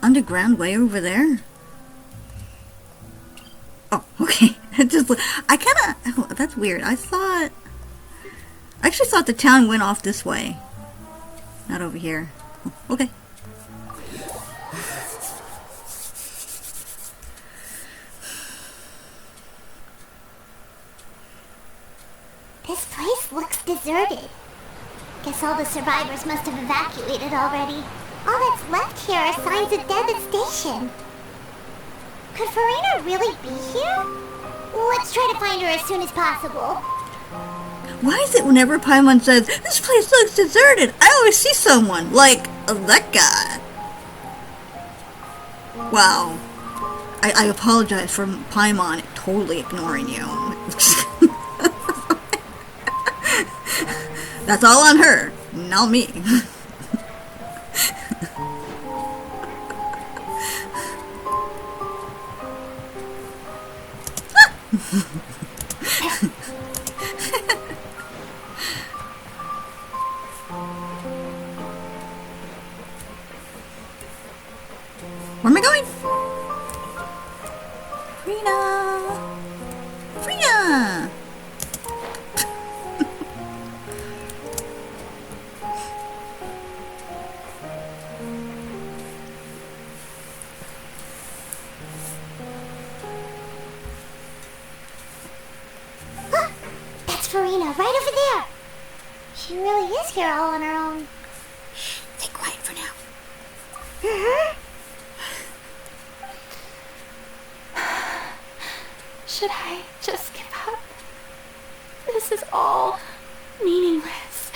underground way over there? Oh, okay. I kind of... Oh, that's weird. I actually thought the town went off this way. Not over here. Oh, okay. This place looks deserted. Guess all the survivors must have evacuated already. All that's left here are signs of devastation. Could Farina really be here? Let's try to find her as soon as possible. Why is it whenever Paimon says, this place looks deserted, I always see someone, like that guy? Wow. I apologize for Paimon totally ignoring you. That's all on her, not me. Where am I going? Frina! Frina! That's Farina, right over there. She really is here all on her own. Shh, stay quiet for now. Should I just give up? This is all meaningless.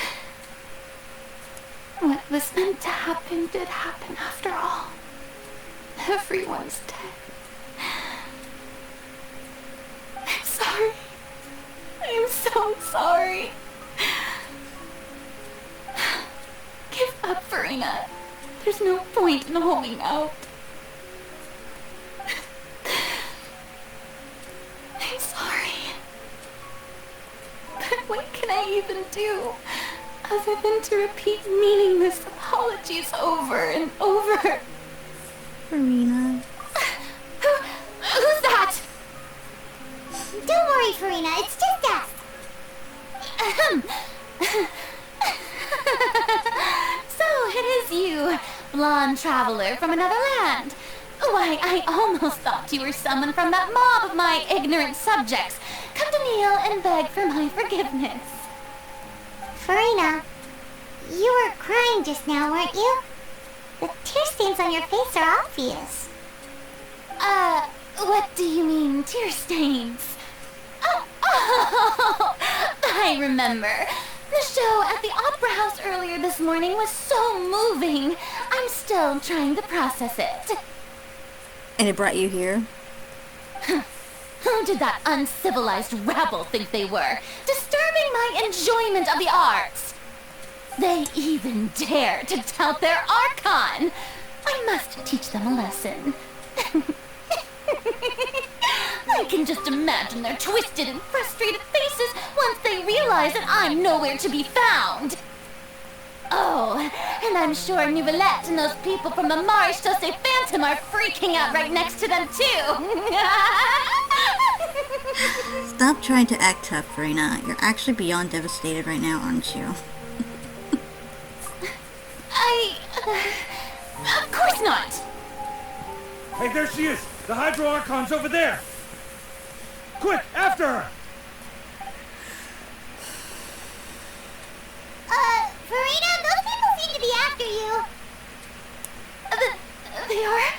What was meant to happen did happen after all. Everyone's dead. I'm sorry. I'm so sorry. Give up, Farina. There's no point in holding out. I'm sorry. But what can I even do other than to repeat meaningless apologies over and over? Farina. Who's that? Don't worry, Farina, it's just us. So it is you, blonde traveler from another land. Why, I almost thought you were someone from that mob of my ignorant subjects, come to kneel and beg for my forgiveness. Farina, you were crying just now, weren't you? The tear stains on your face are obvious. What do you mean, tear stains? Oh, I remember. The show at the Opera House earlier this morning was so moving. I'm still trying to process it. And it brought you here? Who did that uncivilized rabble think they were, disturbing my enjoyment of the arts? They even dare to tout their Archon. I must teach them a lesson. I can just imagine their twisted and frustrated faces once they realize that I'm nowhere to be found. Oh, and I'm sure Neuvillette and those people from the Maréchaussée Phantom are freaking out right next to them too. Stop trying to act tough, Farina. You're actually beyond devastated right now, aren't you? Of course not. Hey, there she is! The Hydro Archon's over there! Quick, after her! Farina, those people seem to be after you. They are?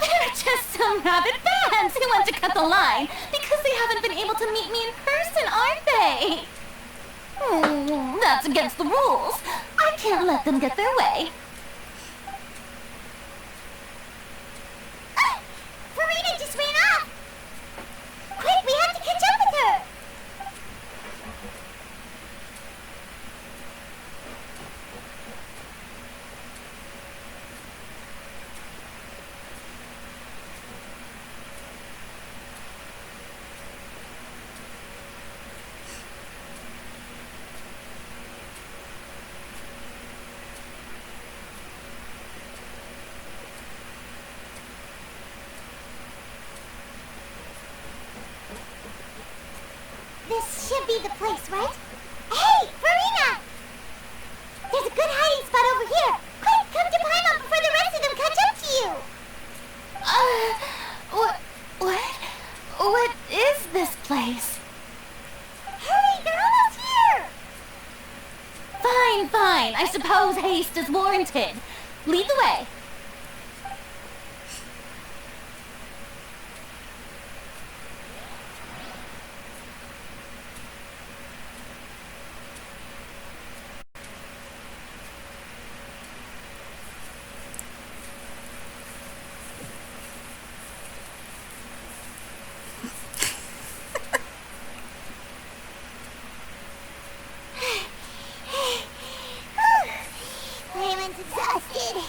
They're just some rabid fans who want to cut the line because they haven't been able to meet me in person, aren't they? That's against the rules. I can't let them get their way. Farina just ran off. Quick, we have to catch up with her. should be the place, right? Hey, Farina! There's a good hiding spot over here. Quick, come to Paimon before the rest of them catch up to you. What is this place? Hurry, they're almost here. Fine. I suppose haste is warranted. Lead the way. Paimon's exhausted.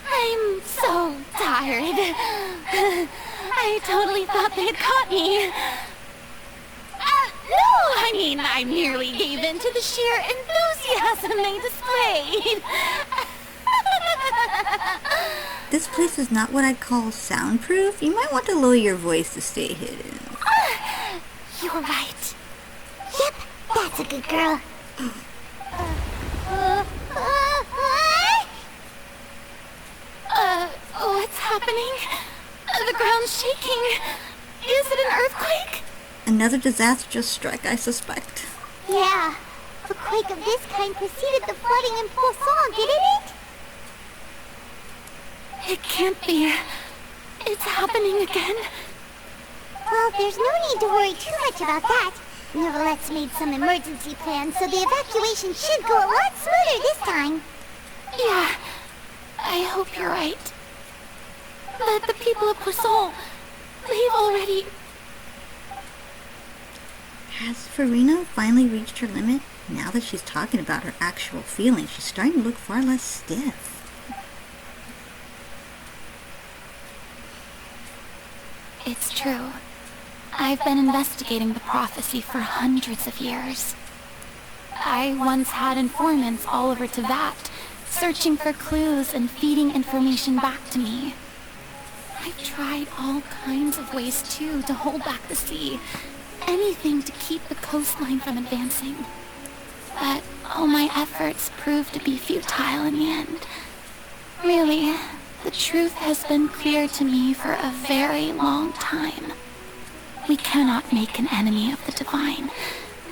I'm so tired. I totally thought they had caught me. No, I merely gave in to the sheer enthusiasm they displayed. This place is not what I'd call soundproof. You might want to lower your voice to stay hidden. You're right. Yep, that's a good girl. What's happening? The ground's shaking. Is it an earthquake? Another disaster just struck, I suspect. Yeah, a quake of this kind preceded the flooding in Fontaine, didn't it? It can't be. It's happening again. Well, there's no need to worry too much about that. Neuvillette's made some emergency plans, so the evacuation should go a lot smoother this time. Yeah, I hope you're right. But the people of Poisson, they've already... Has Farina finally reached her limit? Now that she's talking about her actual feelings, she's starting to look far less stiff. It's true. I've been investigating the prophecy for hundreds of years. I once had informants all over Neuvillette, searching for clues and feeding information back to me. I've tried all kinds of ways, too, to hold back the sea. Anything to keep the coastline from advancing. But all my efforts proved to be futile in the end. Really, the truth has been clear to me for a very long time. We cannot make an enemy of the divine.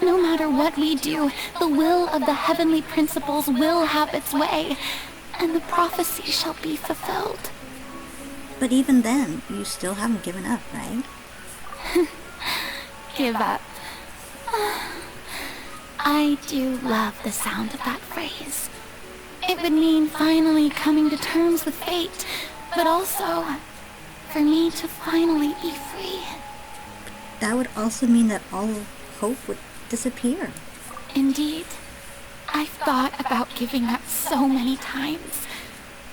No matter what we do, the will of the heavenly principles will have its way, and the prophecy shall be fulfilled. But even then, you still haven't given up, right? Give up. I do love the sound of that phrase. It would mean finally coming to terms with fate, but also for me to finally be free. That would also mean that all hope would disappear. Indeed. I've thought about giving up so many times,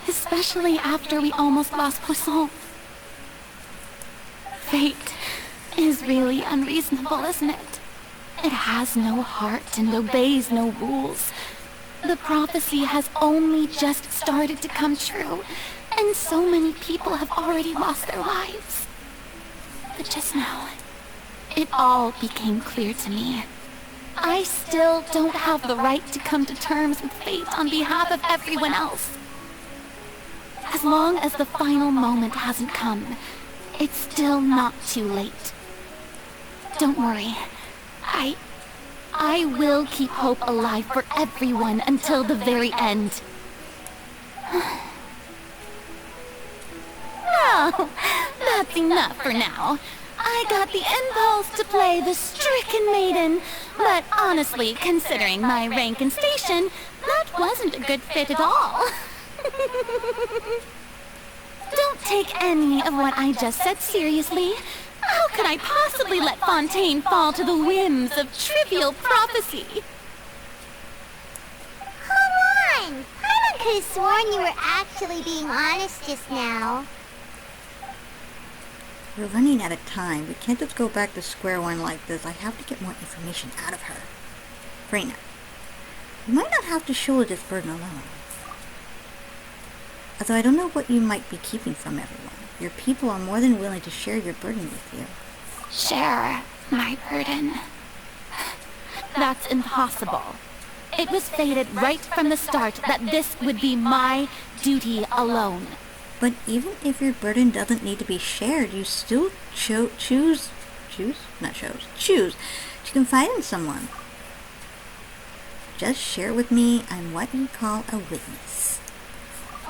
especially after we almost lost Poisson. Fate is really unreasonable, isn't it? It has no heart and obeys no rules. The prophecy has only just started to come true, and so many people have already lost their lives. But just now, it all became clear to me. I still don't have the right to come to terms with fate on behalf of everyone else. As long as the final moment hasn't come, it's still not too late. Don't worry. I will keep hope alive for everyone until the very end. Oh, that's enough for now. I got the impulse to play the stricken maiden, but honestly, considering my rank and station, that wasn't a good fit at all. Don't take any of what I just said seriously. How could I possibly let Fontaine fall to the whims of trivial prophecy? Come on! I could have sworn you were actually being honest just now. We're running out of time. We can't just go back to square one like this. I have to get more information out of her. Farina, you might not have to shoulder this burden alone. Although I don't know what you might be keeping from everyone. Your people are more than willing to share your burden with you. Share my burden. That's impossible. It was fated right from the start that this would be my duty alone. But even if your burden doesn't need to be shared, you still choose to confide in someone. Just share with me. I'm what you call a witness.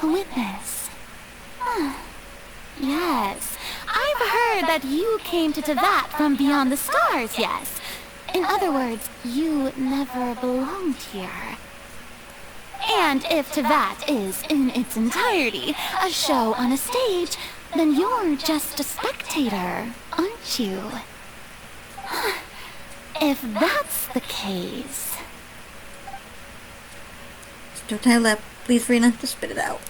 A witness? Yes. I've heard that you came to Neuvillette from beyond the stars, yes. In other words, you never belonged here. And if Neuvillette is, in its entirety, a show on a stage, then you're just a spectator, aren't you? If that's the case... Still time left. Please, Rena, just spit it out.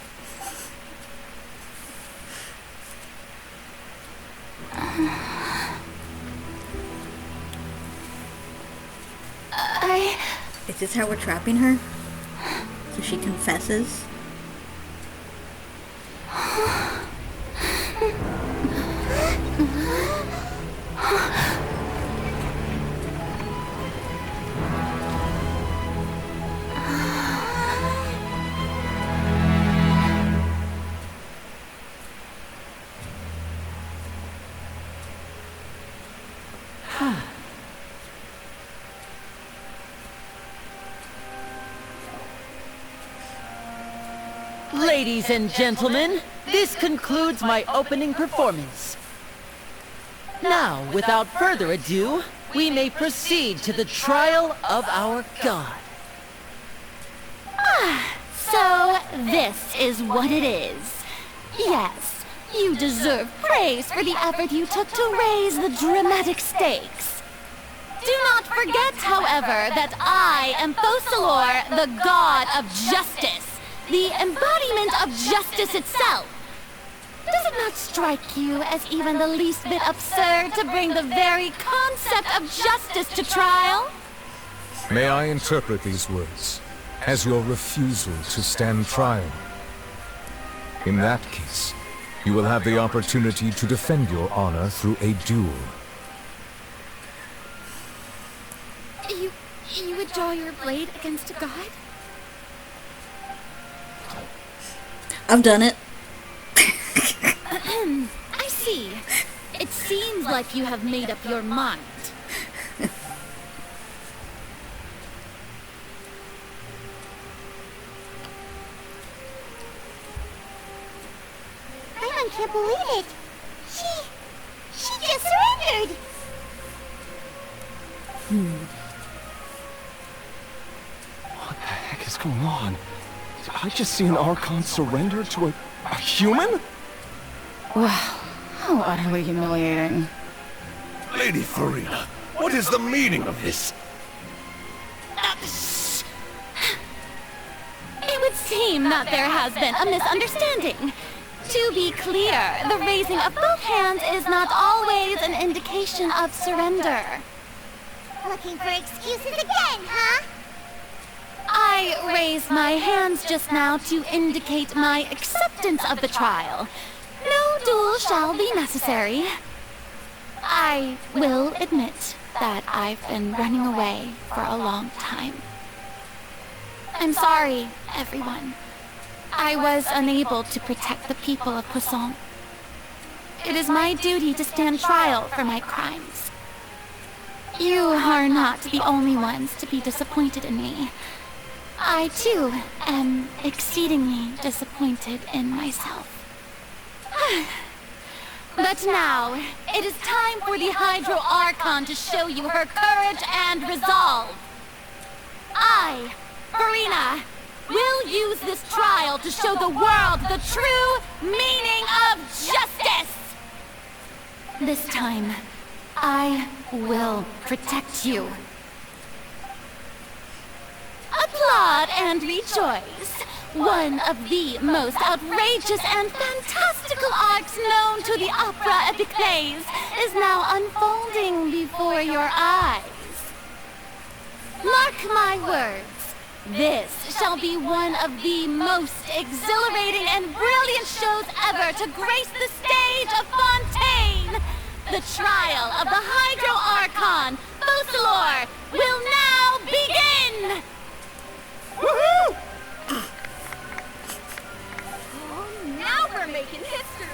Is this how we're trapping her? So she confesses? Ladies and gentlemen, this concludes my opening performance. Now, without further ado, we may proceed to the trial of our god. So, this is what it is. Yes, you deserve praise for the effort you took to raise the dramatic stakes. Do not forget, however, that I am Focalors, the god of justice, the embodiment of justice itself. Does it not strike you as even the least bit absurd to bring the very concept of justice to trial? May I interpret these words as your refusal to stand trial? In that case, you will have the opportunity to defend your honor through a duel. You would draw your blade against a god? I've done it. I see. It seems like you have made up your mind. I can't believe it. She just surrendered. What the heck is going on? Did I just see an Archon surrender to a human? Wow, how utterly humiliating. Lady Farina, what is the meaning of this? It would seem that there has been a misunderstanding. To be clear, the raising of both hands is not always an indication of surrender. Looking for excuses again, huh? I raised my hands just now to indicate my acceptance of the trial. No duel shall be necessary. I will admit that I've been running away for a long time. I'm sorry, everyone. I was unable to protect the people of Poisson. It is my duty to stand trial for my crimes. You are not the only ones to be disappointed in me. I, too, am exceedingly disappointed in myself. But now, it is time for the Hydro Archon to show you her courage and resolve. I, Farina, will use this trial to show the world the true meaning of justice! This time, I will protect you. Applaud and rejoice. One of the most outrageous and fantastical arcs known to the opera epiclese is now unfolding before your eyes. Mark my words. This shall be one of the most exhilarating and brilliant shows ever to grace the stage of Fontaine! The trial of the Hydro Archon, Focalors, will now begin! Woohoo! Oh, now we're making history!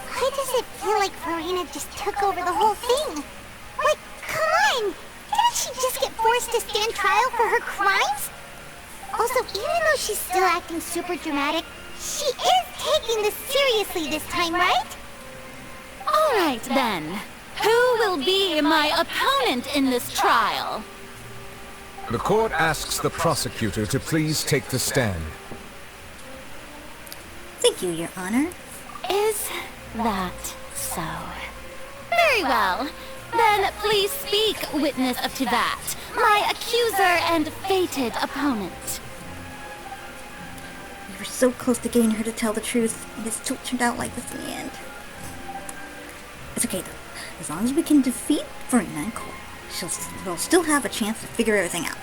Why does it feel like Farina just took over the whole thing? Like, come on! Didn't she just get forced to stand trial for her crimes? Also, even though she's still acting super dramatic, she is taking this seriously this time, right? Alright then. Who will be my opponent in this trial? The court asks the prosecutor to please take the stand. Thank you, Your Honor. Is that so? Very well. Then please speak, witness of to that, my accuser and fated opponent. We were so close to getting her to tell the truth, and it still turned out like this in the end. It's okay though. As long as we can defeat Farina in court, we'll still have a chance to figure everything out.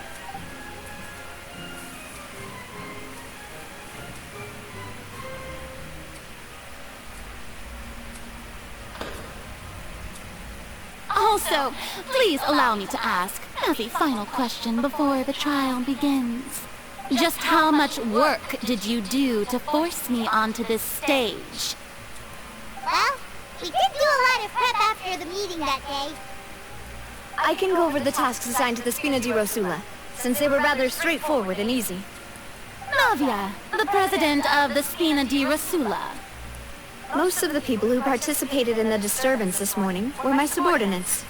Also, please allow me to ask, as a final question before the trial begins. Just how much work did you do to force me onto this stage? Well, we did do a lot of prep after the meeting that day. I can go over the tasks assigned to the Spina di Rosula, since they were rather straightforward and easy. Navia, the president of the Spina di Rosula. Most of the people who participated in the disturbance this morning were my subordinates.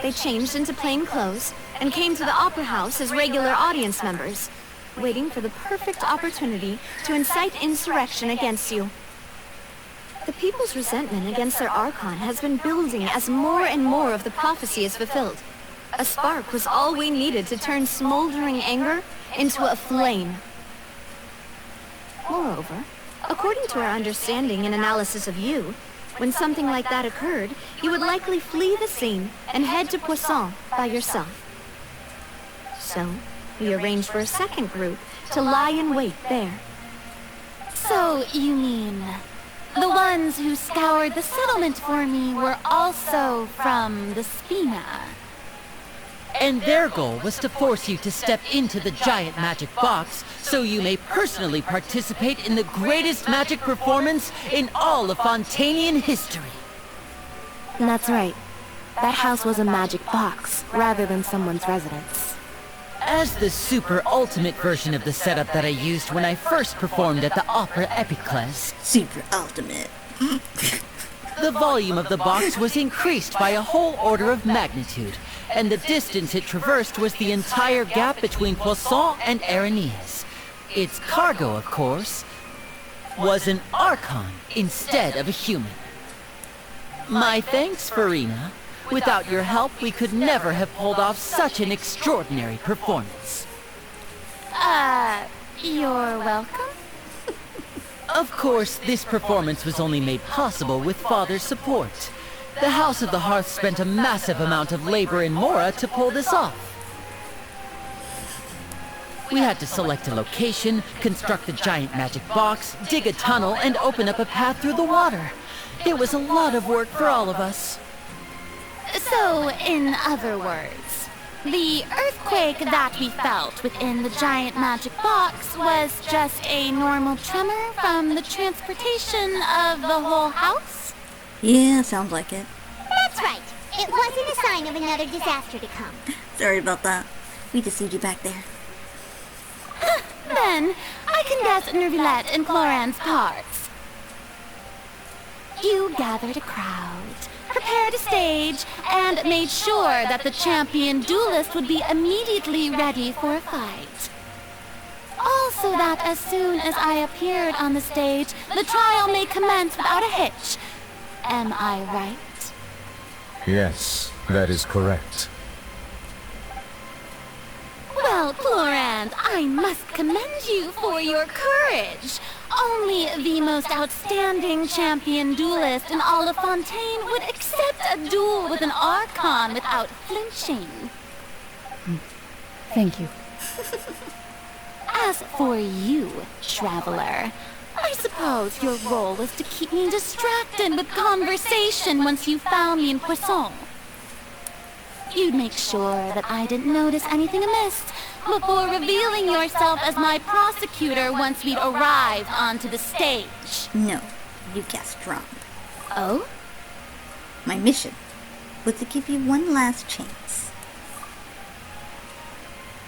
They changed into plain clothes and came to the Opera House as regular audience members, waiting for the perfect opportunity to incite insurrection against you. The people's resentment against their Archon has been building as more and more of the prophecy is fulfilled. A spark was all we needed to turn smoldering anger into a flame. Moreover, according to our understanding and analysis of you, when something like that occurred, you would likely flee the scene and head to Poisson by yourself. So, we arranged for a second group to lie in wait there. So, you mean, the ones who scoured the settlement for me were also from the Spina? And their goal was to force you to step into the giant magic box so you may personally participate in the greatest magic performance in all of Fontainian history. That's right. That house was a magic box, rather than someone's residence. As the super ultimate version of the setup that I used when I first performed at the Opera Epiclese, Super ultimate. the volume of the box was increased by a whole order of magnitude, and the distance it traversed was the entire gap between Poisson and Araneas. Its cargo, of course, was an Archon instead of a human. My thanks, Farina. Without your help, we could never have pulled off such an extraordinary performance. You're welcome? Of course, this performance was only made possible with Father's support. The House of the Hearth spent a massive amount of labor in Mora to pull this off. We had to select a location, construct the giant magic box, dig a tunnel, and open up a path through the water. It was a lot of work for all of us. So, in other words, the earthquake that we felt within the giant magic box was just a normal tremor from the transportation of the whole house? Yeah, sounds like it. That's right. It wasn't a sign of another disaster to come. Sorry about that. We deceived you back there. Then, I can guess Neuvillette and Cloran's parts. You gathered a crowd, prepared a stage, and made sure that the champion duelist would be immediately ready for a fight. Also that as soon as I appeared on the stage, the trial may commence without a hitch. Am I right? Yes, that is correct. Well, Clorand, I must commend you for your courage. Only the most outstanding champion duelist in all of Fontaine would accept a duel with an Archon without flinching. Thank you. As for you, traveler, I suppose your role was to keep me distracted with conversation once you found me in Poisson. You'd make sure that I didn't notice anything amiss before revealing yourself as my prosecutor once we'd arrived onto the stage. No, you guessed wrong. Oh? My mission was to give you one last chance.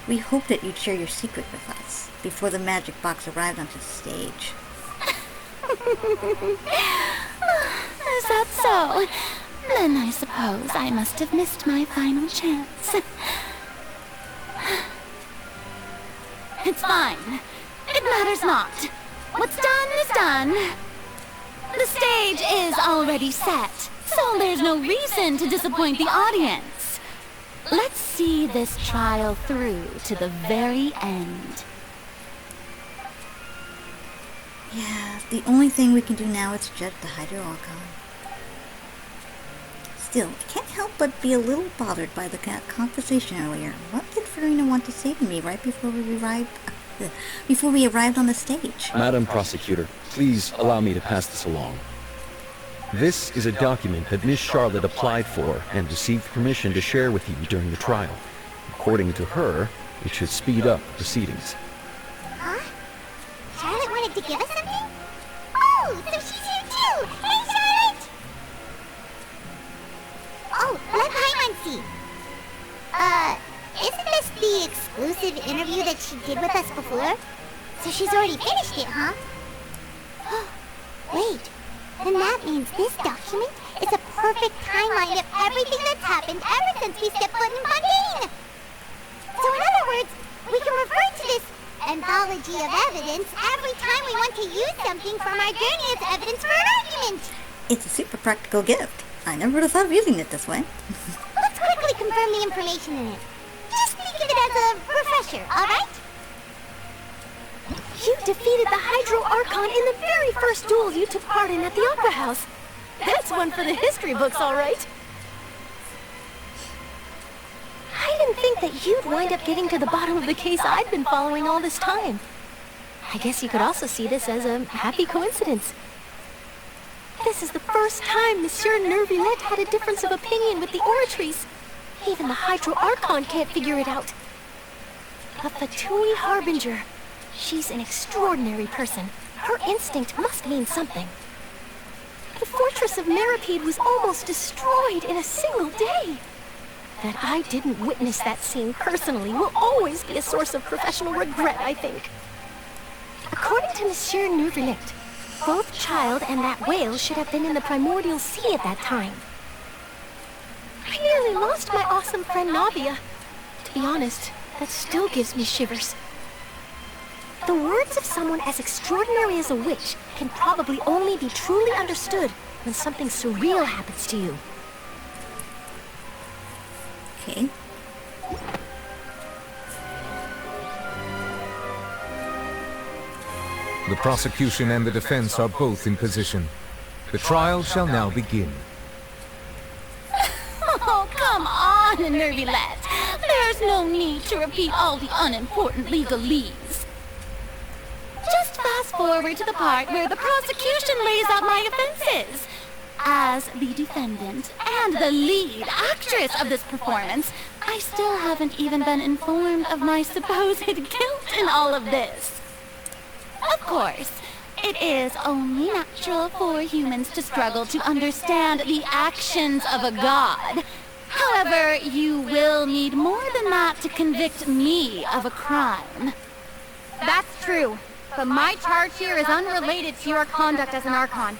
We hoped that you'd share your secret with us before the magic box arrived onto the stage. Is that so? Then I suppose I must have missed my final chance. It's fine. It matters not. What's done is done. The stage is already set, so there's no reason to disappoint the audience. Let's see this trial through to the very end. Yeah, the only thing we can do now is judge the Hydro Archon. Still, I can't help but be a little bothered by the conversation earlier. What did Farina want to say to me right before we arrived on the stage? Madam Prosecutor, please allow me to pass this along. This is a document that Miss Charlotte applied for and received permission to share with you during the trial. According to her, it should speed up proceedings. Huh? Charlotte wanted to give us something? Oh, so she's here too! Hey, Charlotte! Oh, let Paimon see. Isn't this the exclusive interview that she did with us before? So she's already finished it, huh? Wait, then that means this document is a perfect timeline of everything that's happened ever since we stepped foot in Fontaine! So in other words, we can refer to this anthology of evidence every time we want to use something from our journey as evidence for an argument! It's a super practical gift. I never would have thought of using it this way. Let's quickly confirm the information in it. Just think of it as a refresher, alright? You defeated the Hydro Archon in the very first duel you took part in at the Opera House. That's one for the history books, all right. I didn't think that you'd wind up getting to the bottom of the case I'd been following all this time. I guess you could also see this as a happy coincidence. This is the first time Monsieur Neuvillette had a difference of opinion with the oratories. Even the Hydro Archon can't figure it out. A Fatui Harbinger. She's an extraordinary person. Her instinct must mean something. The fortress of Meripede was almost destroyed in a single day. That I didn't witness that scene personally will always be a source of professional regret, I think. According to Monsieur Neuvillette, both Child and that whale should have been in the primordial sea at that time. I nearly lost my awesome friend Navia. To be honest, that still gives me shivers. The words of someone as extraordinary as a witch can probably only be truly understood when something surreal happens to you. Okay. The prosecution and the defense are both in position. The trial shall now begin. Oh, come on, Neuvillette. There's no need to repeat all the unimportant legalese. Just fast forward to the part where the prosecution lays out my offenses. As the defendant and the lead actress of this performance, I still haven't even been informed of my supposed guilt in all of this. Of course, it is only natural for humans to struggle to understand the actions of a god. However, you will need more than that to convict me of a crime. That's true, but my charge here is unrelated to your conduct as an Archon.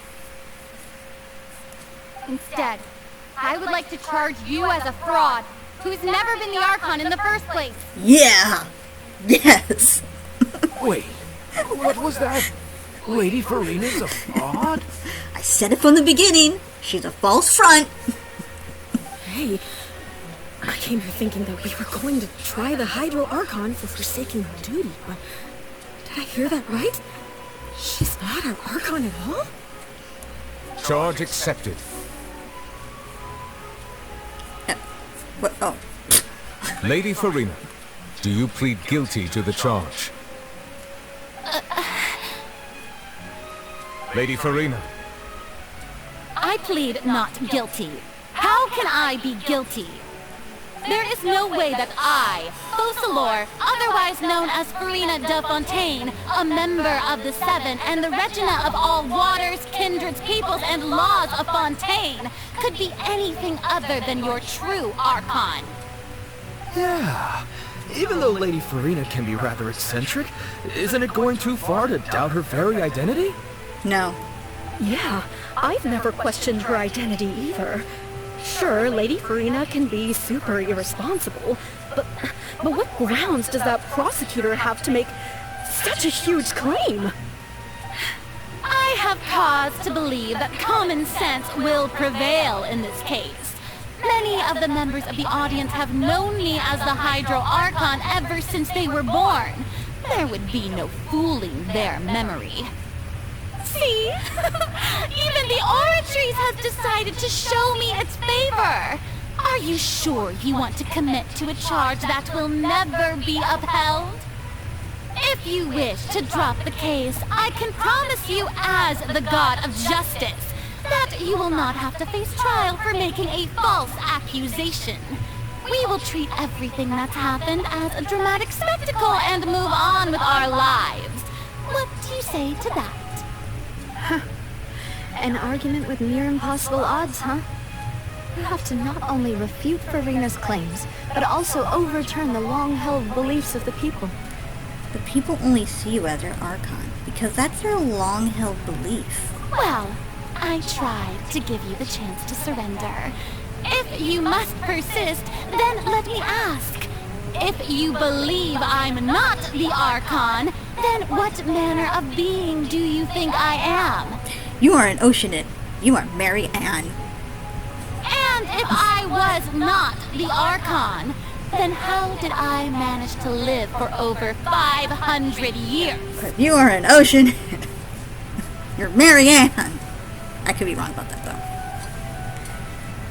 Instead, I would like to charge you as a fraud, who's never been the Archon in the first place. Yeah! Yes! Wait, what was that? Lady Farina's a fraud? I said it from the beginning. She's a false front. Hey, I came here thinking that we were going to try the Hydro Archon for forsaking her duty, but did I hear that right? She's not our Archon at all? Charge accepted. What? Oh. Lady Farina, do you plead guilty to the charge? Lady Farina. I plead not guilty. How can I be guilty? There is no way that I, Focalors, otherwise known as Farina de Fontaine, a member of the Seven and the Regina of all waters, kindreds, peoples, and laws of Fontaine, could be anything other than your true Archon. Yeah. Even though Lady Farina can be rather eccentric, isn't it going too far to doubt her very identity? No. Yeah, I've never questioned her identity either. Sure, Lady Farina can be super irresponsible, but what grounds does that prosecutor have to make such a huge claim? I have cause to believe that common sense will prevail in this case. Many of the members of the audience have known me as the Hydro Archon ever since they were born. There would be no fooling their memory. See? Even the Oratrice has decided to show me its favor. Are you sure you want to commit to a charge that will never be upheld? If you wish to drop the case, I can promise you as the God of Justice that you will not have to face trial for making a false accusation. We will treat everything that's happened as a dramatic spectacle and move on with our lives. What do you say to that? An argument with near impossible odds, huh? You have to not only refute Farina's claims, but also overturn the long-held beliefs of the people. The people only see you as their Archon, because that's their long-held belief. Well, I tried to give you the chance to surrender. If you must persist, then let me ask. If you believe I'm not the Archon, then what manner of being do you think I am? You are an oceanid. You are Mary Ann. And if I was not the Archon, then how did I manage to live for over 500 years? But you are an ocean. You're Mary Ann. I could be wrong about that, though.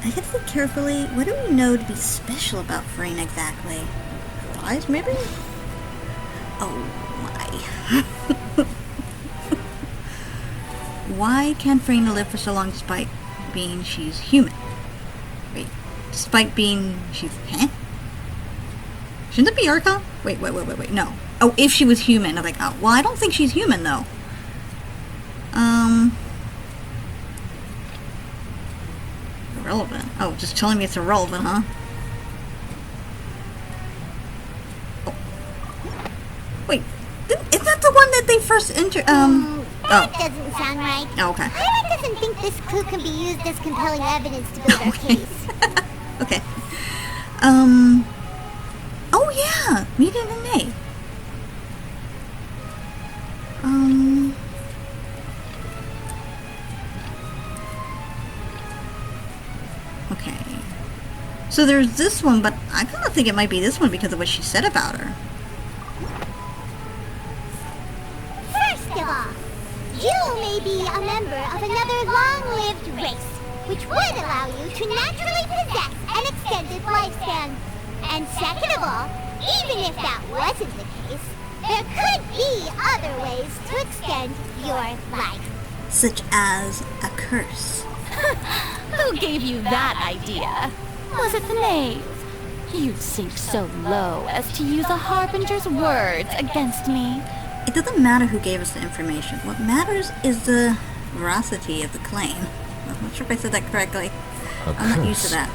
I have to think carefully. What do we know to be special about Farina exactly? Her eyes, maybe? Oh, my. Why can't Farina live for so long despite being she's human? Wait, despite being she's... Huh? Shouldn't it be Archon? Wait, no. Oh, if she was human. I'm like, oh, well, I don't think she's human, though. Irrelevant. Oh, just telling me it's irrelevant, huh? Oh. Wait, is that the one that they first That doesn't sound right. Oh, okay. Paimon doesn't think this clue can be used as compelling evidence to build our case. Okay. Oh yeah, meeting in May. Okay. So there's this one, but I kind of think it might be this one because of what she said about her. First of all, you may be a member of another long-lived race, which would allow you to naturally possess an extended lifespan. And second of all, even if that wasn't the case, there could be other ways to extend your life. Such as a curse. Who gave you that idea? Was it the knave? You'd sink so low as to use a harbinger's words against me. It doesn't matter who gave us the information. What matters is the veracity of the claim. I'm not sure if I said that correctly. I'm not used to that.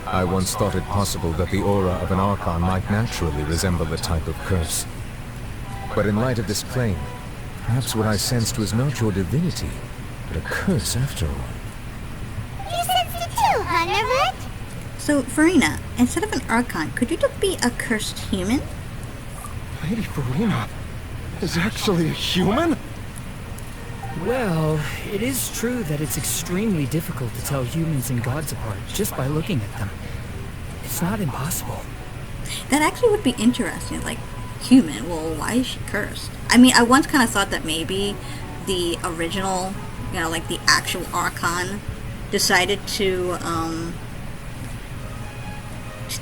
I once thought it possible that the aura of an Archon might naturally resemble a type of curse. But in light of this claim, perhaps what I sensed was not your divinity, but a curse after all. You sensed it too, huh, Neuvillette? So, Farina, instead of an Archon, could you just be a cursed human? Lady Farina is actually a human? Well, it is true that it's extremely difficult to tell humans and gods apart just by looking at them. It's not impossible. That actually would be interesting. Like, human, well, why is she cursed? I mean, I once kind of thought that maybe the original, like the actual Archon, decided to,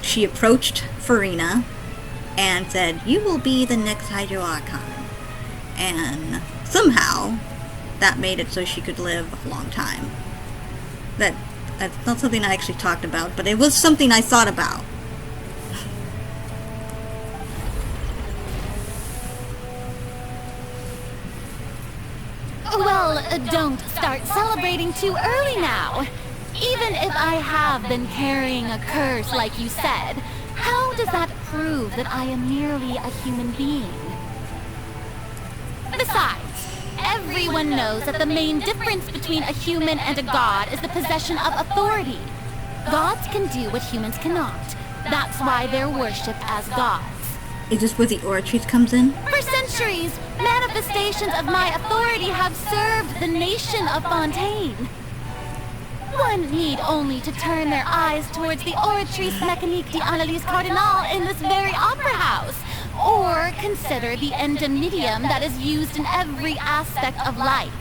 she approached Furina and said, "You will be the next Hydro Archon." And somehow, that made it so she could live a long time. That's not something I actually talked about, but it was something I thought about. Well, don't start celebrating too early now. Even if I have been carrying a curse like you said, how does that prove that I am merely a human being? Besides, everyone knows that the main difference between a human and a god is the possession of authority. Gods can do what humans cannot. That's why they're worshipped as gods. Is this where the Oratrice comes in? For centuries, manifestations of my authority have served the nation of Fontaine. One need only to turn their eyes towards the Oratrice Mécanique d'Analyse Cardinal in this very opera house, or consider the endemnitium that is used in every aspect of life.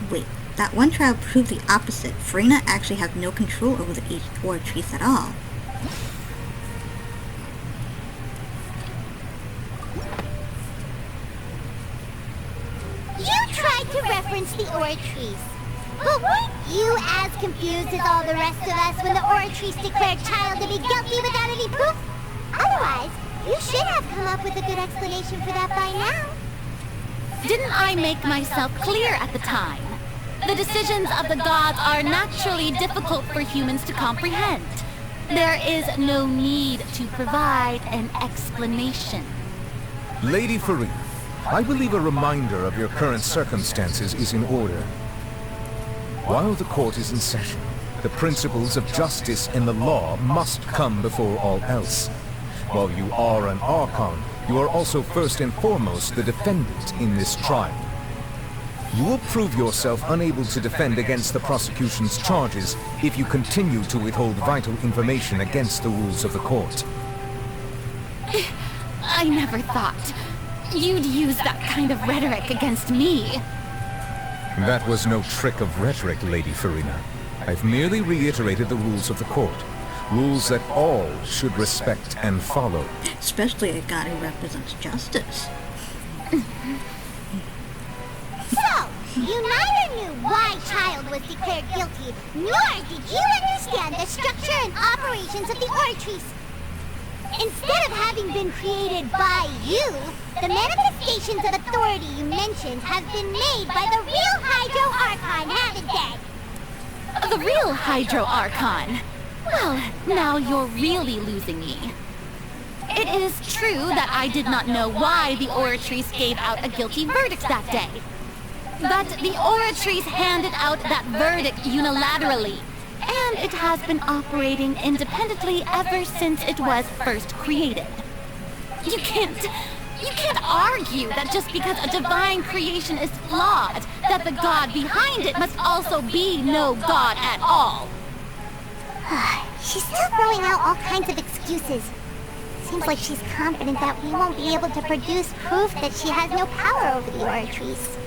Wait, that one trial proved the opposite. Furina actually has no control over the Oratrice at all. You tried to reference the Oratrice, but weren't you as confused as all the rest of us when the Oratrice declared Child to be guilty without any proof? Otherwise, you should have come up with a good explanation for that by now. Didn't I make myself clear at the time? The decisions of the gods are naturally difficult for humans to comprehend. There is no need to provide an explanation. Lady Furina, I believe a reminder of your current circumstances is in order. While the court is in session, the principles of justice and the law must come before all else. While you are an Archon, you are also first and foremost the defendant in this trial. You will prove yourself unable to defend against the prosecution's charges if you continue to withhold vital information against the rules of the court. I never thought you'd use that kind of rhetoric against me. That was no trick of rhetoric, Lady Furina. I've merely reiterated the rules of the court. Rules that all should respect and follow. Especially a god who represents justice. So, you neither knew why Child was declared guilty, nor did you understand the structure and operations of the Oratrice. Instead of having been created by you, the manifestations of authority you mentioned have been made by the real Hydro Archon, haven't they? The real Hydro Archon? Well, now you're really losing me. It is true that I did not know why the Oratrice gave out a guilty verdict that day. But the Oratrice handed out that verdict unilaterally, and it has been operating independently ever since it was first created. You can't argue that just because a divine creation is flawed, that the god behind it must also be no god at all. She's still throwing out all kinds of excuses. Seems like she's confident that we won't be able to produce proof that she has no power over the Oratrice.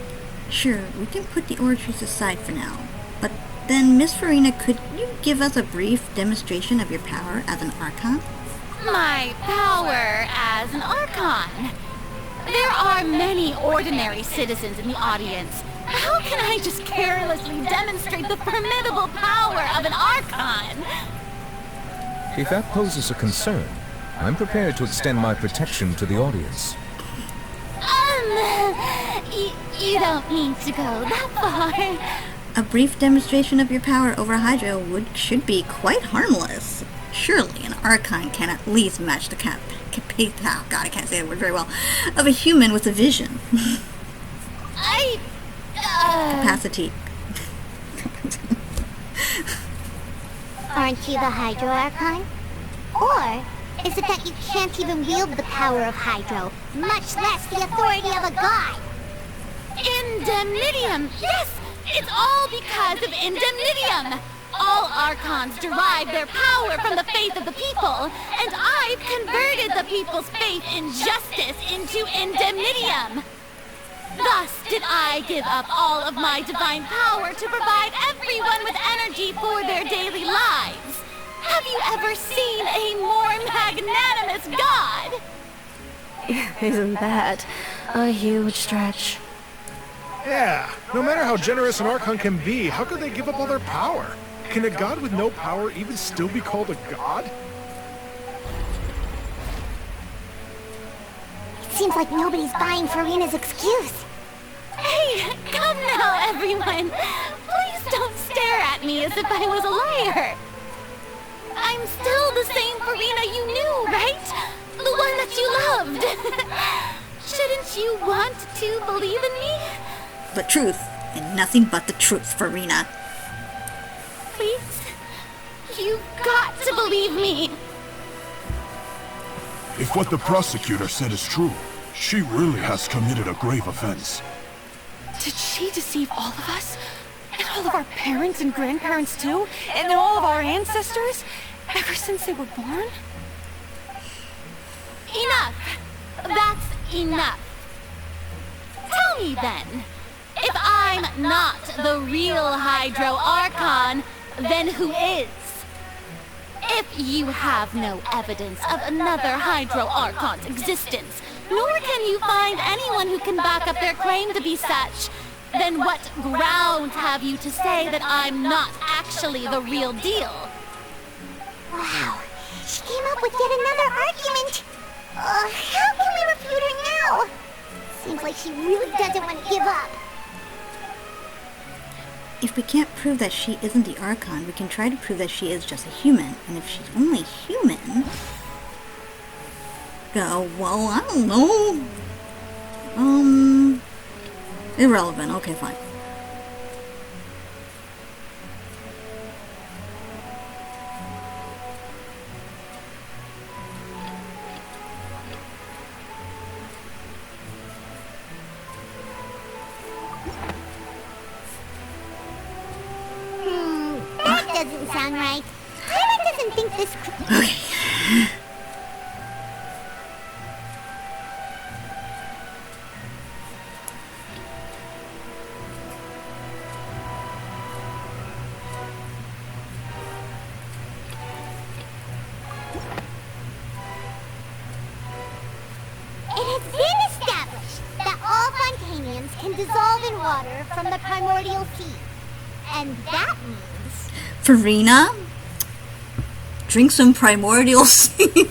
Sure, we can put the Oratrice aside for now. But then, Miss Furina, could you give us a brief demonstration of your power as an Archon? My power as an Archon? There are many ordinary citizens in the audience. How can I just carelessly demonstrate the formidable power of an Archon? If that poses a concern, I'm prepared to extend my protection to the audience. You don't need to go that far. A brief demonstration of your power over Hydro should be quite harmless. Surely an Archon can at least match the oh god, I can't say that word very well, of a human with a vision. Capacity. Aren't you the Hydro Archon? Or is it that you can't even wield the power of Hydro, much less the authority of a god? Indemnitium! Yes! It's all because of Indemnitium! All Archons derive their power from the faith of the people, and I've converted the people's faith in justice into Indemnitium! Thus, Did I give up all of my divine power to provide everyone with energy for their daily lives? Have you ever seen a more magnanimous god? Isn't that a huge stretch? Yeah, no matter how generous an Archon can be, how could they give up all their power? Can a god with no power even still be called a god? It seems like nobody's buying Furina's excuse. Hey, come now, everyone. Please don't stare at me as if I was a liar. I'm still the same Furina you knew, right? The one that you loved. Shouldn't you want to believe in me? The truth, and nothing but the truth, Furina. Please? You've got to believe me. If what the prosecutor said is true, she really has committed a grave offense. Did she deceive all of us? And all of our parents and grandparents too? And all of our ancestors? Ever since they were born? Enough. That's enough. Tell me then, if I'm not the real Hydro Archon, then who is? If you have no evidence of another Hydro Archon's existence, nor can you find anyone who can back up their claim to be such, then what grounds have you to say that I'm not actually the real deal? Wow, she came up with yet another argument. How can we refute her now? Seems like she really doesn't want to give up. If we can't prove that she isn't the Archon, we can try to prove that she is just a human. And if she's only human... well, I don't know. Irrelevant. Okay, fine. That doesn't sound right. Tyler doesn't think this... Okay. It has been established that all Fontainians can dissolve in water from the primordial sea. And that means... Furina? Drink some primordial sea.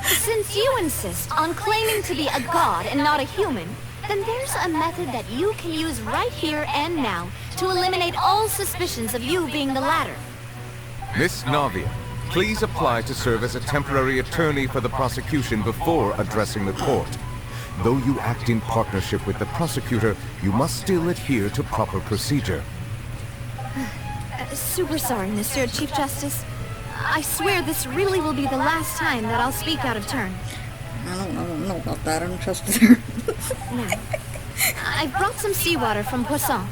Since you insist on claiming to be a god and not a human, then there's a method that you can use right here and now to eliminate all suspicions of you being the latter. Miss Navia, please apply to serve as a temporary attorney for the prosecution before addressing the court. Though you act in partnership with the prosecutor, you must still adhere to proper procedure. Super sorry, Mr. Chief Justice. I swear this really will be the last time that I'll speak out of turn. I don't know about that. I don't trust her. Now, I've brought some seawater from Poisson.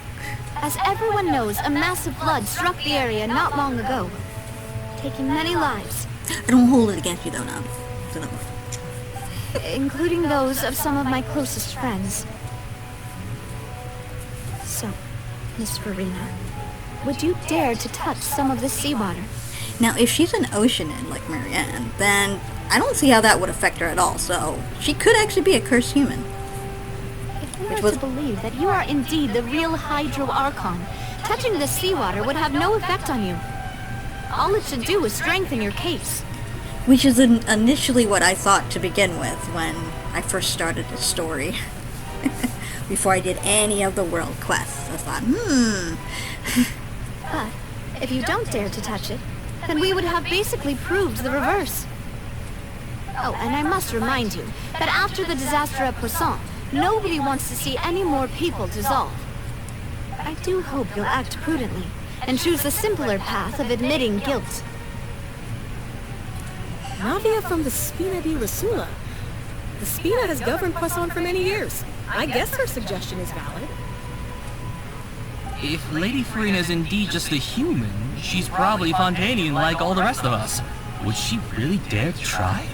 As everyone knows, a massive flood struck the area not long ago, taking many lives. I don't hold it against you, though, now. So don't worry. Including those of some of my closest friends. So, Miss Furina, would you dare to touch some of this seawater? Now, if she's an oceanid like Marianne, then I don't see how that would affect her at all, so she could actually be a cursed human. If we were to believe that you are indeed the real Hydro Archon, touching this seawater would have no effect on you. All it should do is strengthen your case. Which is initially what I thought to begin with when I first started the story. Before I did any of the world quests. I thought, But, if you don't dare to touch it, then we would have basically proved the reverse. Oh, and I must remind you that after the disaster at Poisson, nobody wants to see any more people dissolve. I do hope you'll act prudently and choose the simpler path of admitting guilt. Navia from the Spina di Rasula. The Spina has governed Poisson for many years. I guess her suggestion is valid. If Lady Furina is indeed just a human, she's probably Fontainian like all the rest of us. Would she really dare to try?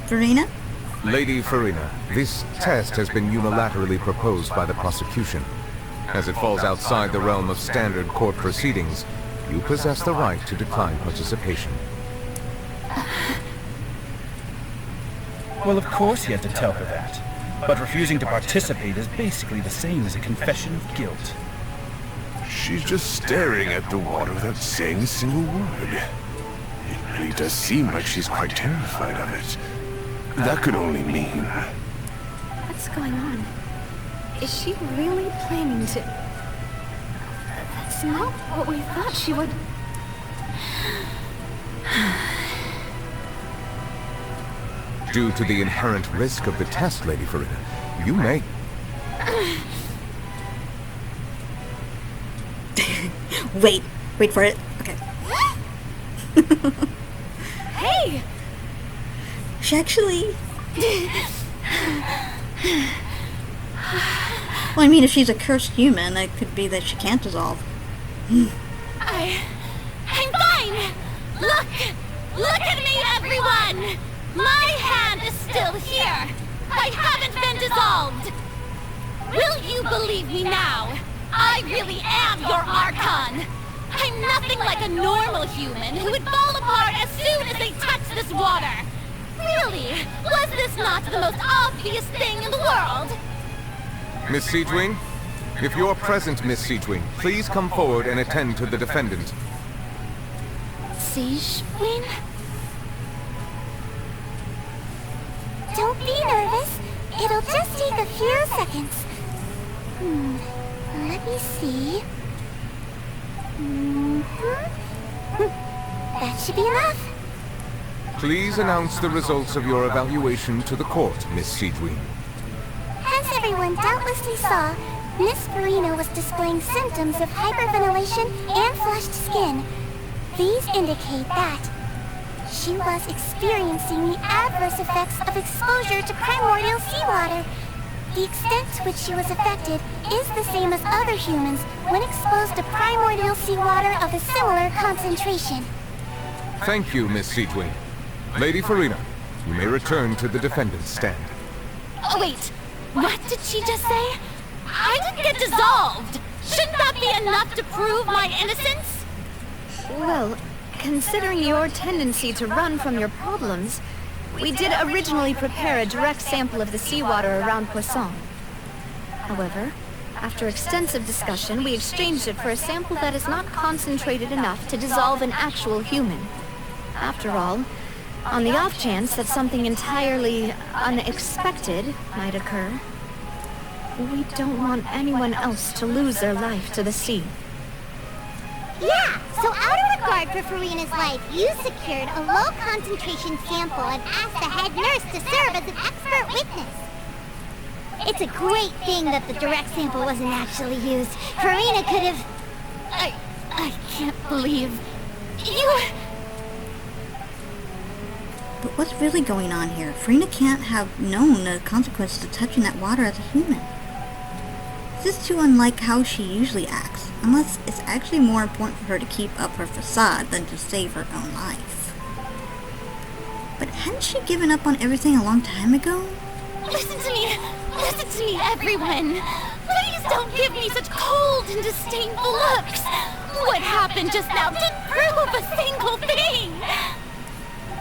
Farina? Lady Farina, this test has been unilaterally proposed by the prosecution. As it falls outside the realm of standard court proceedings, you possess the right to decline participation. Well, of course he had to tell her that. But refusing to participate is basically the same as a confession of guilt. She's just staring at the water without saying a single word. It really does seem like she's quite terrified of it. That could only mean... What's going on? Is she really planning to... That's not what we thought she would... Due to the inherent risk of the test, Lady Farina, you may... Wait for it. Okay. Hey! She actually... Well, I mean, if she's a cursed human, it could be that she can't dissolve. I'm fine! Look at me, everyone! My hand is still here! I haven't been dissolved! Will you believe me now? I really am your Archon! I'm nothing like a normal human who would fall apart as soon as they touch this water! Really? Was this not the most obvious thing in the world? Miss Siegewing? If you're present, Miss Siegewing, please come forward and attend to the defendant. Siegewing? Don't be nervous. It'll just take a few seconds. Let me see. That should be enough. Please announce the results of your evaluation to the court, Miss Siegewing. As everyone doubtlessly saw, Miss Farina was displaying symptoms of hyperventilation and flushed skin. These indicate that she was experiencing the adverse effects of exposure to primordial seawater. The extent to which she was affected is the same as other humans when exposed to primordial seawater of a similar concentration. Thank you, Miss Siegewing. Lady Farina, you may return to the defendant's stand. Oh, wait. What did she just say? I didn't get dissolved. Shouldn't that be enough to prove my innocence? Well, considering your tendency to run from your problems, we did originally prepare a direct sample of the seawater around Poisson. However, after extensive discussion, we exchanged it for a sample that is not concentrated enough to dissolve an actual human. After all, on the off chance that something entirely unexpected might occur, we don't want anyone else to lose their life to the sea. Yeah, so out of regard for Farina's life, you secured a low-concentration sample and asked the head nurse to serve as an expert witness. It's a great thing that the direct sample wasn't actually used. Farina could have... I can't believe... You... But what's really going on here? Farina can't have known the consequences of touching that water as a human. This is too unlike how she usually acts, unless it's actually more important for her to keep up her facade than to save her own life. But hadn't she given up on everything a long time ago? Listen to me, everyone! Please don't give me such cold and disdainful looks! What happened just now didn't prove a single thing!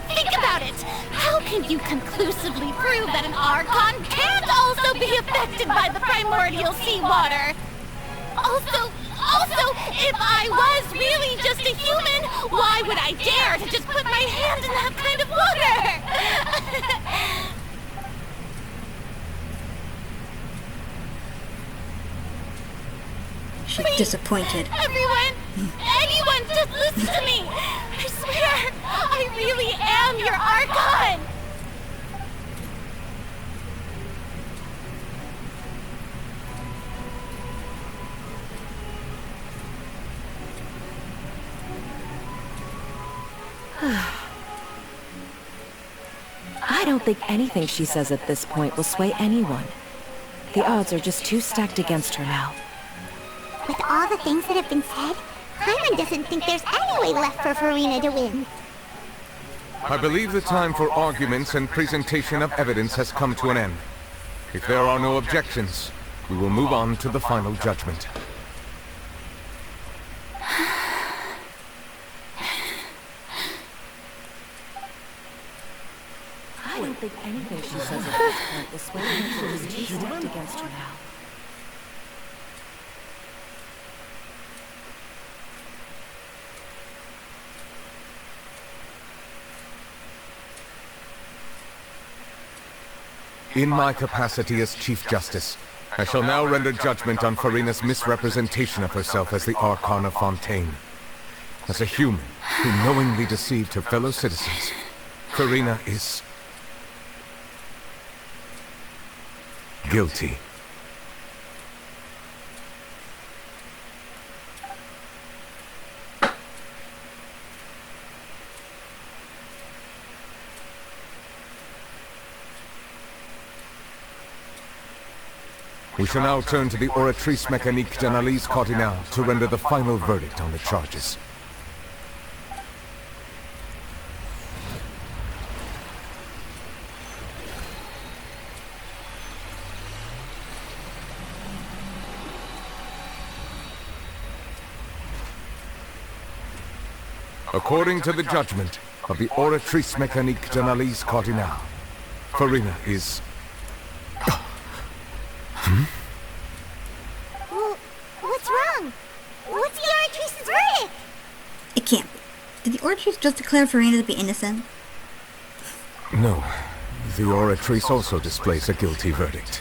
Think about it! How can you conclusively prove that an Archon can't also be affected by the primordial seawater? Also, if I was really just a human, why would I dare to just put my hand in that kind of water? She's disappointed. Everyone, anyone, just listen to me! I swear, I really am your Archon! I don't think anything she says at this point will sway anyone. The odds are just too stacked against her now. With all the things that have been said, Hyman doesn't think there's any way left for Farina to win. I believe the time for arguments and presentation of evidence has come to an end. If there are no objections, we will move on to the final judgment. I don't think anything she says at this point will sway her. Is too stacked against her now. In my capacity as Chief Justice, I shall now render judgment on Furina's misrepresentation of herself as the Archon of Fontaine. As a human who knowingly deceived her fellow citizens, Furina is guilty. We shall now turn to the oratrice mécanique d'analyse cardinale to render the final verdict on the charges. According to the judgment of the oratrice mécanique d'analyse cardinale, Furina is... Well, what's wrong? What's the oratrice's verdict? It can't be. Did the oratrice just declare Furina to be innocent? No. The oratrice also displays a guilty verdict.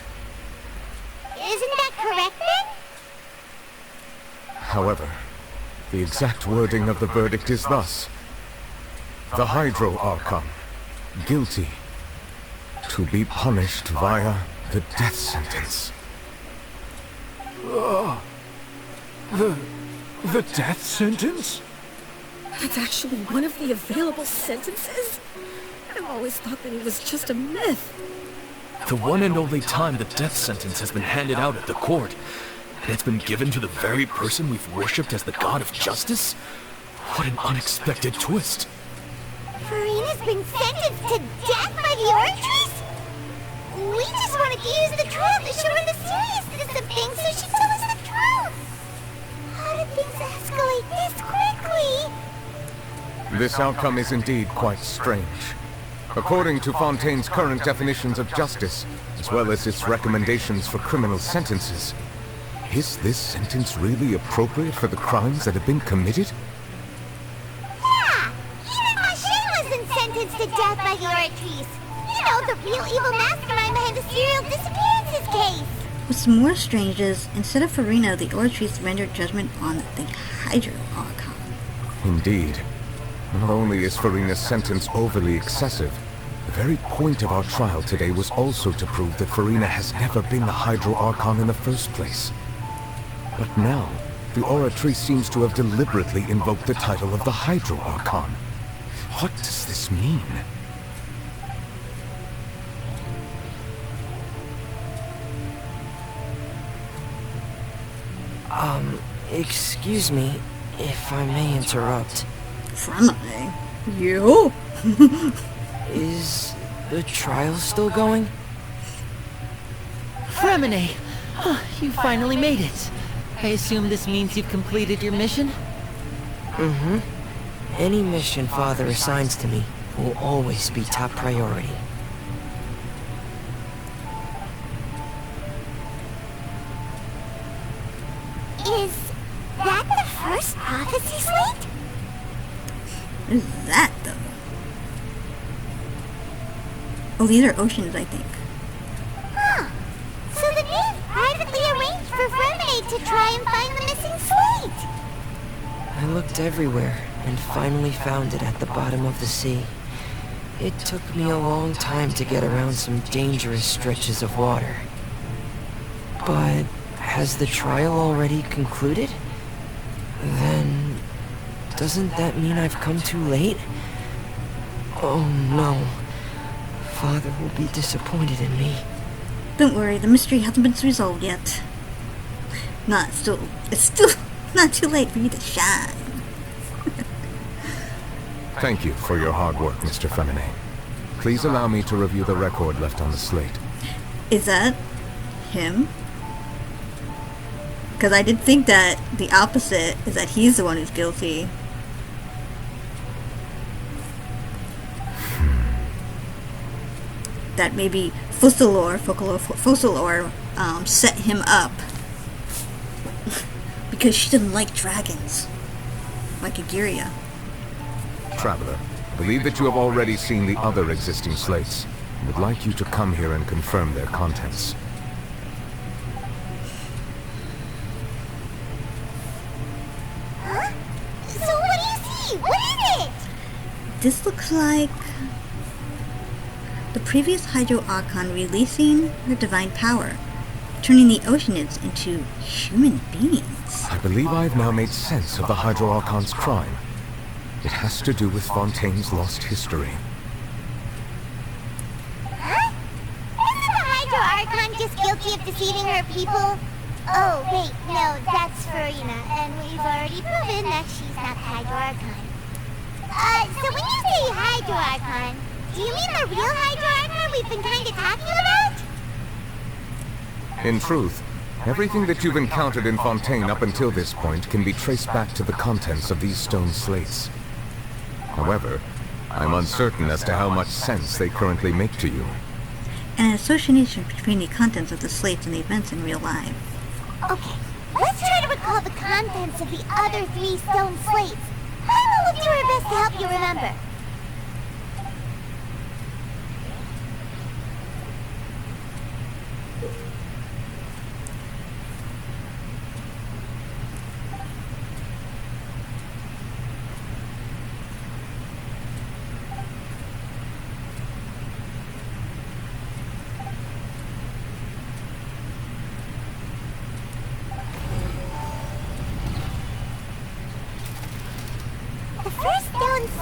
Isn't that correct then? However, the exact wording of the verdict is thus. The Hydro Archon, guilty, to be punished via the death sentence. The death sentence? That's actually one of the available sentences? I've always thought that it was just a myth. The one and only time the death sentence has been handed out at the court, and it's been given to the very person we've worshipped as the god of justice? What an unexpected twist. Furina's been sentenced to death by the oratrice? We just wanted to use the trial to show her the seriousness of things so she'd tell us the truth. How did things escalate this quickly? This outcome is indeed quite strange. According to Fontaine's current definitions of justice, as well as its recommendations for criminal sentences, is this sentence really appropriate for the crimes that have been committed? Yeah! Even Masquerade wasn't sentenced to death by the oratrice. You know, the real evil mastermind behind the serial disappearances case. What's more strange is, instead of Furina, the oratrice rendered judgment on the Hydro Archon. Indeed. Not only is Furina's sentence overly excessive, the very point of our trial today was also to prove that Furina has never been the Hydro Archon in the first place. But now, the oratrice seems to have deliberately invoked the title of the Hydro Archon. What does this mean? Excuse me, if I may interrupt. Friendly? You? Is the trial still going? Fremine! Oh, you finally made it. I assume this means you've completed your mission? Mm-hmm. Any mission Father assigns to me will always be top priority. Is that the first prophecy slate? What is that, though? Oh, these are oceans, I think. Huh. So the knave privately arranged for Fremine to try and find the missing slate. I looked everywhere and finally found it at the bottom of the sea. It took me a long time to get around some dangerous stretches of water. But has the trial already concluded? Then doesn't that mean I've come too late? Oh no. Father will be disappointed in me. Don't worry, the mystery hasn't been resolved yet. It's still not too late for you to shine. Thank you for your hard work, Mr. Feminine. Please allow me to review the record left on the slate. Is that him? Because I did think that the opposite is that he's the one who's guilty. That maybe Focalors set him up because she didn't like dragons, like Agiria. Traveler, I believe that you have already seen the other existing slates. I would like you to come here and confirm their contents. Huh? So what do you see? What is it? This looks like the previous Hydro Archon releasing her divine power, turning the oceanids into human beings. I believe I've now made sense of the Hydro Archon's crime. It has to do with Fontaine's lost history. Huh? Isn't the Hydro Archon just guilty of deceiving her people? Oh, wait, no, that's Farina, and we've already proven that she's not the Hydro Archon. So when you say Hydro Archon, do you mean the real Hydro Archon we've been kind of talking about? In truth, everything that you've encountered in Fontaine up until this point can be traced back to the contents of these stone slates. However, I'm uncertain as to how much sense they currently make to you. An association between the contents of the slates and the events in real life. Okay, let's try to recall the contents of the other 3 stone slates. Paimon will do her best to help you remember.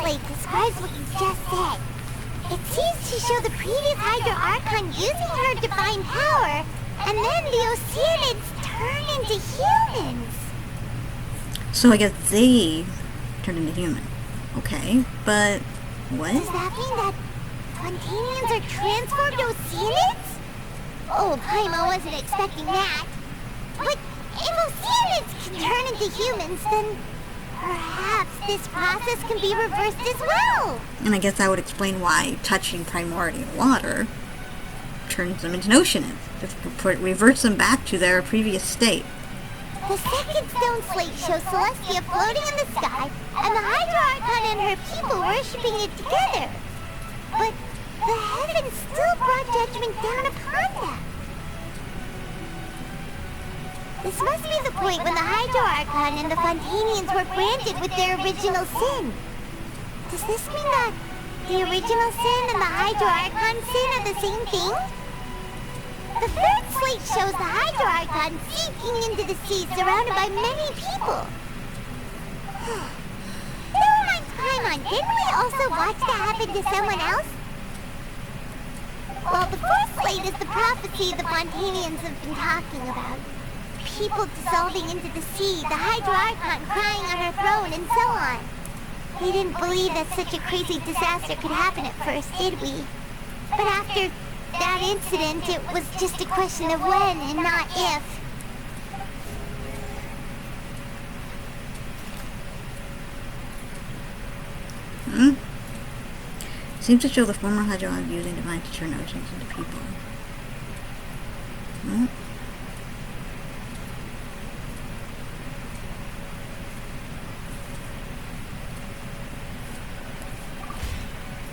Slate describes what you just said. It seems to show the previous Hydro Archon using her divine power, and then the oceanids turn into humans. So I guess they turned into human. Okay, but what? Does that mean that Fontainians are transformed oceanids? Oh, Paimon wasn't expecting that. But if oceanids can turn into humans, then perhaps this process can be reversed as well. And I guess that would explain why touching primordial water turns them into oceanids. Just reverts them back to their previous state. The second stone slate shows Celestia floating in the sky, and the Hydro Archon and her people worshipping it together. But the heavens still brought judgment down upon them. This must be the point when the Hydro Archon and the Fontainians were branded with their original sin. Does this mean that the original sin and the Hydro Archon sin are the same thing? The third slate shows the Hydro Archon sinking into the sea surrounded by many people. Never mind, Paimon, didn't we also watch that happen to someone else? Well, the fourth slate is the prophecy the Fontainians have been talking about. People dissolving into the sea, the Hydro Archon crying on her throne, and so on. We didn't believe that such a crazy disaster could happen at first, did we? But after that incident, it was just a question of when and not if. Seems to show the former Hydro Archon using divine to turn oceans into people.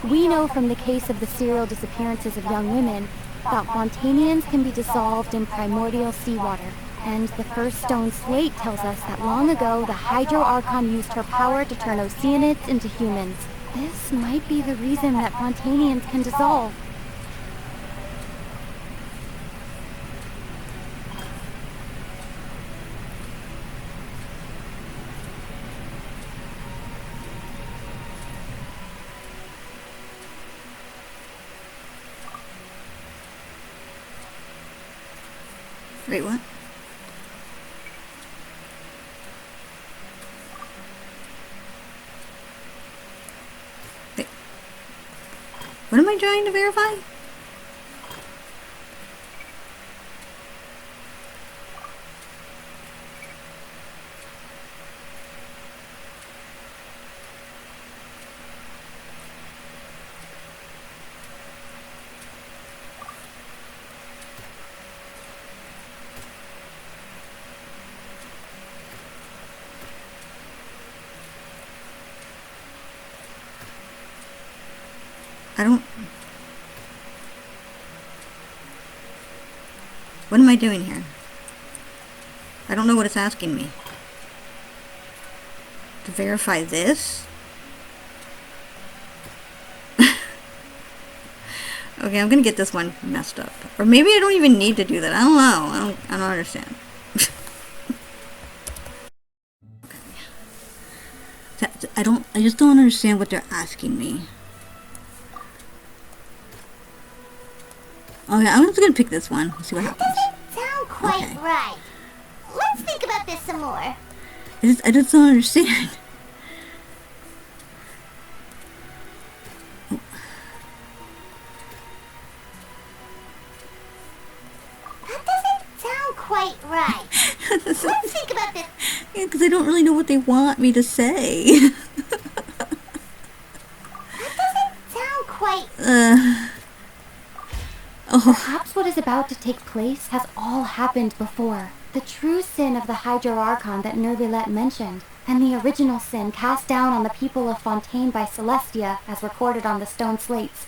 We know from the case of the serial disappearances of young women that Fontainians can be dissolved in primordial seawater. And the first stone slate tells us that long ago the Hydro Archon used her power to turn oceanids into humans. This might be the reason that Fontainians can dissolve. Wait, what? What am I trying to verify? I don't... What am I doing here? I don't know what it's asking me. To verify this? Okay, I'm gonna get this one messed up. Or maybe I don't even need to do that. I don't know. I don't understand. I just don't understand what they're asking me. Okay, I'm just gonna pick this one. See what happens. Sound quite right. Let's think about this some more. I just don't understand. That doesn't sound quite right. Let's think about this. Yeah, because I don't really know what they want me to say. That doesn't sound quite... Perhaps what is about to take place has all happened before. The true sin of the Hydro Archon that Neuvillette mentioned, and the original sin cast down on the people of Fontaine by Celestia, as recorded on the stone slates.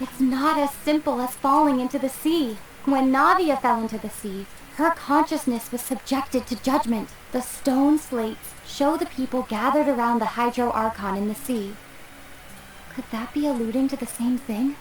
It's not as simple as falling into the sea. When Navia fell into the sea, her consciousness was subjected to judgment. The stone slates show the people gathered around the Hydro Archon in the sea. Could that be alluding to the same thing?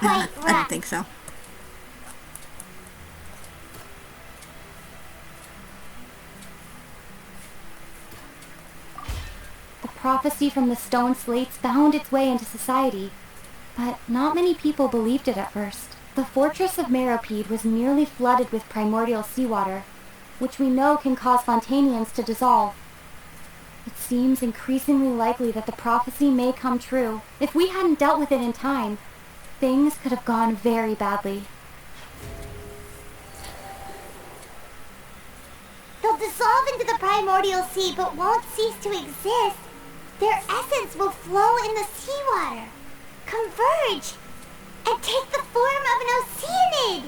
I don't think so. The prophecy from the stone slates found its way into society, but not many people believed it at first. The fortress of Meropide was nearly flooded with primordial seawater, which we know can cause Fontainians to dissolve. It seems increasingly likely that the prophecy may come true. If we hadn't dealt with it in time, things could have gone very badly. They'll dissolve into the primordial sea but won't cease to exist. Their essence will flow in the seawater, converge, and take the form of an oceanid.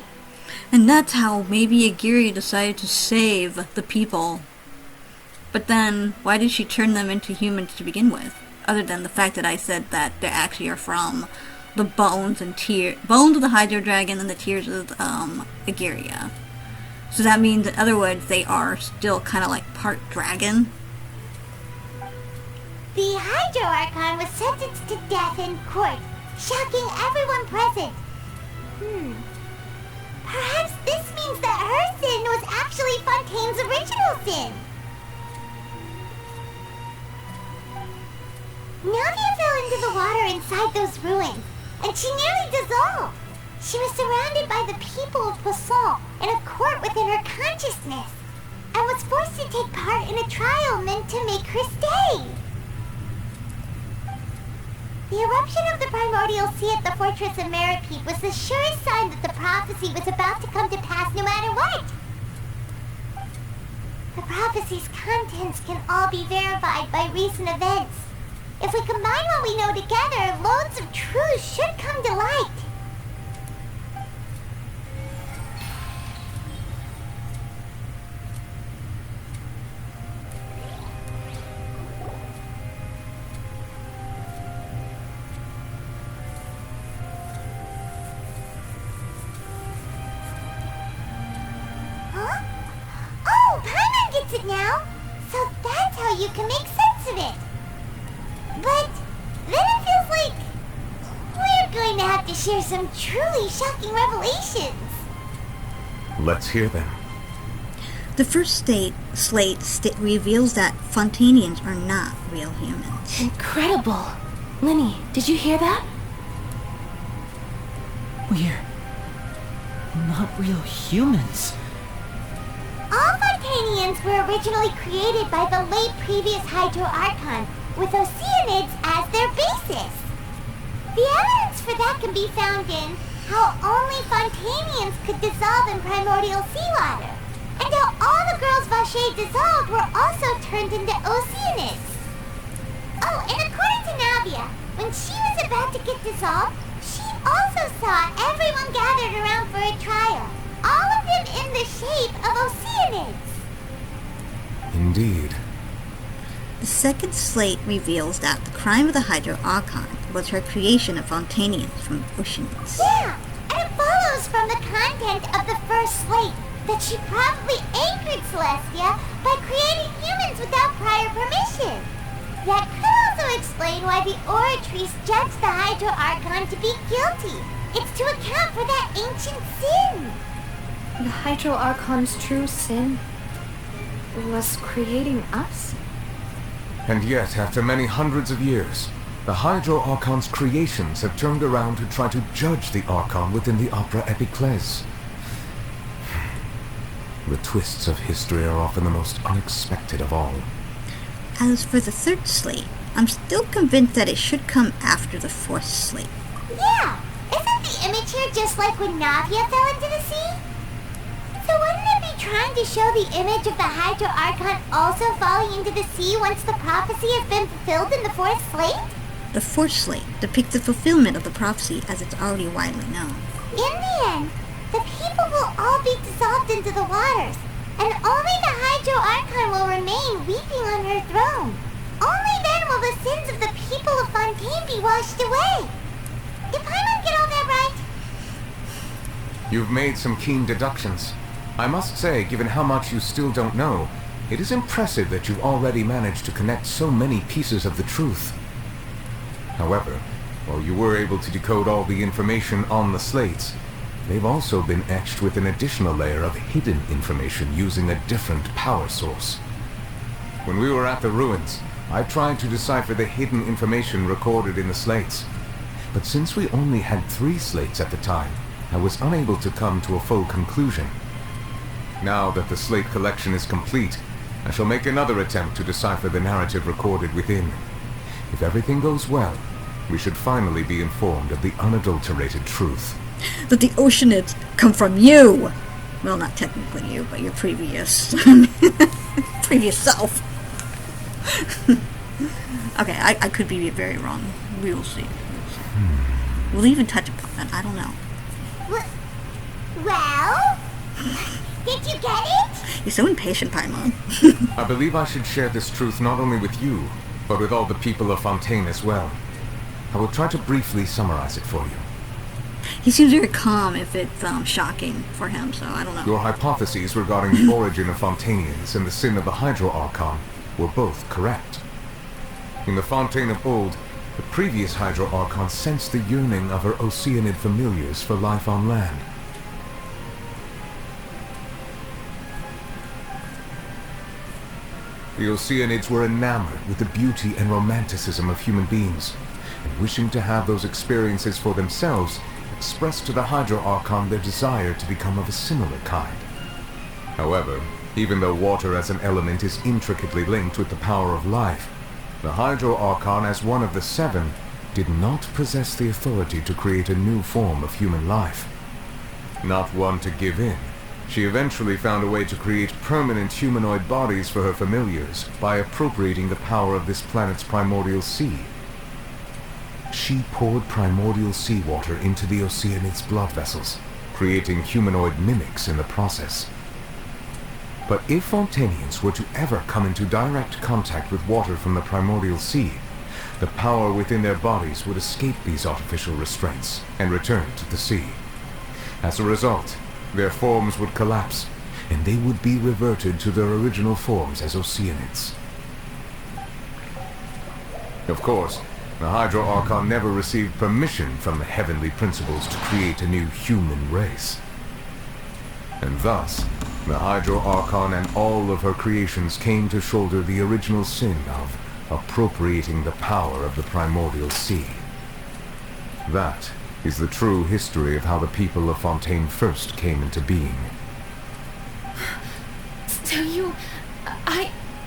And that's how maybe Aguirre decided to save the people. But then, why did she turn them into humans to begin with? Other than the fact that I said that they actually are from the bones and bones of the Hydro Dragon and the tears of Aguirre. So that means, in other words, they are still kind of like part dragon. The Hydro Archon was sentenced to death in court, shocking everyone present. Perhaps this means that her sin was actually Fontaine's original sin. Navia fell into the water inside those ruins, and she nearly dissolved. She was surrounded by the people of Poisson in a court within her consciousness, and was forced to take part in a trial meant to make her stay. The eruption of the primordial sea at the fortress of Meropide was the surest sign that the prophecy was about to come to pass no matter what. The prophecy's contents can all be verified by recent events. If we combine what we know together, loads of truth should come to light. now, so that's how you can make sense of it. But then it feels like we're going to have to share some truly shocking revelations. Let's hear them. The first slate reveals that Fontainians are not real humans. Incredible. Linny, did you hear that? We're not real humans. All Fontainians were originally created by the late previous Hydro Archon, with oceanids as their basis. The evidence for that can be found in how only Fontainians could dissolve in primordial seawater, and how all the girls Vacher dissolved were also turned into oceanids. Oh, and according to Navia, when she was about to get dissolved, she also saw everyone gathered around for a trial, all of them in the shape of oceanids. Indeed. The second slate reveals that the crime of the Hydro Archon was her creation of Fontainians from oceanids. Yeah, and it follows from the content of the first slate that she probably anchored Celestia by creating humans without prior permission. That could also explain why the Oratrice judged the Hydro Archon to be guilty. It's to account for that ancient sin. The Hydro Archon's true sin was creating us? And yet, after many hundreds of years, the Hydro Archon's creations have turned around to try to judge the Archon within the Opera Epiclese. The twists of history are often the most unexpected of all. As for the third slate, I'm still convinced that it should come after the fourth slate. Yeah, isn't the image here just like when Navia fell into the sea? So wouldn't it be trying to show the image of the Hydro Archon also falling into the sea once the prophecy has been fulfilled in the fourth slate? The fourth slate depicts the fulfillment of the prophecy as it's already widely known. In the end, the people will all be dissolved into the waters, and only the Hydro Archon will remain weeping on her throne. Only then will the sins of the people of Fontaine be washed away. Did Paimon get all that right? You've made some keen deductions. I must say, given how much you still don't know, it is impressive that you've already managed to connect so many pieces of the truth. However, while you were able to decode all the information on the slates, they've also been etched with an additional layer of hidden information using a different power source. When we were at the ruins, I tried to decipher the hidden information recorded in the slates. But since we only had 3 slates at the time, I was unable to come to a full conclusion. Now that the slate collection is complete, I shall make another attempt to decipher the narrative recorded within. If everything goes well, we should finally be informed of the unadulterated truth. That the oceanids come from you! Well, not technically you, but your previous... previous self. Okay, I could be very wrong. We will see. We'll even touch upon that. I don't know. Well? Did you get it? You're so impatient, Paimon. I believe I should share this truth not only with you, but with all the people of Fontaine as well. I will try to briefly summarize it for you. He seems very calm if it's shocking for him, so I don't know. Your hypotheses regarding the origin of Fontainians and the sin of the Hydro Archon were both correct. In the Fontaine of old, the previous Hydro Archon sensed the yearning of her oceanid familiars for life on land. The oceanids were enamored with the beauty and romanticism of human beings, and wishing to have those experiences for themselves, expressed to the Hydro Archon their desire to become of a similar kind. However, even though water as an element is intricately linked with the power of life, the Hydro Archon, as one of the 7, did not possess the authority to create a new form of human life. Not one to give in, she eventually found a way to create permanent humanoid bodies for her familiars by appropriating the power of this planet's primordial sea. She poured primordial seawater into the oceanid's blood vessels, creating humanoid mimics in the process. But if Fontainians were to ever come into direct contact with water from the primordial sea, the power within their bodies would escape these artificial restraints and return to the sea. As a result, their forms would collapse, and they would be reverted to their original forms as oceanids. Of course, the Hydro Archon never received permission from the heavenly principles to create a new human race. And thus, the Hydro Archon and all of her creations came to shoulder the original sin of appropriating the power of the primordial sea. That is the true history of how the people of Fontaine first came into being. So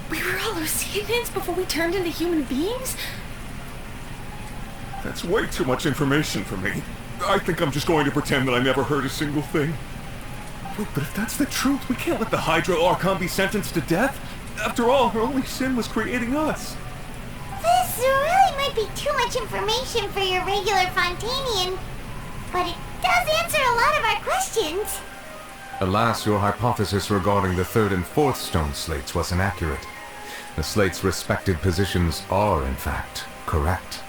we were all oceanids before we turned into human beings? That's way too much information for me. I think I'm just going to pretend that I never heard a single thing. Wait, but if that's the truth, we can't let the Hydro Archon be sentenced to death. After all, her only sin was creating us. This really might be too much information for your regular Fontainian, but it does answer a lot of our questions. Alas, your hypothesis regarding the third and fourth stone slates was inaccurate. The slates' respective positions are, in fact, correct.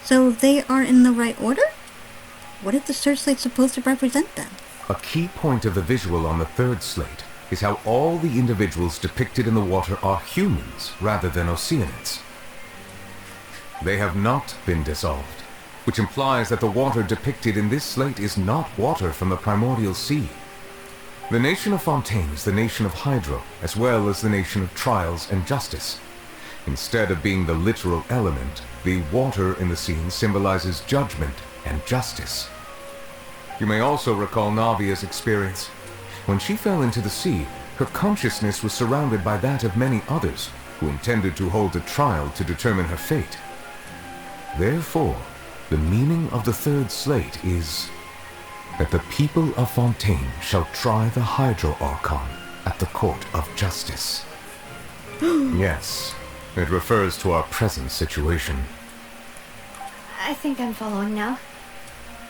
So they are in the right order? What is the third slate supposed to represent then? A key point of the visual on the third slate is how all the individuals depicted in the water are humans rather than oceanids. They have not been dissolved, which implies that the water depicted in this slate is not water from the primordial sea. The nation of Fontaine is the nation of Hydro, as well as the nation of trials and justice. Instead of being the literal element, the water in the scene symbolizes judgment and justice. You may also recall Navia's experience. When she fell into the sea, her consciousness was surrounded by that of many others who intended to hold a trial to determine her fate. Therefore, the meaning of the third slate is that the people of Fontaine shall try the Hydro Archon at the court of justice. Yes, it refers to our present situation. I think I'm following now.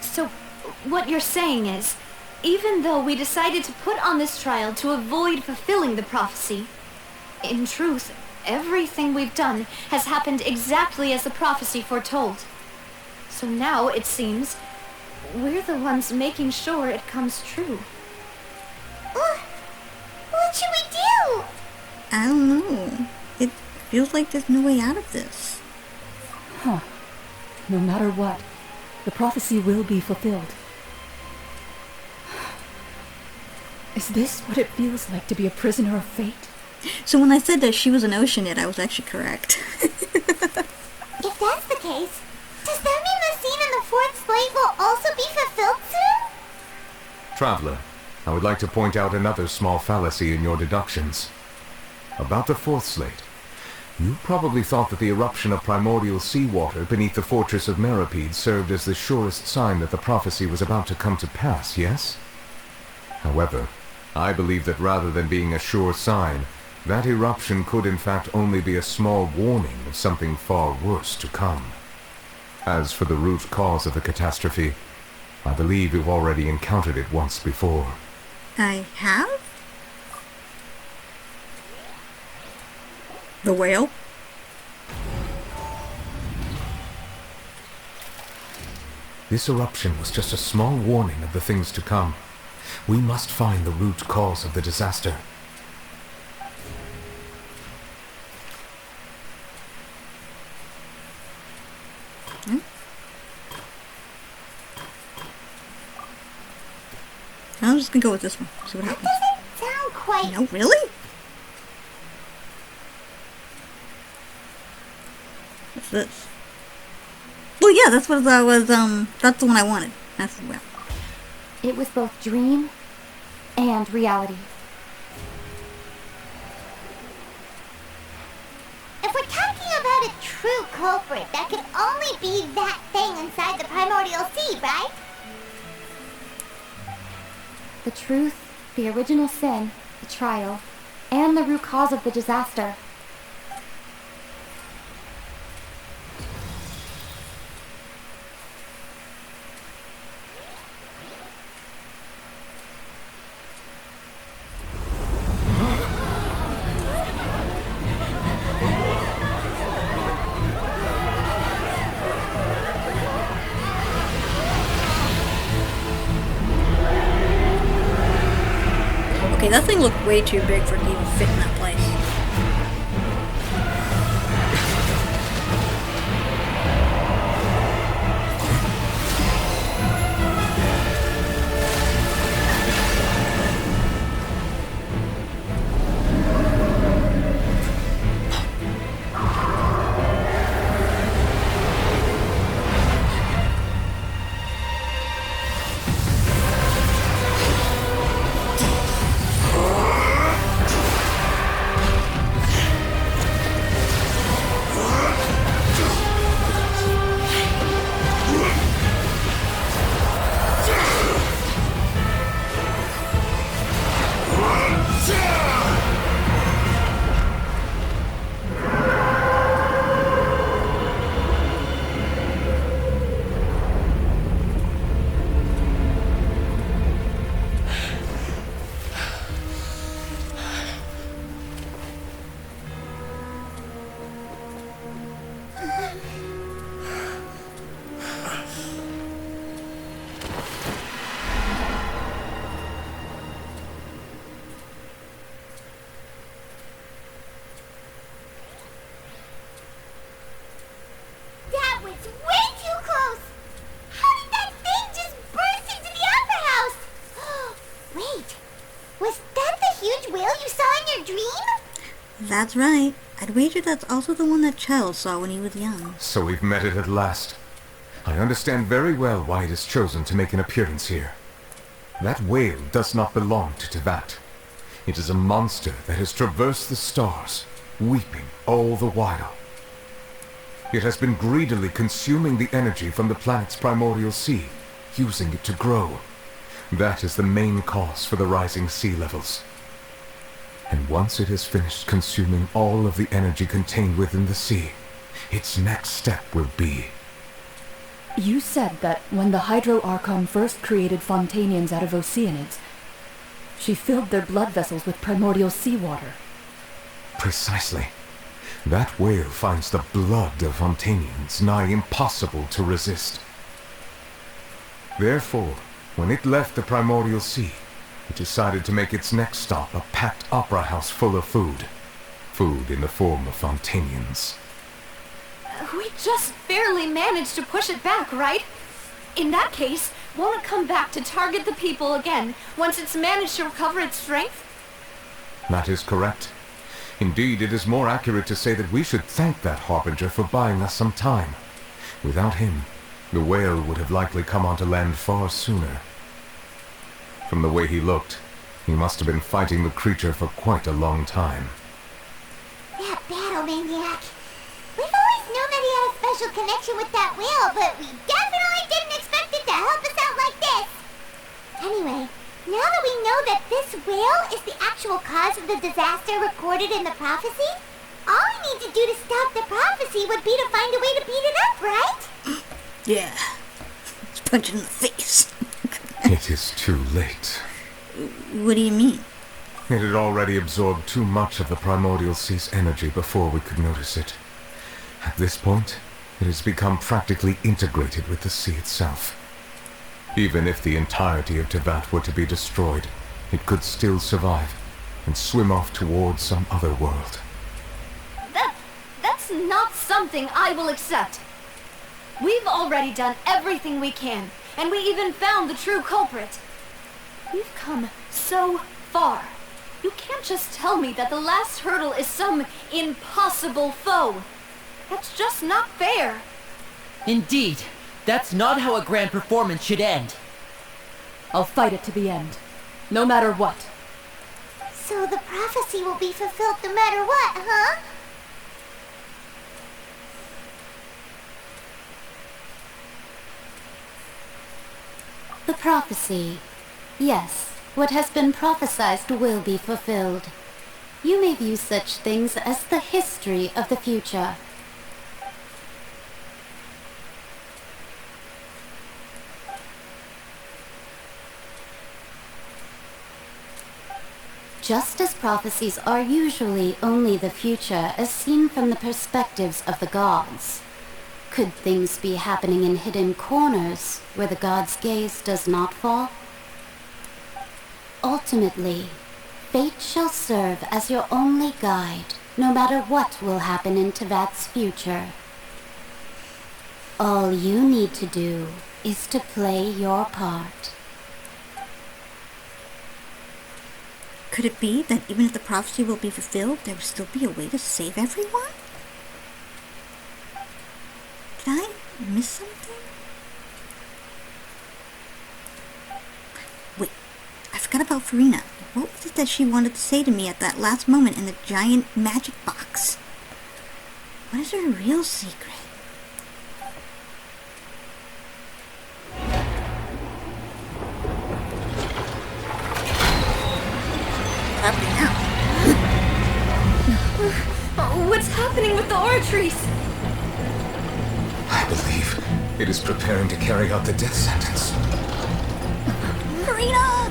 So, what you're saying is, even though we decided to put on this trial to avoid fulfilling the prophecy, in truth, everything we've done has happened exactly as the prophecy foretold. So now, it seems, we're the ones making sure it comes true. What should we do? I don't know. It feels like there's no way out of this. Huh. No matter what, the prophecy will be fulfilled. Is this what it feels like to be a prisoner of fate? So when I said that she was an oceanid, I was actually correct. If that's the case, does that mean the scene in the fourth slate will also be fulfilled soon? Traveler, I would like to point out another small fallacy in your deductions. About the fourth slate, you probably thought that the eruption of primordial seawater beneath the fortress of Meripede served as the surest sign that the prophecy was about to come to pass, yes? However, I believe that rather than being a sure sign, that eruption could in fact only be a small warning of something far worse to come. As for the root cause of the catastrophe, I believe you've already encountered it once before. I have? The whale? This eruption was just a small warning of the things to come. We must find the root cause of the disaster. I'm just gonna go with this one. See what happens. That doesn't sound quite... No, really? What's this? Well, yeah, that's what I was, that's the one I wanted. That's the one. It was both dream and reality. If we're talking about a true culprit, that could only be that thing inside the primordial sea, right? The truth, the original sin, the trial, and the root cause of the disaster. Okay, that thing looked way too big for it to even fit in that place. That's right. I'd wager that's also the one that Chell saw when he was young. So we've met it at last. I understand very well why it has chosen to make an appearance here. That whale does not belong to Teyvat. It is a monster that has traversed the stars, weeping all the while. It has been greedily consuming the energy from the planet's primordial sea, using it to grow. That is the main cause for the rising sea levels. And once it has finished consuming all of the energy contained within the sea, its next step will be... You said that when the Hydro Archon first created Fontainians out of oceanids, she filled their blood vessels with primordial seawater. Precisely. That whale finds the blood of Fontainians nigh impossible to resist. Therefore, when it left the primordial sea, it decided to make its next stop a packed opera house full of food. Food in the form of Fontainians. We just barely managed to push it back, right? In that case, won't it come back to target the people again once it's managed to recover its strength? That is correct. Indeed, it is more accurate to say that we should thank that Harbinger for buying us some time. Without him, the whale would have likely come onto land far sooner. From the way he looked, he must have been fighting the creature for quite a long time. That battle maniac. We've always known that he had a special connection with that whale, but we definitely didn't expect it to help us out like this. Anyway, now that we know that this whale is the actual cause of the disaster recorded in the prophecy, all we need to do to stop the prophecy would be to find a way to beat it up, right? Yeah. Let's punch it in the face. It is too late. What do you mean? It had already absorbed too much of the primordial sea's energy before we could notice it. At this point, it has become practically integrated with the sea itself. Even if the entirety of Teyvat were to be destroyed, it could still survive and swim off towards some other world. That's not something I will accept. We've already done everything we can, and we even found the true culprit. We've come so far. You can't just tell me that the last hurdle is some impossible foe. That's just not fair. Indeed, that's not how a grand performance should end. I'll fight it to the end, no matter what. So the prophecy will be fulfilled no matter what, huh? The prophecy. Yes, what has been prophesied will be fulfilled. You may view such things as the history of the future. Just as prophecies are usually only the future as seen from the perspectives of the gods, could things be happening in hidden corners where the gods' gaze does not fall? Ultimately, Fate shall serve as your only guide, no matter what will happen in Teyvat's future. All you need to do is to play your part. Could it be that even if the prophecy will be fulfilled, there will still be a way to save everyone? Did I miss something? Wait, I forgot about Furina. What was it that she wanted to say to me at that last moment in the giant magic box? What is her real secret? What's happening with the oratories? I believe it is preparing to carry out the death sentence. Furina!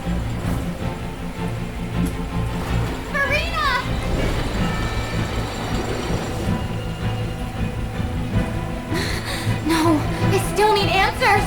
Furina! No, I still need answers.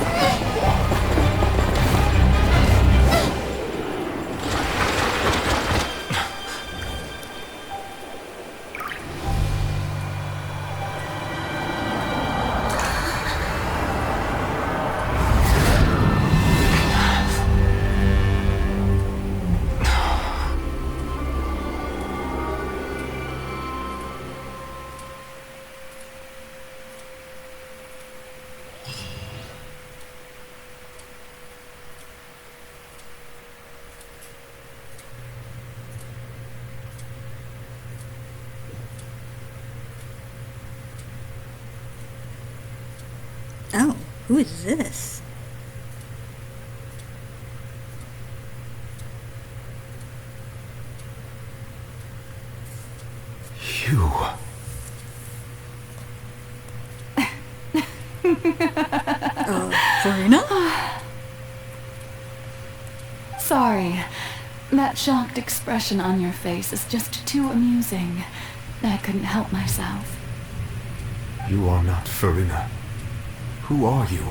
Oh, who is this? You. Furina? Sorry. That shocked expression on your face is just too amusing. I couldn't help myself. You are not Furina. Who are you?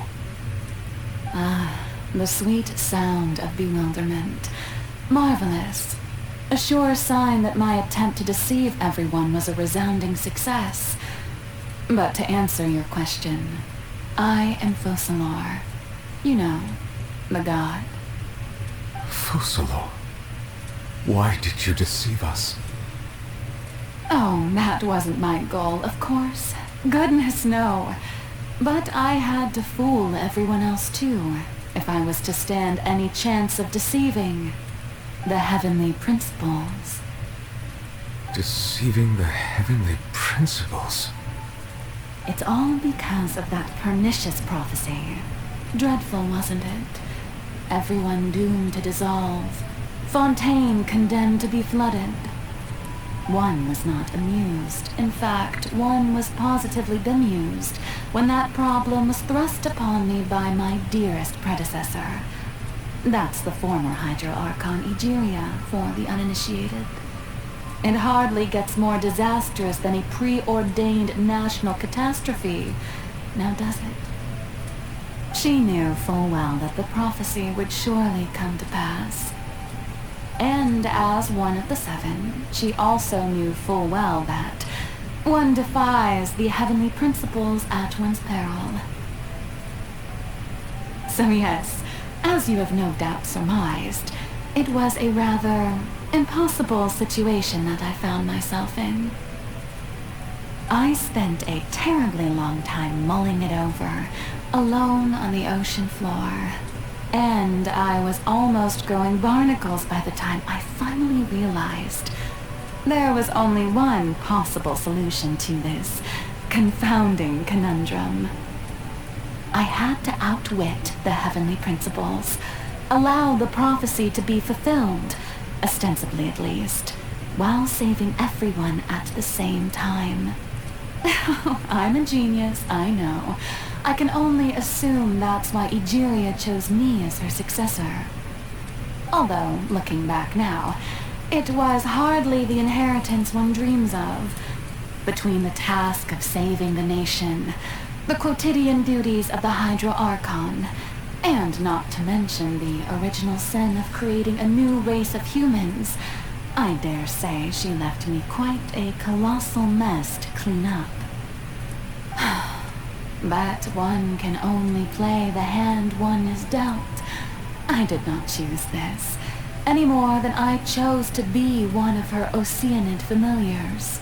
Ah, the sweet sound of bewilderment. Marvelous. A sure sign that my attempt to deceive everyone was a resounding success. But to answer your question, I am Focalors. You know, the god. Focalors? Why did you deceive us? Oh, that wasn't my goal, of course. Goodness, no. But I had to fool everyone else too, if I was to stand any chance of deceiving the heavenly principles. Deceiving the heavenly principles? It's all because of that pernicious prophecy. Dreadful, wasn't it? Everyone doomed to dissolve. Fontaine condemned to be flooded. One was not amused. In fact, one was positively bemused when that problem was thrust upon me by my dearest predecessor. That's the former Hydro Archon Egeria for the uninitiated. It hardly gets more disastrous than a preordained national catastrophe, now does it? She knew full well that the prophecy would surely come to pass. And as one of the seven, she also knew full well that one defies the heavenly principles at one's peril. So yes, as you have no doubt surmised, it was a rather impossible situation that I found myself in. I spent a terribly long time mulling it over, alone on the ocean floor. And I was almost growing barnacles by the time I finally realized there was only one possible solution to this confounding conundrum. I had to outwit the heavenly principles, allow the prophecy to be fulfilled, ostensibly at least, while saving everyone at the same time. I'm a genius, I know. I can only assume that's why Egeria chose me as her successor. Although, looking back now, it was hardly the inheritance one dreams of. Between the task of saving the nation, the quotidian duties of the Hydro Archon, and not to mention the original sin of creating a new race of humans, I dare say she left me quite a colossal mess to clean up. But one can only play the hand one is dealt. I did not choose this, any more than I chose to be one of her oceanid familiars.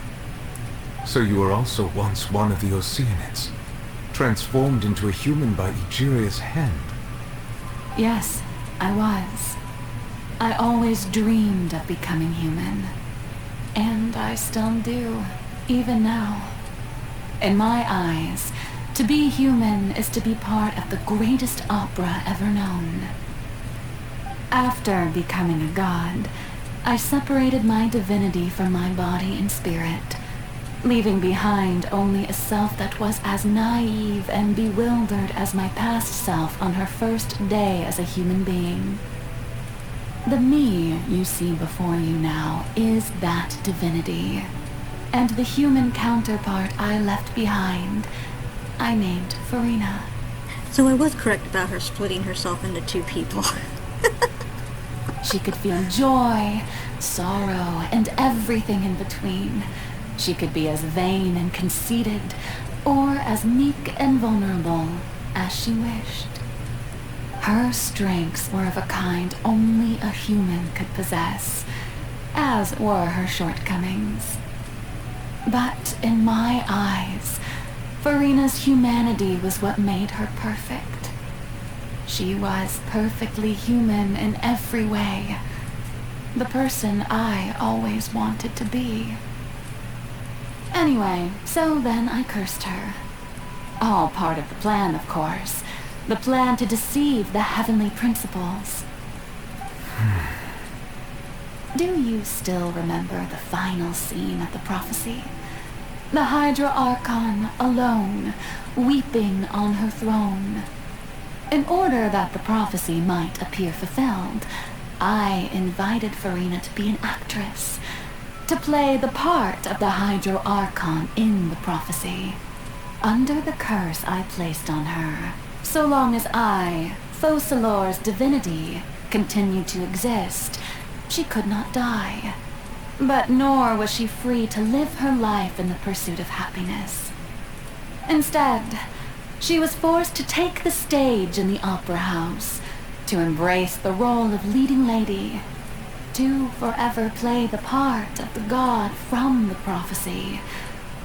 So you were also once one of the oceanids, transformed into a human by Egeria's hand. Yes, I was. I always dreamed of becoming human. And I still do, even now. In my eyes, to be human is to be part of the greatest opera ever known. After becoming a god, I separated my divinity from my body and spirit, leaving behind only a self that was as naive and bewildered as my past self on her first day as a human being. The me you see before you now is that divinity, and the human counterpart I left behind, I named Furina. So I was correct about her splitting herself into two people. She could feel joy, sorrow, and everything in between. She could be as vain and conceited, or as meek and vulnerable as she wished. Her strengths were of a kind only a human could possess, as were her shortcomings. But in my eyes, Furina's humanity was what made her perfect. She was perfectly human in every way, the person I always wanted to be. Anyway, so then I cursed her. All part of the plan, of course. The plan to deceive the heavenly principles. Do you still remember the final scene of the prophecy? The Hydra Archon alone, weeping on her throne. In order that the prophecy might appear fulfilled, I invited Furina to be an actress, to play the part of the Hydra Archon in the prophecy. Under the curse I placed on her, so long as I, Focalors' divinity, continued to exist, she could not die. But nor was she free to live her life in the pursuit of happiness. Instead, she was forced to take the stage in the opera house, to embrace the role of leading lady, to forever play the part of the god from the prophecy,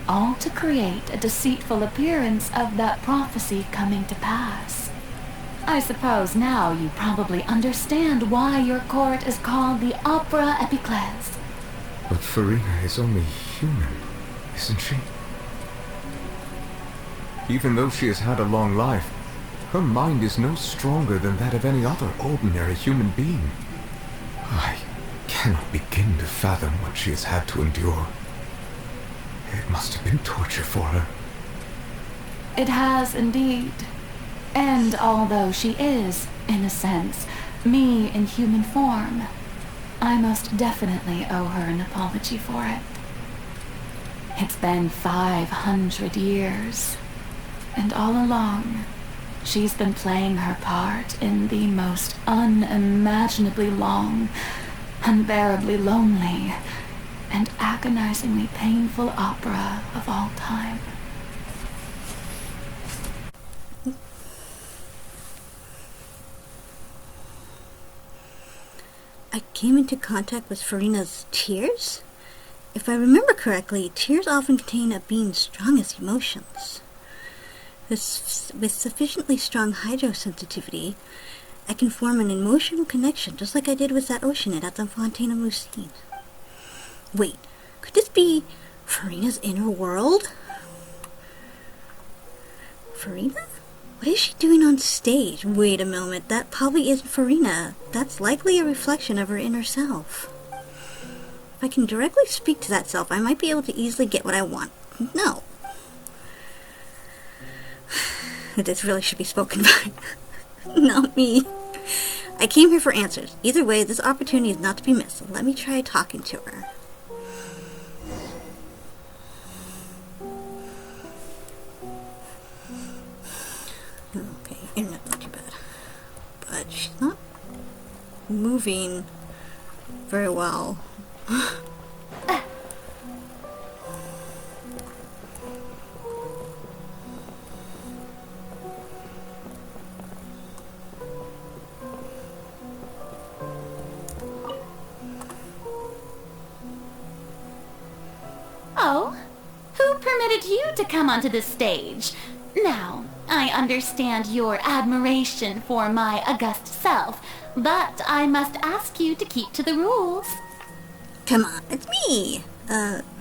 all to create a deceitful appearance of that prophecy coming to pass. I suppose now you probably understand why your court is called the Opera Epiclese. But Furina is only human, isn't she? Even though she has had a long life, her mind is no stronger than that of any other ordinary human being. I cannot begin to fathom what she has had to endure. It must have been torture for her. It has indeed. And although she is, in a sense, me in human form, I most definitely owe her an apology for it. It's been 500 years, and all along, she's been playing her part in the most unimaginably long, unbearably lonely, and agonizingly painful opera of all time. I came into contact with Furina's tears? If I remember correctly, tears often contain a being's strongest emotions. With sufficiently strong hydrosensitivity, I can form an emotional connection, just like I did with that oceanid at the Fontaine of Lucine. Wait, could this be Furina's inner world? Furina? What is she doing on stage? Wait a moment, that probably isn't Furina. That's likely a reflection of her inner self. If I can directly speak to that self, I might be able to easily get what I want. No. This really should be spoken by. Not me. I came here for answers. Either way, this opportunity is not to be missed, so let me try talking to her. Okay, internet's not too bad. But she's not moving very well. Oh? Who permitted you to come onto the stage? Now, I understand your admiration for my august self, but I must ask you to keep to the rules. Come on, it's me.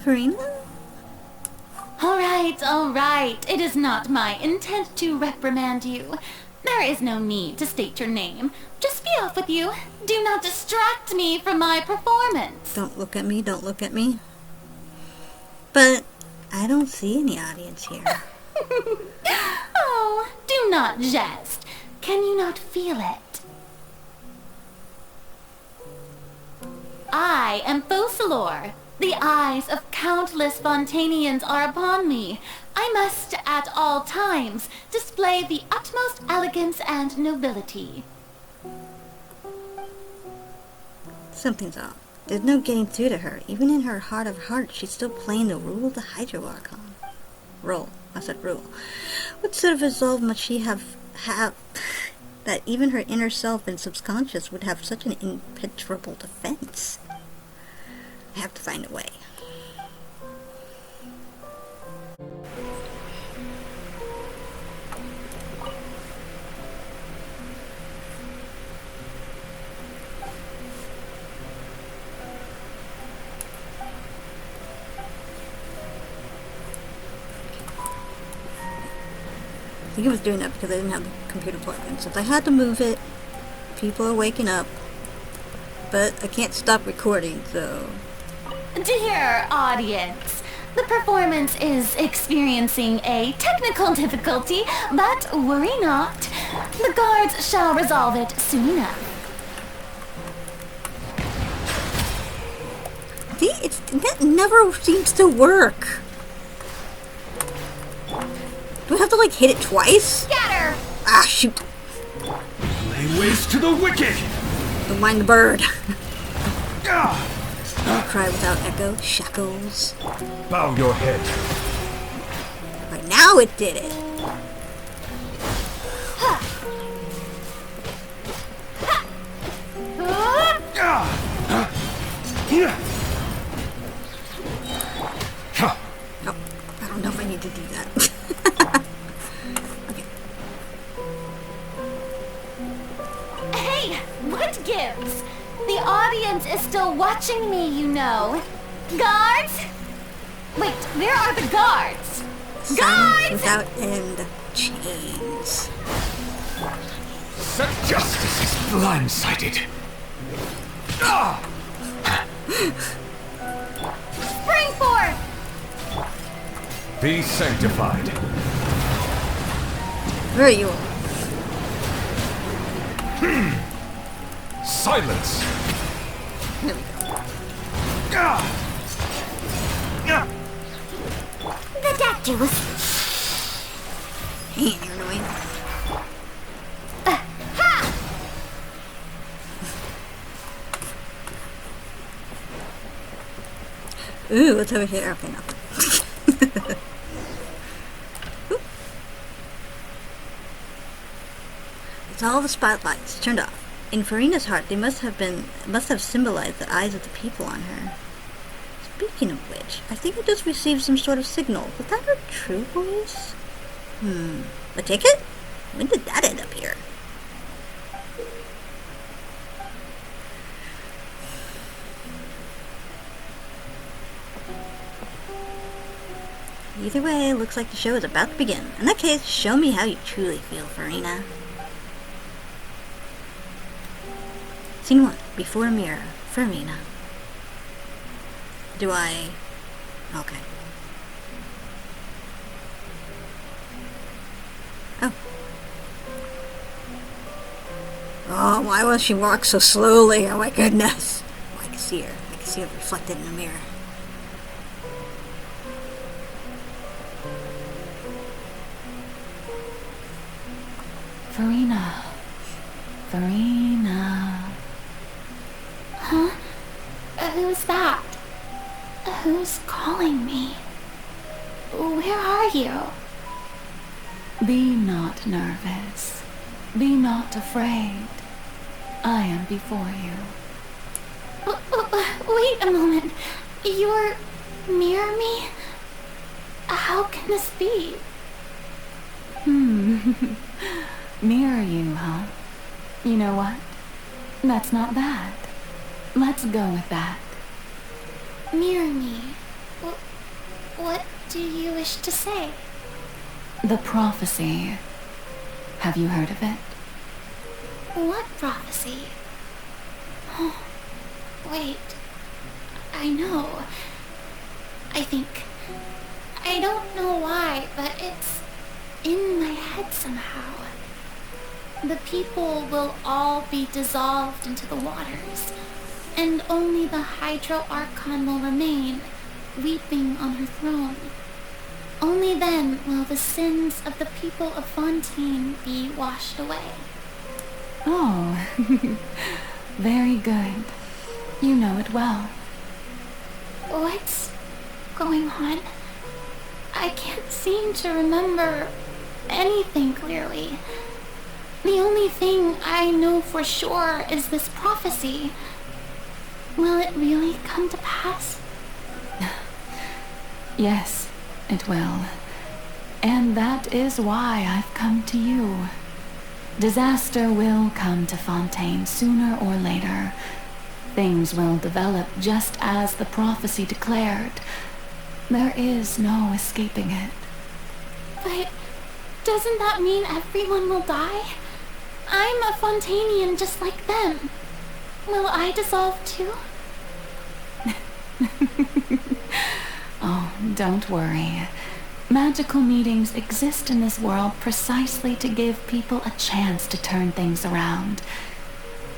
Farina? All right. It is not my intent to reprimand you. There is no need to state your name. Just be off with you. Do not distract me from my performance. Don't look at me, don't look at me. But I don't see any audience here. Oh, do not jest. Can you not feel it? I am Focalors. The eyes of countless Fontainians are upon me. I must, at all times, display the utmost elegance and nobility. Something's off. There's no getting through to her. Even in her heart of hearts, she's still playing the role of the Hydro Archon. Role. I said rule. What sort of resolve must she have that even her inner self and subconscious would have such an impenetrable defense? I have to find a way. I think I was doing that because I didn't have the computer plugged in. Since I had to move it, people are waking up. But I can't stop recording, so... Dear audience, the performance is experiencing a technical difficulty, but worry not. The guards shall resolve it soon enough. See, that never seems to work. Do I have to, like, hit it twice? Scatter! Ah, shoot. Lay waste to the wicked! Don't mind the bird. Cry without echo, shackles. Bow your head. Right now it did it. Oh, I don't know if I need to do that. Hey, what gives? The audience is still watching me, you know. Guards? Wait, where are the guards? Signs Guards! without end. Chains. Justice is blindsided. Spring forth! Be sanctified. Where are you? Silence! There we go. The doctor was... Man, you're annoying. Ooh, what's over here? Okay, nothing. It's all the spotlights turned off. In Farina's heart, they must have symbolized the eyes of the people on her. Speaking of which, I think I just received some sort of signal. Was that her true voice? A ticket? When did that end up here? Either way, looks like the show is about to begin. In that case, show me how you truly feel, Farina. Scene 1. Before a mirror. Farina. Do I... Okay. Oh. Oh, why will she walk so slowly? Oh my goodness. Oh, I can see her. I can see her reflected in the mirror. Farina. Huh? was that? Who's calling me? Where are you? Be not nervous. Be not afraid. I am before you. Wait a moment. You're near me? How can this be? Near you, huh? You know what? That's not bad. Let's go with that. Near me? What do you wish to say? The prophecy. Have you heard of it? What prophecy? Oh, wait. I know. I think. I don't know why, but it's in my head somehow. The people will all be dissolved into the waters, and only the Hydro Archon will remain, weeping on her throne. Only then will the sins of the people of Fontaine be washed away. Oh, very good. You know it well. What's going on? I can't seem to remember anything clearly. The only thing I know for sure is this prophecy. Will it really come to pass? Yes, it will. And that is why I've come to you. Disaster will come to Fontaine sooner or later. Things will develop just as the prophecy declared. There is no escaping it. But doesn't that mean everyone will die? I'm a Fontainian just like them. Will I dissolve too? Oh, don't worry. Magical meetings exist in this world precisely to give people a chance to turn things around.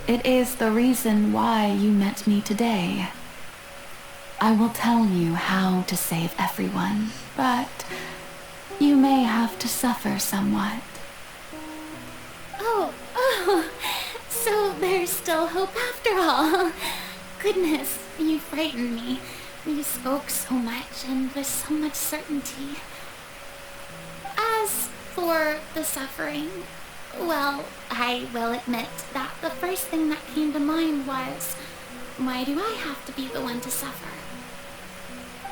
It is the reason why you met me today. I will tell you how to save everyone, but you may have to suffer somewhat. Oh, so there's still hope after all. Goodness, you frightened me. You spoke so much and with so much certainty. As for the suffering, well, I will admit that the first thing that came to mind was, why do I have to be the one to suffer?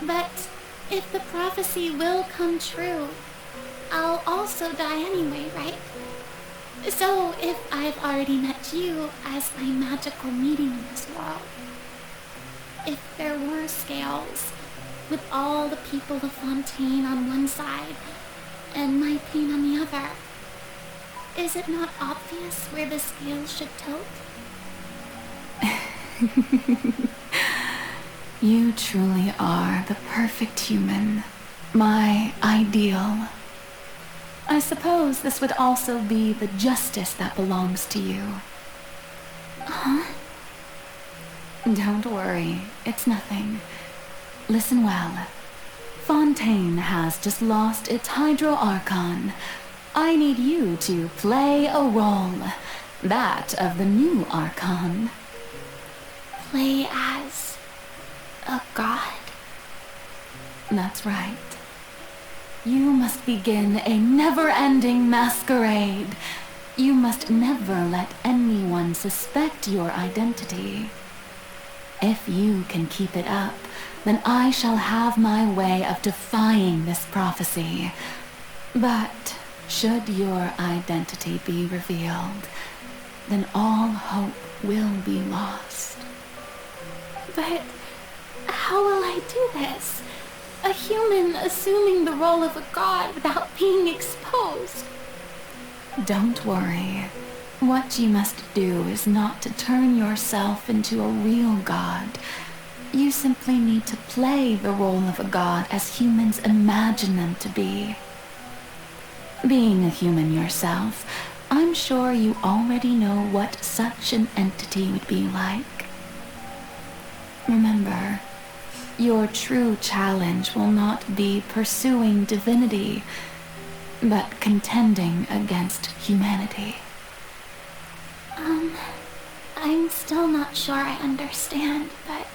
But if the prophecy will come true, I'll also die anyway, right? So if I've already met you as my magical meeting in this world, if there were scales, with all the people of Fontaine on one side, and my pain on the other, is it not obvious where the scales should tilt? You truly are the perfect human, my ideal. I suppose this would also be the justice that belongs to you. Huh? Don't worry, it's nothing. Listen well. Fontaine has just lost its Hydro Archon. I need you to play a role, that of the new Archon. Play as a god? That's right. You must begin a never-ending masquerade. You must never let anyone suspect your identity. If you can keep it up, then I shall have my way of defying this prophecy. But should your identity be revealed, then all hope will be lost. But how will I do this? A human assuming the role of a god without being exposed. Don't worry. What you must do is not to turn yourself into a real god. You simply need to play the role of a god as humans imagine them to be. Being a human yourself, I'm sure you already know what such an entity would be like. Remember, your true challenge will not be pursuing divinity, but contending against humanity. I'm still not sure I understand, but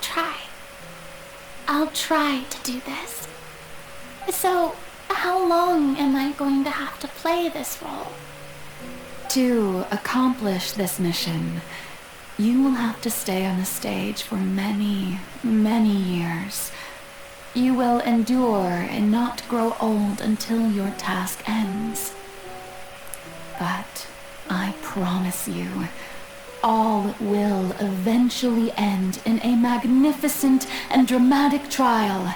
try. I'll try to do this. So, how long am I going to have to play this role? To accomplish this mission, you will have to stay on the stage for many, many years. You will endure and not grow old until your task ends. But I promise you, all will eventually end in a magnificent and dramatic trial,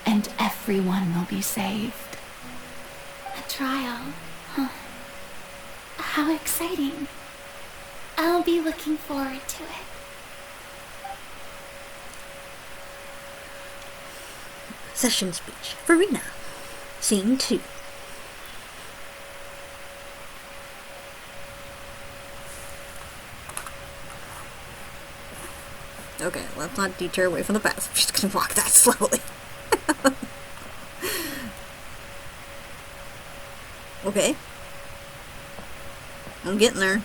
and everyone will be saved. A trial? Huh. How exciting. I'll be looking forward to it. Session speech. Farina. Scene 2. Okay, let's not detour away from the past. I'm just gonna walk that slowly. Okay. I'm getting there.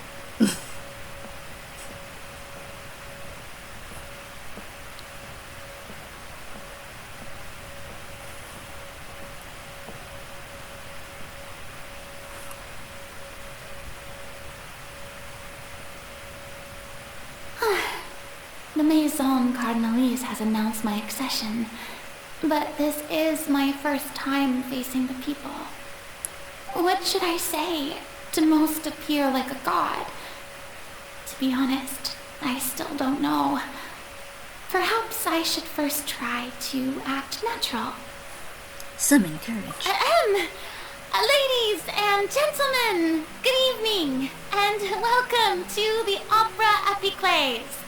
The Maison Cardinalise has announced my accession, but this is my first time facing the people. What should I say to most appear like a god? To be honest, I still don't know. Perhaps I should first try to act natural. Summon courage. Ladies and gentlemen, good evening, and welcome to the Opera Epiclese.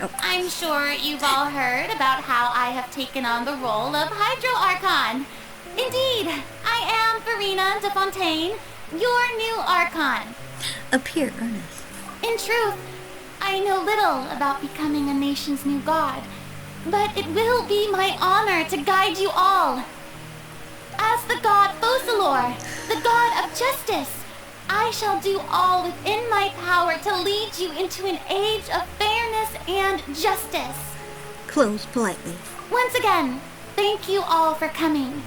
Oh. I'm sure you've all heard about how I have taken on the role of Hydro Archon. Indeed, I am Farina de Fontaine, your new Archon. Appear earnest. In truth, I know little about becoming a nation's new god, but it will be my honor to guide you all. As the god Focalors, the god of justice, I shall do all within my power to lead you into an age of fairness and justice. Close politely. Once again, thank you all for coming.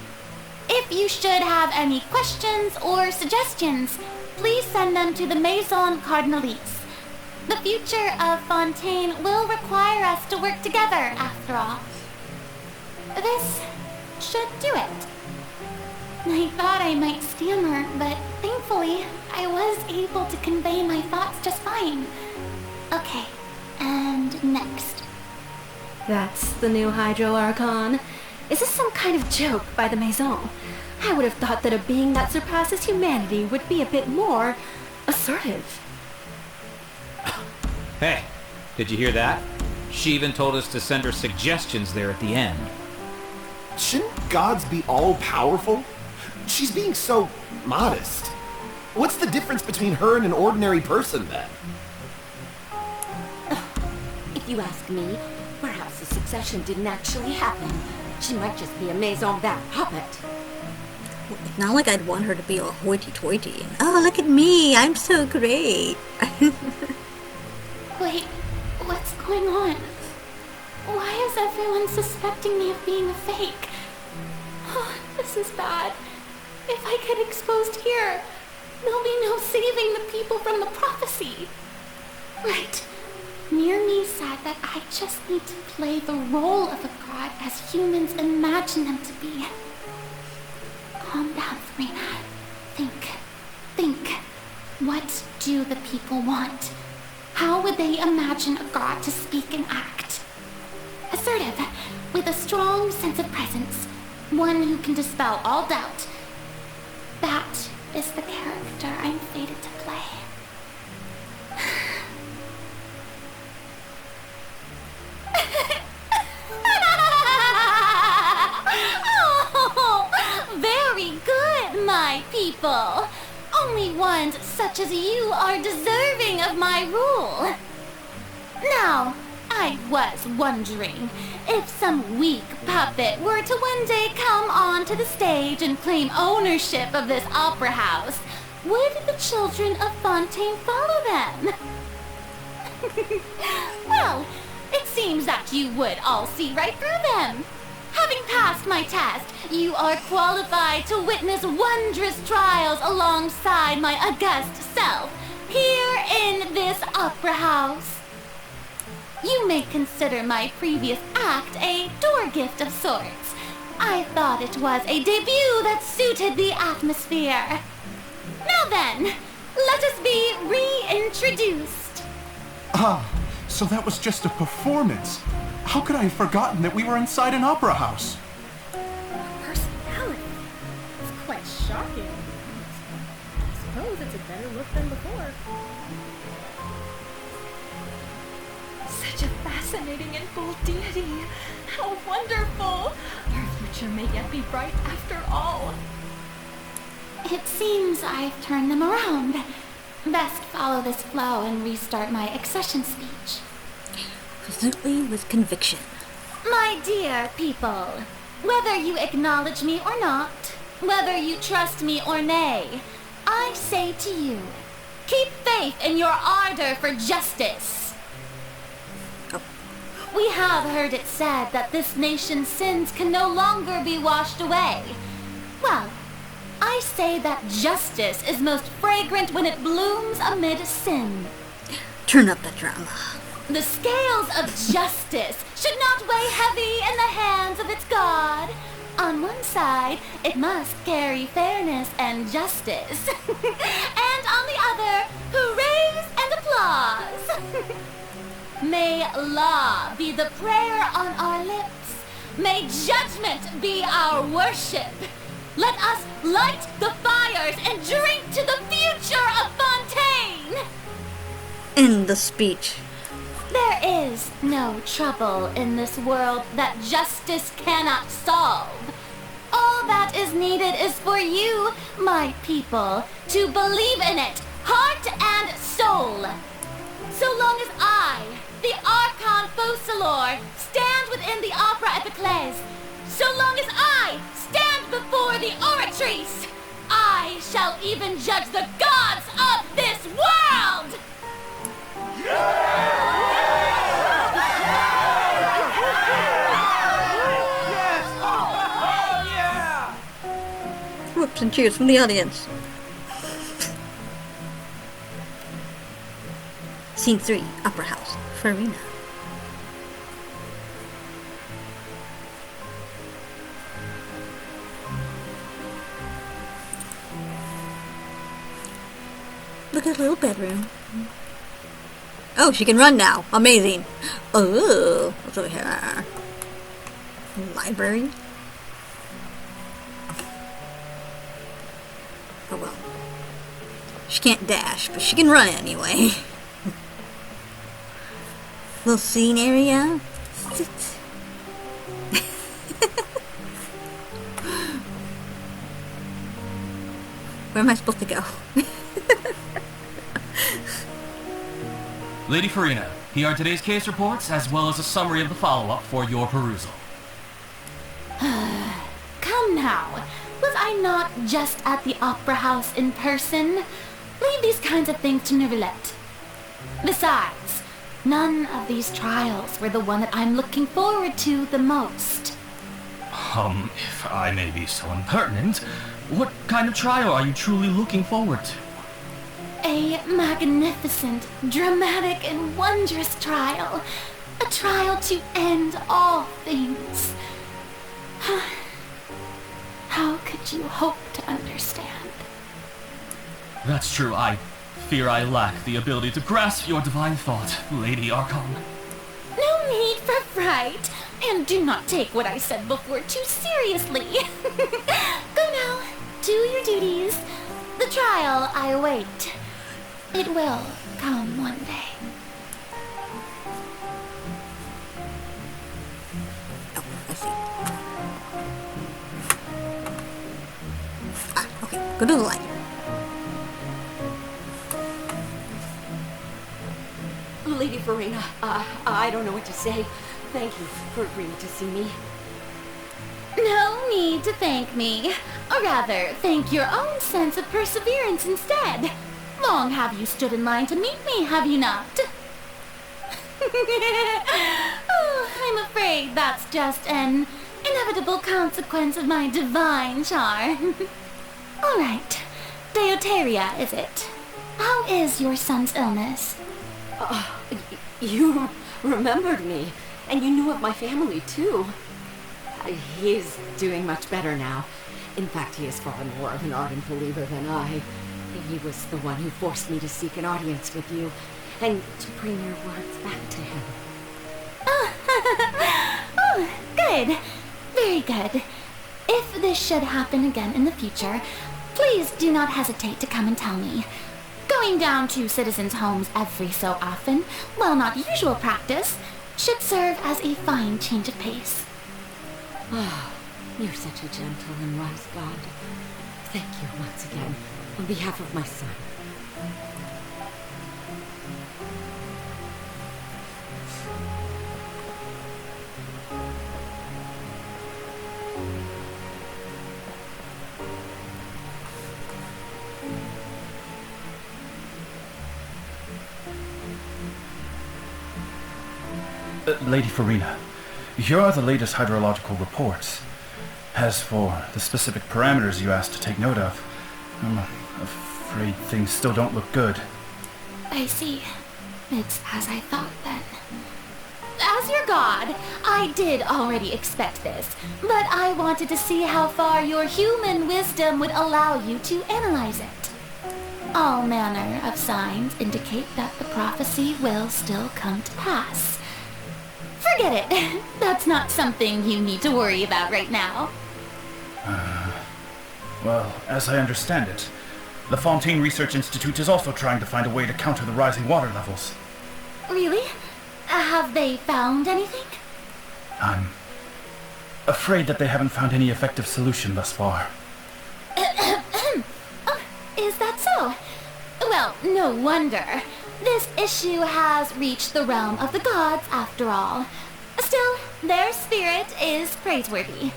If you should have any questions or suggestions, please send them to the Maison Cardinalise. The future of Fontaine will require us to work together, after all. This should do it. I thought I might stammer, but thankfully, I was able to convey my thoughts just fine. Okay, and next. That's the new Hydro Archon. Is this some kind of joke by the Maison? I would have thought that a being that surpasses humanity would be a bit more assertive. Hey, did you hear that? She even told us to send her suggestions there at the end. Shouldn't gods be all-powerful? She's being so modest. What's the difference between her and an ordinary person, then? If you ask me, perhaps the succession didn't actually happen. She might just be a Maison Bat puppet. It's not like I'd want her to be all hoity-toity. And, oh, look at me, I'm so great. Wait, what's going on? Why is everyone suspecting me of being a fake? Oh, this is bad. If I get exposed here, there'll be no saving the people from the prophecy. Right. Near me said that I just need to play the role of a god as humans imagine them to be. Calm down, Farina. Think. What do the people want? How would they imagine a god to speak and act? Assertive, with a strong sense of presence. One who can dispel all doubt. That is the character I'm fated to play. Oh, very good, my people. Only ones such as you are deserving of my rule. Now, I was wondering, if some weak puppet were to one day come onto the stage and claim ownership of this opera house, would the children of Fontaine follow them? Well, it seems that you would all see right through them. Having passed my test, you are qualified to witness wondrous trials alongside my august self, here in this opera house. You may consider my previous act a door gift of sorts. I thought it was a debut that suited the atmosphere. Now then, let us be reintroduced. Ah, so that was just a performance. How could I have forgotten that we were inside an opera house? Personality. It's quite shocking. I suppose it's a better look than before. Such a fascinating and bold deity. How wonderful! Our future may yet be bright after all. It seems I've turned them around. Best follow this flow and restart my accession speech. Absolutely with conviction. My dear people, whether you acknowledge me or not, whether you trust me or nay, I say to you, keep faith in your ardor for justice. We have heard it said that this nation's sins can no longer be washed away. Well, I say that justice is most fragrant when it blooms amid sin. Turn up the drama. The scales of justice should not weigh heavy in the hands of its God. On one side, it must carry fairness and justice. And on the other, hoorays and applause. May law be the prayer on our lips. May judgment be our worship. Let us light the fires and drink to the future of Fontaine. End the speech. There is no trouble in this world that justice cannot solve. All that is needed is for you, my people, to believe in it, heart and soul. So long as I, the Archon Focalors, stand within the Opera Epiclese, so long as I stand before the Oratrice, I shall even judge the gods of this world! Whoops and cheers from the audience. Scene 3, Opera House, Farina. Look at her little bedroom. Oh, she can run now. Amazing. Oh, what's over here? Library. Oh well. She can't dash, but she can run anyway. Little scene area. Where am I supposed to go? Lady Farina, here are today's case reports, as well as a summary of the follow-up for your perusal. Come now. Was I not just at the Opera House in person? Leave these kinds of things to Neuvillette. Besides, none of these trials were the one that I'm looking forward to the most. If I may be so impertinent, what kind of trial are you truly looking forward to? A magnificent, dramatic, and wondrous trial. A trial to end all things. How could you hope to understand? That's true. I fear I lack the ability to grasp your divine thought, Lady Archon. No need for fright, and do not take what I said before too seriously. Go now, do your duties. The trial I await. It will come one day. Oh, I see. Okay, go to the light. Lady Farina, I don't know what to say. Thank you for agreeing to see me. No need to thank me. Or rather, thank your own sense of perseverance instead. Long have you stood in line to meet me, have you not? I'm afraid that's just an inevitable consequence of my divine charm. All right. Deuteria, is it? How is your son's illness? You remembered me, and you knew of my family, too. He is doing much better now. In fact, he is far more of an ardent believer than I. He was the one who forced me to seek an audience with you, and to bring your words back to him. Oh, good. Very good. If this should happen again in the future, please do not hesitate to come and tell me. Going down to citizens' homes every so often, while not usual practice, should serve as a fine change of pace. Oh, you're such a gentle and wise god. Thank you once again, on behalf of my son. Lady Farina, here are the latest hydrological reports. As for the specific parameters you asked to take note of, I'm afraid things still don't look good. I see. It's as I thought then. As your god, I did already expect this, but I wanted to see how far your human wisdom would allow you to analyze it. All manner of signs indicate that the prophecy will still come to pass. Forget it. That's not something you need to worry about right now. Well, as I understand it, the Fontaine Research Institute is also trying to find a way to counter the rising water levels. Really? Have they found anything? I'm afraid that they haven't found any effective solution thus far. Oh, is that so? Well, no wonder. This issue has reached the realm of the gods, after all. Still, their spirit is praiseworthy.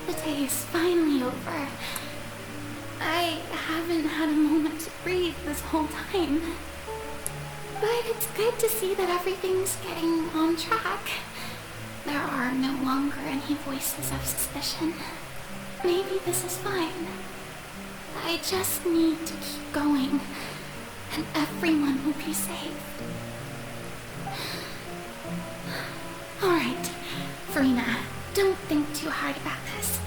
The day is finally over. I haven't had a moment to breathe this whole time. But it's good to see that everything's getting on track. There are no longer any voices of suspicion. Maybe this is fine. I just need to keep going, and everyone will be saved. Alright, Farina, don't think too hard about this.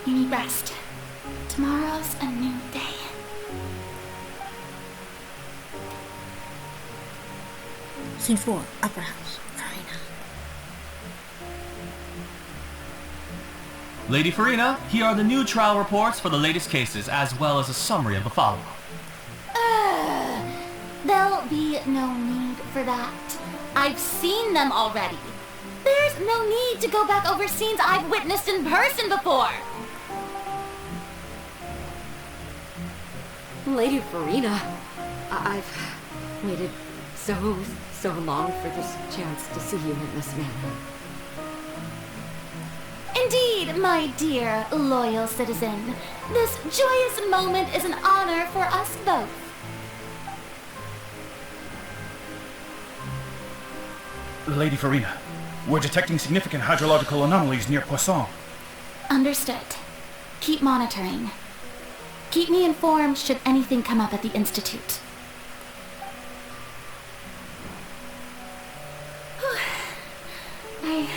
You need rest. Tomorrow's a new day. Scene 4, Upper House, Farina. Lady Farina, here are the new trial reports for the latest cases, as well as a summary of the follow-up. There'll be no need for that. I've seen them already. There's no need to go back over scenes I've witnessed in person before. Lady Farina, I've waited so long for this chance to see you in this manner. Indeed, my dear, loyal citizen. This joyous moment is an honor for us both. Lady Farina, we're detecting significant hydrological anomalies near Poisson. Understood. Keep monitoring. Keep me informed should anything come up at the Institute. I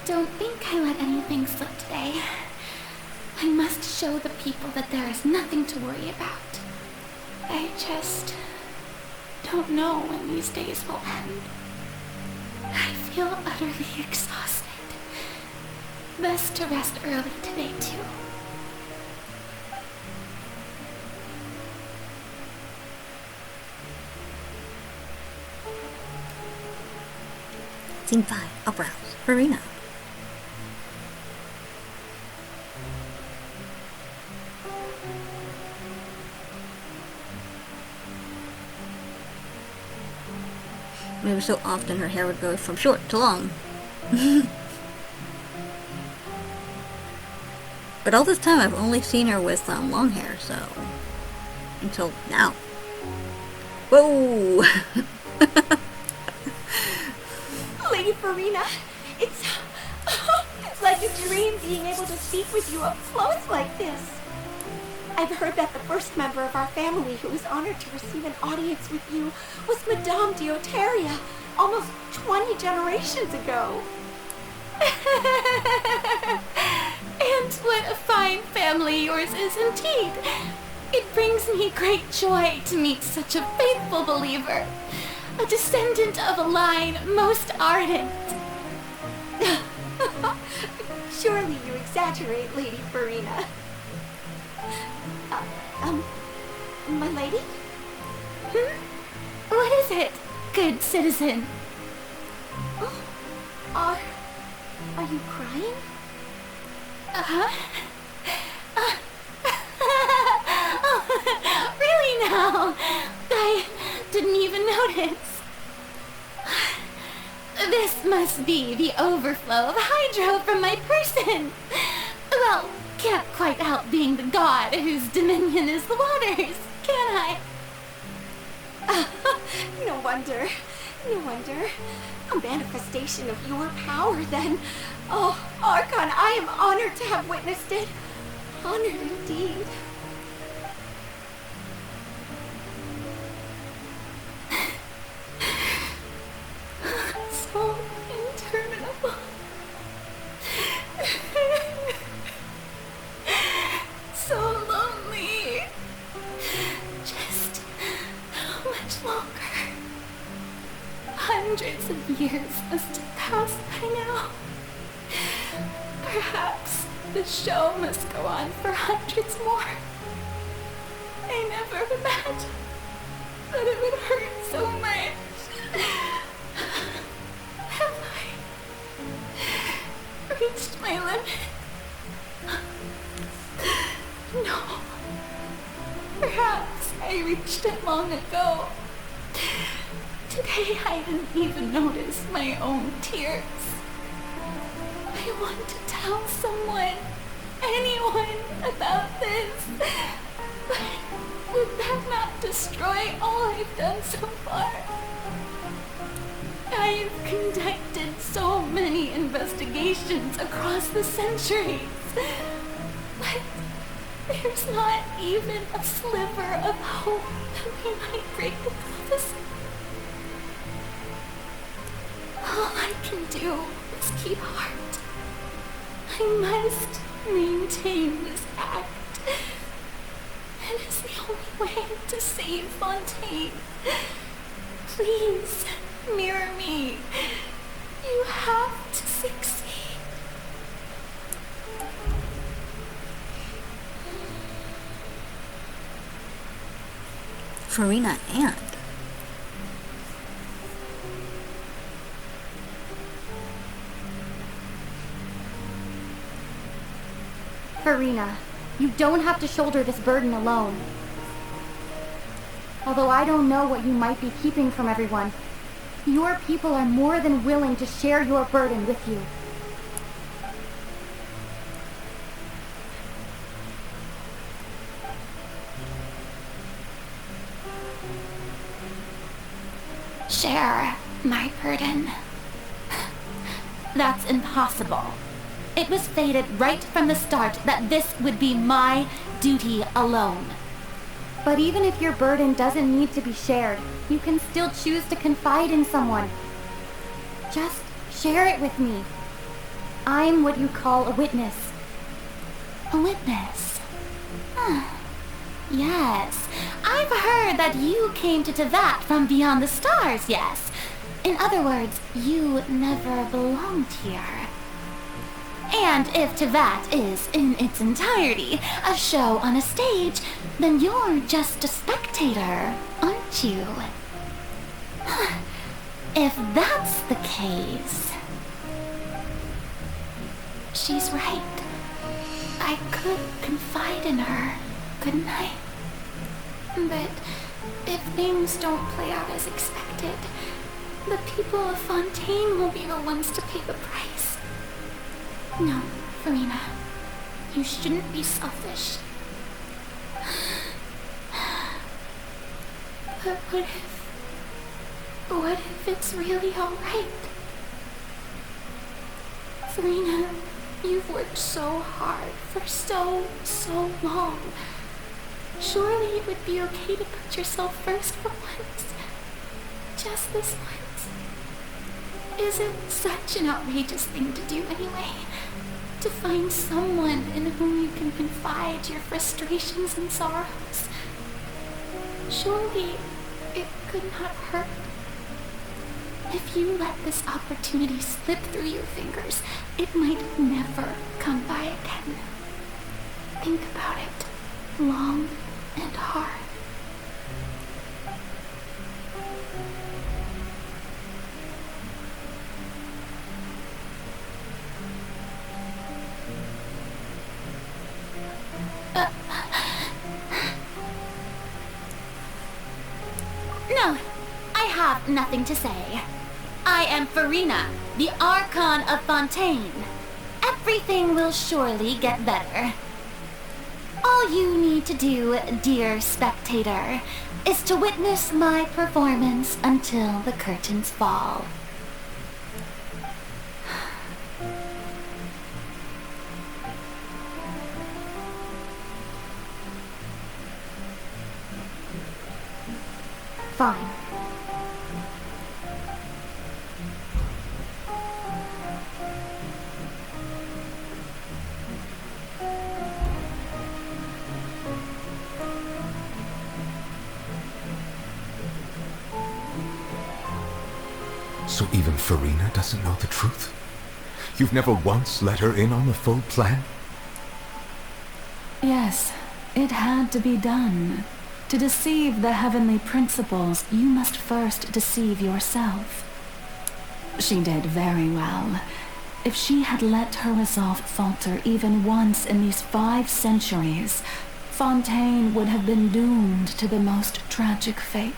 don't think I let anything slip today. I must show the people that there is nothing to worry about. I just don't know when these days will end. I feel utterly exhausted. Best to rest early today, too. Scene 5, Upper House, Farina. Maybe so often her hair would go from short to long. But all this time I've only seen her with long hair, so... until now. Whoa! Lady Farina, it's like a dream being able to speak with you up close like this. I've heard that the first member of our family who was honored to receive an audience with you was Madame Dioteria, almost 20 generations ago. And what a fine family yours is indeed. It brings me great joy to meet such a faithful believer, a descendant of a line most ardent. Surely you exaggerate, Lady Farina. My lady? What is it, good citizen? Are you crying? Really now? I didn't even notice. This must be the overflow of hydro from my person. Well, can't quite help being the god whose dominion is the waters, can I? No wonder. No wonder. A manifestation of your power, then. Oh, Archon, I am honored to have witnessed it. Honored indeed. So interminable. So lonely. Just how much longer? Hundreds of years must have passed by now. Perhaps the show must go on for hundreds more. I never imagined that it would hurt so much. Have I reached my limit? No. Perhaps I reached it long ago. Today I didn't even notice my own tears. I want to tell someone, anyone, about this. But would that not destroy all I've done so far? I've conducted so many investigations across the centuries. But there's not even a sliver of hope that we might break the prophecy. All I can do is keep heart. I must maintain this act. It is the only way to save Fontaine. Please, mirror me. You have to succeed. Farina and... Farina, you don't have to shoulder this burden alone. Although I don't know what you might be keeping from everyone, your people are more than willing to share your burden with you. Share my burden. That's impossible. It was fated right from the start that this would be my duty alone. But even if your burden doesn't need to be shared, you can still choose to confide in someone. Just share it with me. I'm what you call a witness. A witness? Yes. I've heard that you came to Tevat from beyond the stars, yes. In other words, you never belonged here. And if Tevat is, in its entirety, a show on a stage, then you're just a spectator, aren't you? If that's the case... She's right. I could confide in her, couldn't I? But if things don't play out as expected, the people of Fontaine will be the ones to pay the price. No, Farina. You shouldn't be selfish. But what if it's really alright? Farina, you've worked so hard for so long. Surely it would be okay to put yourself first for once. Just this once. Is it such an outrageous thing to do anyway? To find someone in whom you can confide your frustrations and sorrows? Surely it could not hurt. If you let this opportunity slip through your fingers, it might never come by again. Think about it long and hard. No, I have nothing to say. I am Farina, the Archon of Fontaine. Everything will surely get better. All you need to do, dear spectator, is to witness my performance until the curtains fall. Fine. So even Farina doesn't know the truth? You've never once let her in on the full plan? Yes, it had to be done. To deceive the heavenly principles, you must first deceive yourself. She did very well. If she had let her resolve falter even once in these 5 centuries, Fontaine would have been doomed to the most tragic fate.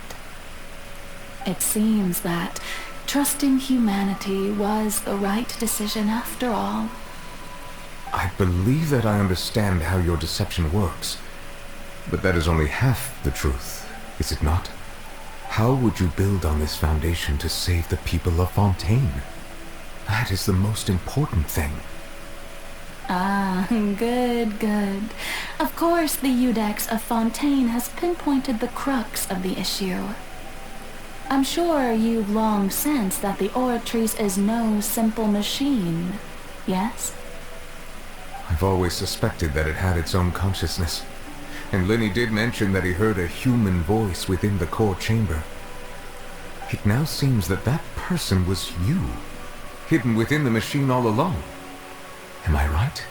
It seems that trusting humanity was the right decision after all. I believe that I understand how your deception works. But that is only half the truth, is it not? How would you build on this foundation to save the people of Fontaine? That is the most important thing. Ah, good. Of course the Iudex of Fontaine has pinpointed the crux of the issue. I'm sure you've long sensed that the Oratrice is no simple machine, yes? I've always suspected that it had its own consciousness. And Lenny did mention that he heard a human voice within the core chamber. It now seems that that person was you, hidden within the machine all along. Am I right?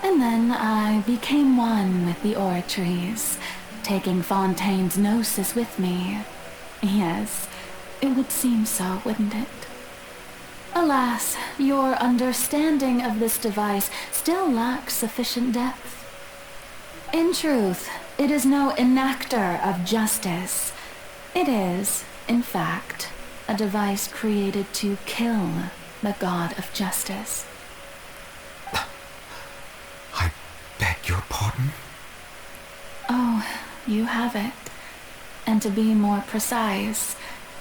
And then I became one with the Oratrice, taking Fontaine's Gnosis with me. Yes, it would seem so, wouldn't it? Alas, your understanding of this device still lacks sufficient depth. In truth, it is no enactor of justice. It is, in fact, a device created to kill the god of justice. I beg your pardon? Oh, you have it. And to be more precise,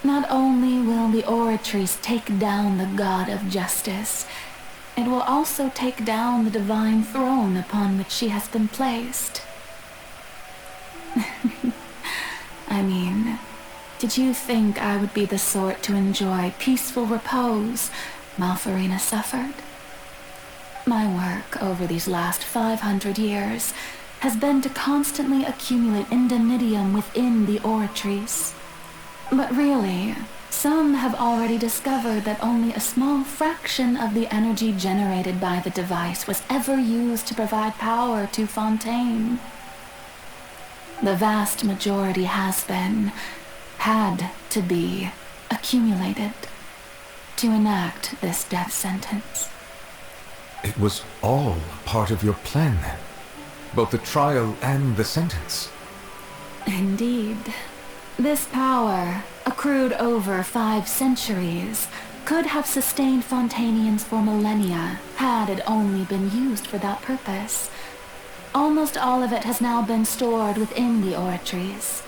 not only will the Oratrice take down the god of justice, it will also take down the divine throne upon which she has been placed. I mean, did you think I would be the sort to enjoy peaceful repose while Farina suffered? My work over these last 500 years has been to constantly accumulate indemnitium within the Oratrice. But really, some have already discovered that only a small fraction of the energy generated by the device was ever used to provide power to Fontaine. The vast majority had to be, accumulated to enact this death sentence. It was all part of your plan then? Both the trial and the sentence? Indeed. This power, accrued over 5 centuries, could have sustained Fontainians for millennia had it only been used for that purpose. Almost all of it has now been stored within the oratories.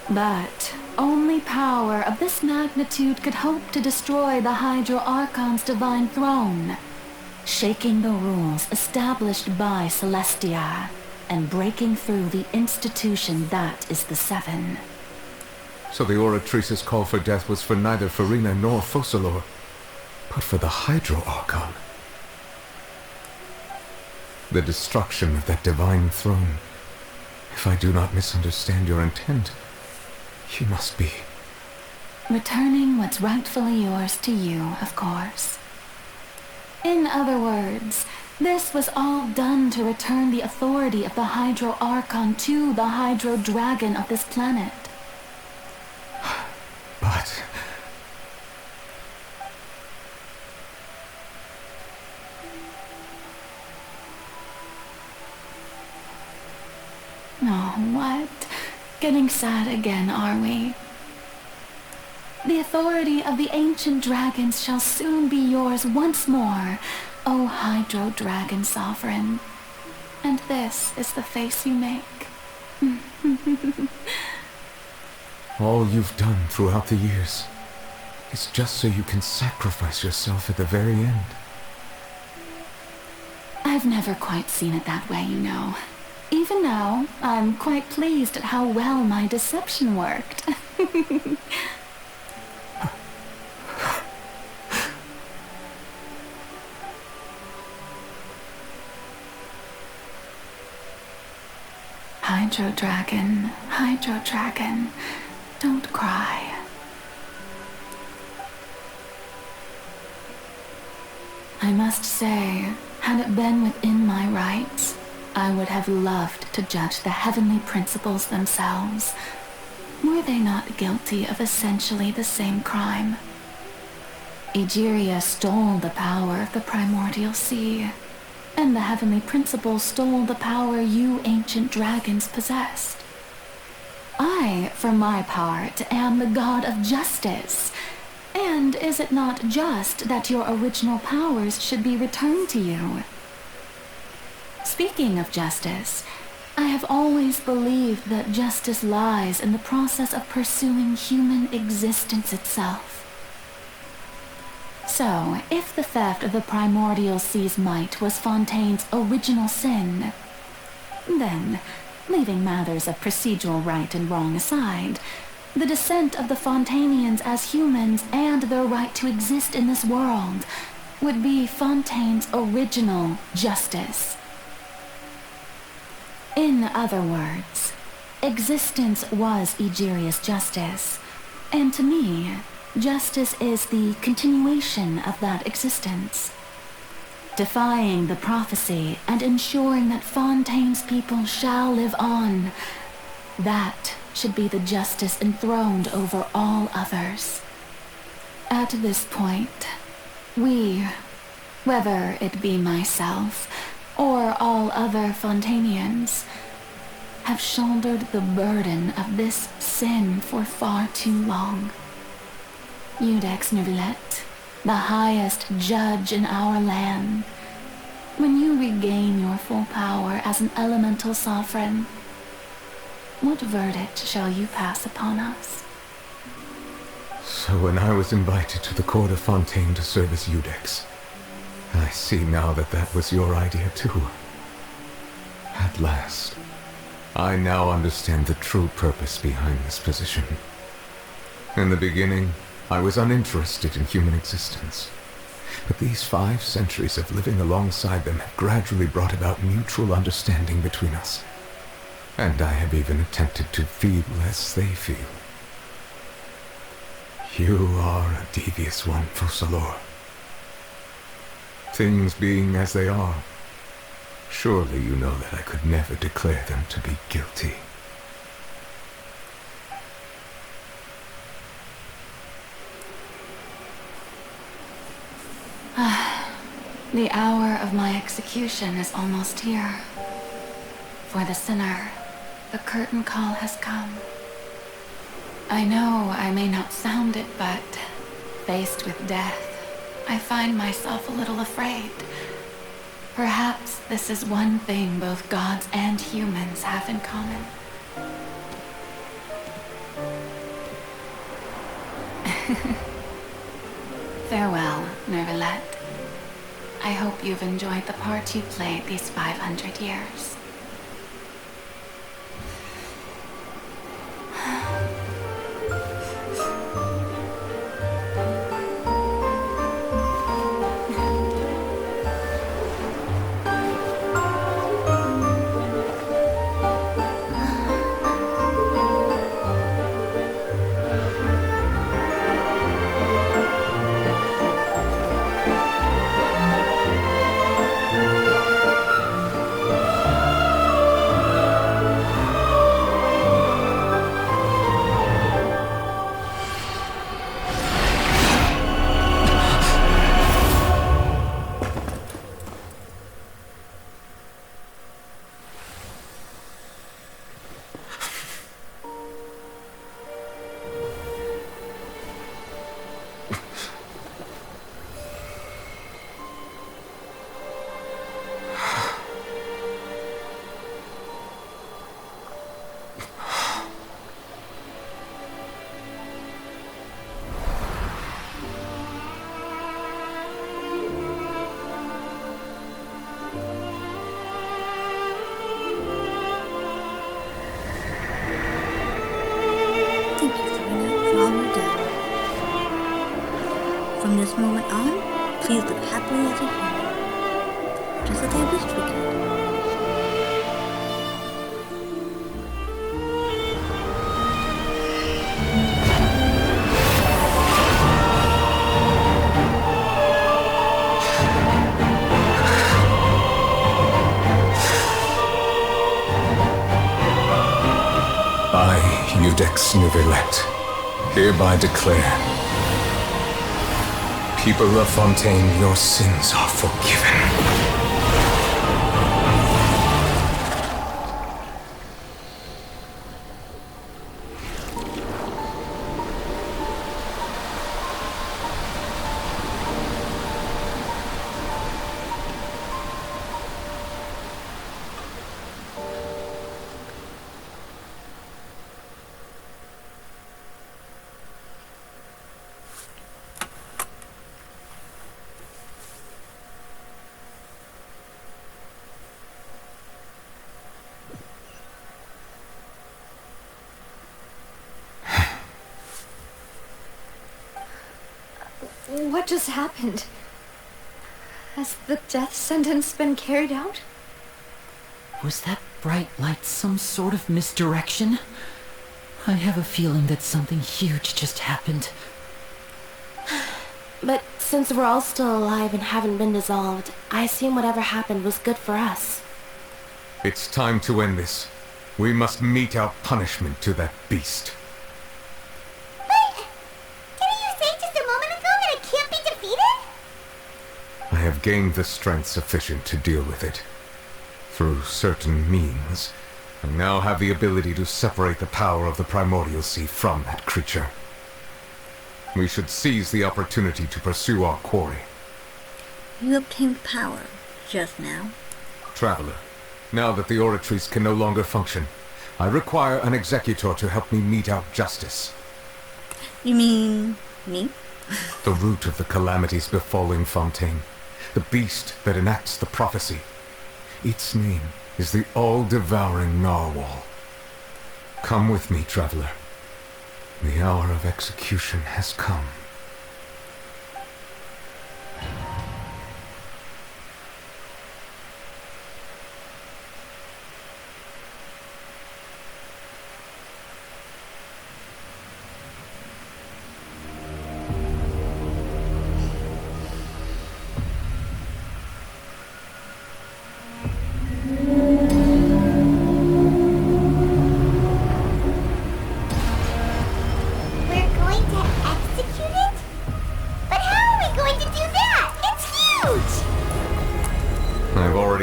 But only power of this magnitude could hope to destroy the Hydro Archon's divine throne, shaking the rules established by Celestia and breaking through the institution that is the Seven. So the Oratrice's call for death was for neither Furina nor Focalors, but for the Hydro Archon. The destruction of that divine throne. If I do not misunderstand your intent, you must be... returning what's rightfully yours to you, of course. In other words, this was all done to return the authority of the Hydro Archon to the Hydro Dragon of this planet. But... Oh, what? Getting sad again, are we? The authority of the ancient dragons shall soon be yours once more, O Hydro Dragon Sovereign. And this is the face you make. all you've done throughout the years is just so you can sacrifice yourself at the very end. I've never quite seen it that way, you know. Even now, I'm quite pleased at how well my deception worked. Hydro Dragon, don't cry. I must say, had it been within my rights, I would have loved to judge the heavenly principles themselves. Were they not guilty of essentially the same crime? Egeria stole the power of the primordial sea, and the heavenly principles stole the power you ancient dragons possessed. I, for my part, am the god of justice. And is it not just that your original powers should be returned to you? Speaking of justice, I have always believed that justice lies in the process of pursuing human existence itself. So, if the theft of the primordial sea's might was Fontaine's original sin, then, leaving matters of procedural right and wrong aside, the descent of the Fontainians as humans and their right to exist in this world would be Fontaine's original justice. In other words, existence was Egeria's justice, and to me, justice is the continuation of that existence. Defying the prophecy and ensuring that Fontaine's people shall live on, that should be the justice enthroned over all others. At this point, we, whether it be myself or all other Fontainians, have shouldered the burden of this sin for far too long. Iudex Neuvillette, the highest judge in our land, when you regain your full power as an elemental sovereign, what verdict shall you pass upon us? So when I was invited to the court of Fontaine to serve as Iudex, I see now that that was your idea too. At last, I now understand the true purpose behind this position. In the beginning, I was uninterested in human existence. But these 5 centuries of living alongside them have gradually brought about mutual understanding between us. And I have even attempted to feel as they feel. You are a devious one, Focalors. Things being as they are, surely you know that I could never declare them to be guilty. The hour of my execution is almost here. For the sinner, the curtain call has come. I know I may not sound it, but faced with death, I find myself a little afraid. Perhaps this is one thing both gods and humans have in common. Farewell, Neuvillette. I hope you've enjoyed the part you played these 500 years. From this moment on, please live happily as a human, just as I wished we could. I, Iudex Neuvillette, hereby declare, people of Fontaine, your sins are forgiven. What just happened? Has the death sentence been carried out? Was that bright light some sort of misdirection? I have a feeling that something huge just happened. But since we're all still alive and haven't been dissolved, I assume whatever happened was good for us. It's time to end this. We must mete out punishment to that beast. I have gained the strength sufficient to deal with it. Through certain means, I now have the ability to separate the power of the primordial sea from that creature. We should seize the opportunity to pursue our quarry. You obtained power just now. Traveler, now that the oratories can no longer function, I require an executor to help me mete out justice. You mean me? The root of the calamities befalling Fontaine. The beast that enacts the prophecy. Its name is the all-devouring narwhal. Come with me, traveler. The hour of execution has come.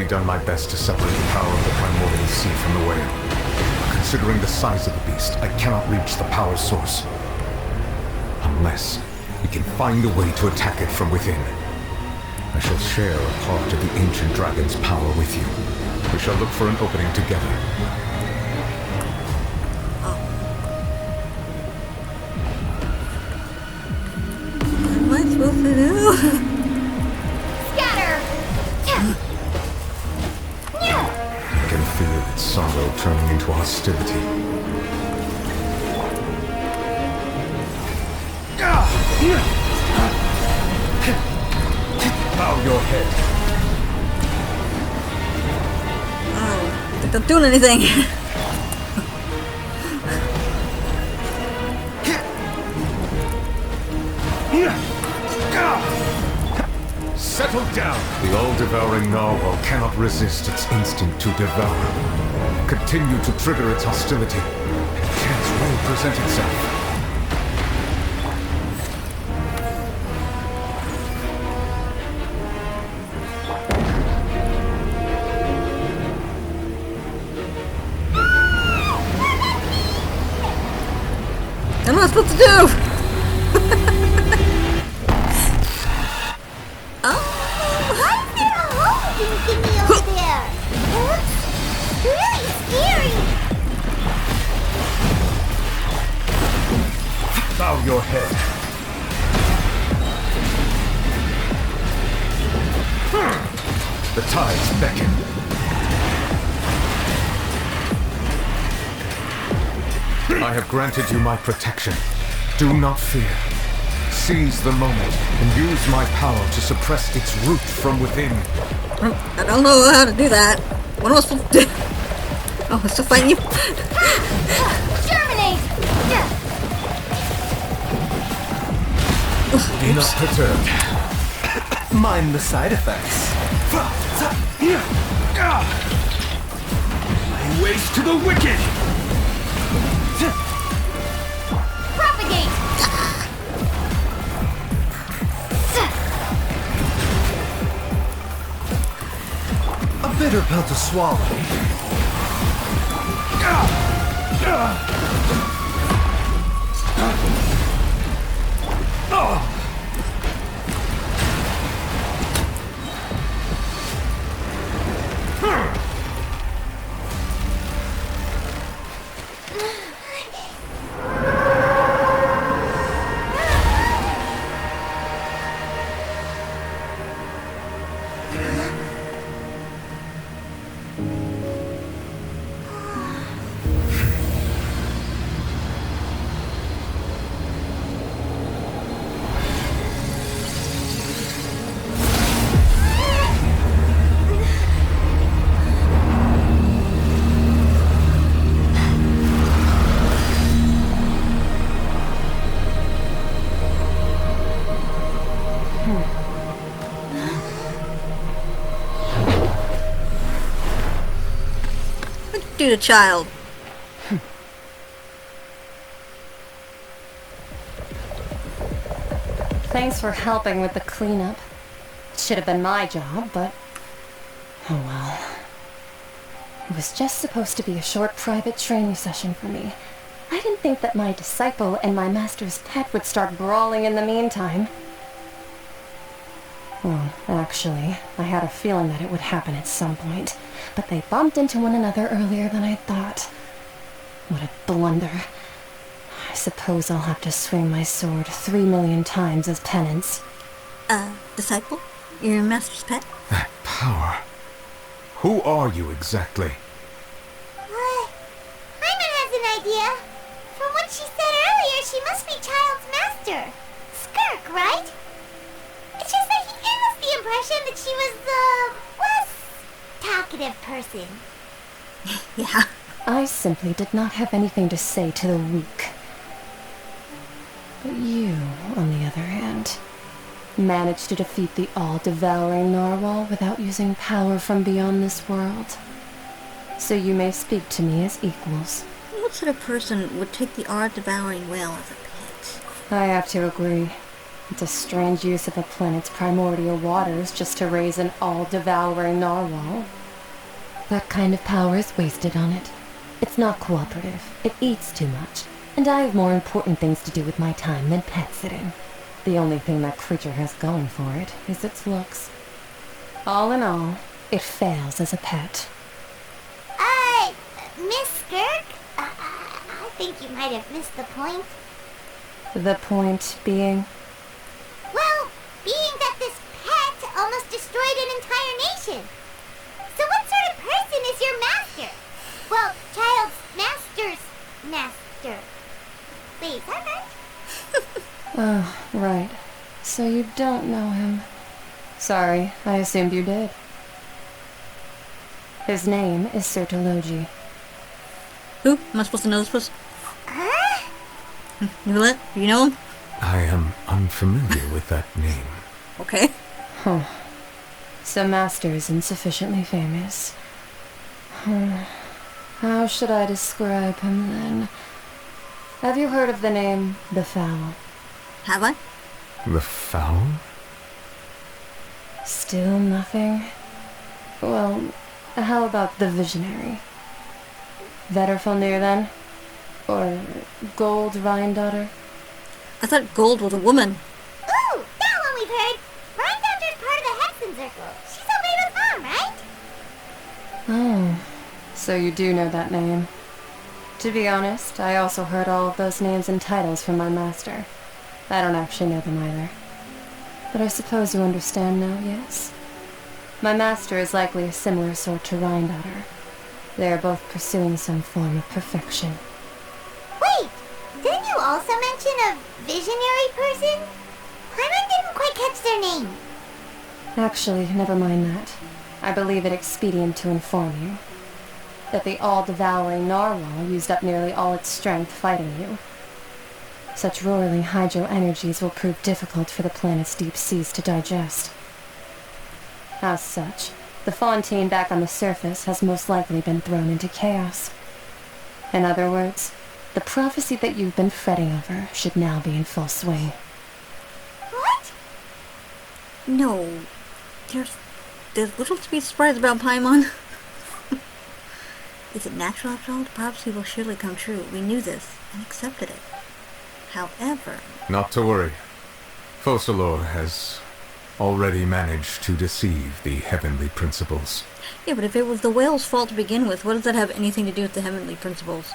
Done my best to separate the power of the primordial sea from the whale. Considering the size of the beast, I cannot reach the power source. Unless we can find a way to attack it from within. I shall share a part of the ancient dragon's power with you. We shall look for an opening together. What am I supposed to do? Scatter! I can feel its sorrow turning into hostility. Bow your head. Oh, they're not doing anything. Settle down! The all-devouring narwhal cannot resist its instinct to devour. Continue to trigger its hostility. Chance will present itself. I don't know what I'm supposed to do! Thingy over there. It looks really scary. Bow your head. The tides beckon. I have granted you my protection. Do not fear. Seize the moment and use my power to suppress its root from within. I don't know how to do that. What am I supposed to do? Oh, it's to fight you. Germinate! Be not perturbed. Mind the side effects. Lay waste to the wicked! Propagate! A bitter pill to swallow. Do the child. Thanks for helping with the cleanup. Should have been my job, but oh well. It was just supposed to be a short private training session for me. I didn't think that my disciple and my master's pet would start brawling in the meantime. Well, actually, I had a feeling that it would happen at some point, but they bumped into one another earlier than I thought. What a blunder. I suppose I'll have to swing my sword 3 million times as penance. Disciple? Your master's pet? That power. Who are you exactly? Hyman has an idea. From what she said earlier, she must be Child's master. Skirk, right? It's just that he gave us the impression that she was the less talkative person. Yeah. I simply did not have anything to say to the weak. But you, on the other hand, managed to defeat the all-devouring narwhal without using power from beyond this world. So you may speak to me as equals. What sort of person would take the all-devouring whale as a pet? I have to agree. It's a strange use of a planet's primordial waters just to raise an all-devouring narwhal. That kind of power is wasted on it. It's not cooperative. It eats too much. And I have more important things to do with my time than pet sitting. The only thing that creature has going for it is its looks. All in all, it fails as a pet. Miss Skirk? I think you might have missed the point. The point being? Well, being that this pet almost destroyed an entire nation. So what sort of person is your master? Well, child's master's master. Wait, is that right? Oh, right. So you don't know him. Sorry, I assumed you did. His name is Sertologi. Who? Am I supposed to know this person? Huh? Neuvillette, you know him? I am unfamiliar with that name. Okay. Huh. So Master is insufficiently famous. How should I describe him then? Have you heard of the name The Foul? Have I? The Foul? Still nothing? Well, how about the Visionary? Vetterfalnir then? Or Gold Rhine-daughter? I thought Gold was a woman. Ooh, that one we've heard. Rhine-daughter's part of the Hexen Circle. She's over with Mom, right? Oh, so you do know that name. To be honest, I also heard all of those names and titles from my master. I don't actually know them either. But I suppose you understand now, yes? My master is likely a similar sort to Rhine-daughter. They are both pursuing some form of perfection. Wait, didn't you also mention a visionary person? Paimon didn't quite catch their name. Actually, never mind that. I believe it expedient to inform you that the all-devouring narwhal used up nearly all its strength fighting you. Such roiling hydro energies will prove difficult for the planet's deep seas to digest. As such, the Fontaine back on the surface has most likely been thrown into chaos. In other words, the prophecy that you've been fretting over should now be in full swing. What? No. There's little to be surprised about Paimon. Is it natural after all? The prophecy will surely come true. We knew this and accepted it. However... Not to worry. Focalors has already managed to deceive the heavenly principles. Yeah, but if it was the whale's fault to begin with, what does that have anything to do with the heavenly principles?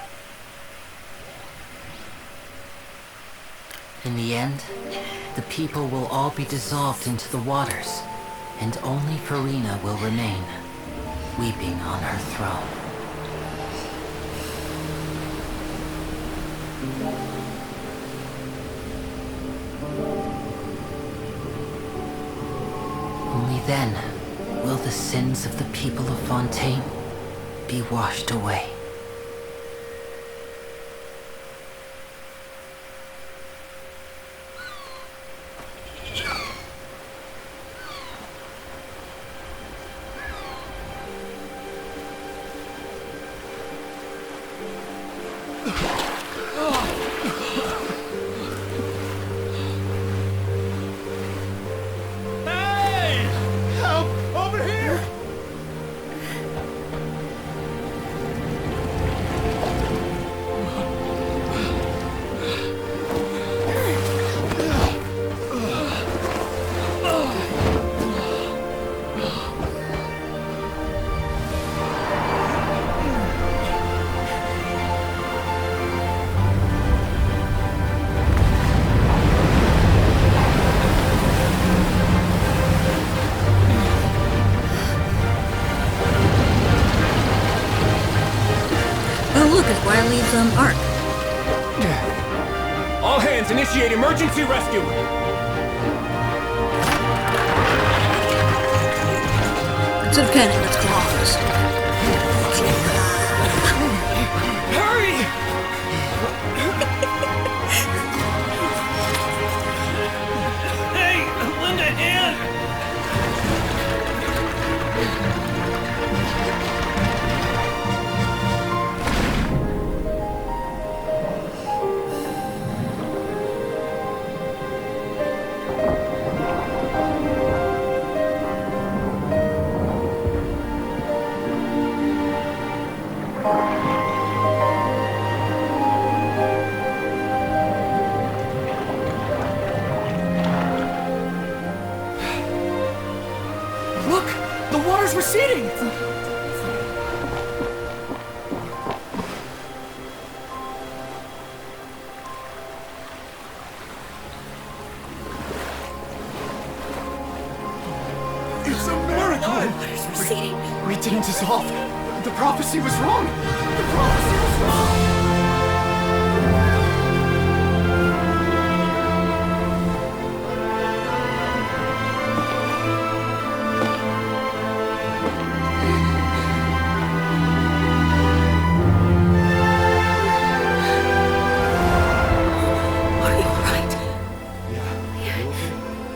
In the end, the people will all be dissolved into the waters, and only Farina will remain, weeping on her throne. Only then will the sins of the people of Fontaine be washed away. Arc. All hands, initiate emergency rescue! Instead of cannon, it's claws. Hurry! Hey, lend a hand! water's receding! It's a miracle! Water's receding. We didn't dissolve. The prophecy was wrong. The prophecy was wrong.